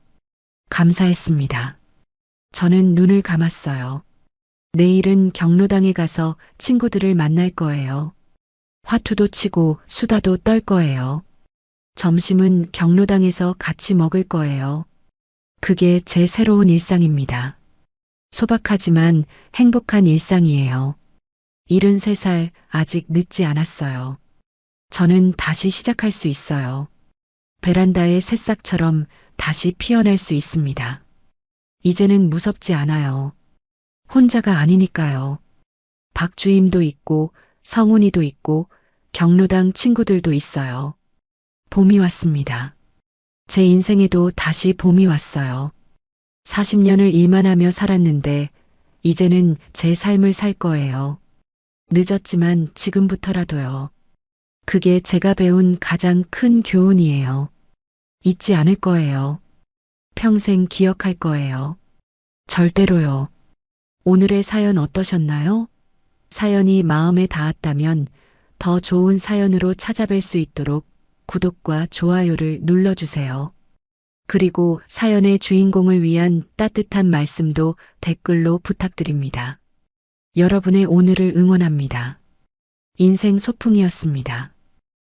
감사했습니다. 저는 눈을 감았어요. 내일은 경로당에 가서 친구들을 만날 거예요. 화투도 치고 수다도 떨 거예요. 점심은 경로당에서 같이 먹을 거예요. 그게 제 새로운 일상입니다. 소박하지만 행복한 일상이에요. 73살 아직 늦지 않았어요. 저는 다시 시작할 수 있어요. 베란다의 새싹처럼 다시 피어날 수 있습니다. 이제는 무섭지 않아요. 혼자가 아니니까요. 박주임도 있고 성훈이도 있고 경로당 친구들도 있어요. 봄이 왔습니다. 제 인생에도 다시 봄이 왔어요. 40년을 일만 하며 살았는데 이제는 제 삶을 살 거예요. 늦었지만 지금부터라도요. 그게 제가 배운 가장 큰 교훈이에요. 잊지 않을 거예요. 평생 기억할 거예요. 절대로요. 오늘의 사연 어떠셨나요? 사연이 마음에 닿았다면 더 좋은 사연으로 찾아뵐 수 있도록 구독과 좋아요를 눌러주세요. 그리고 사연의 주인공을 위한 따뜻한 말씀도 댓글로 부탁드립니다. 여러분의 오늘을 응원합니다. 인생 소풍이었습니다.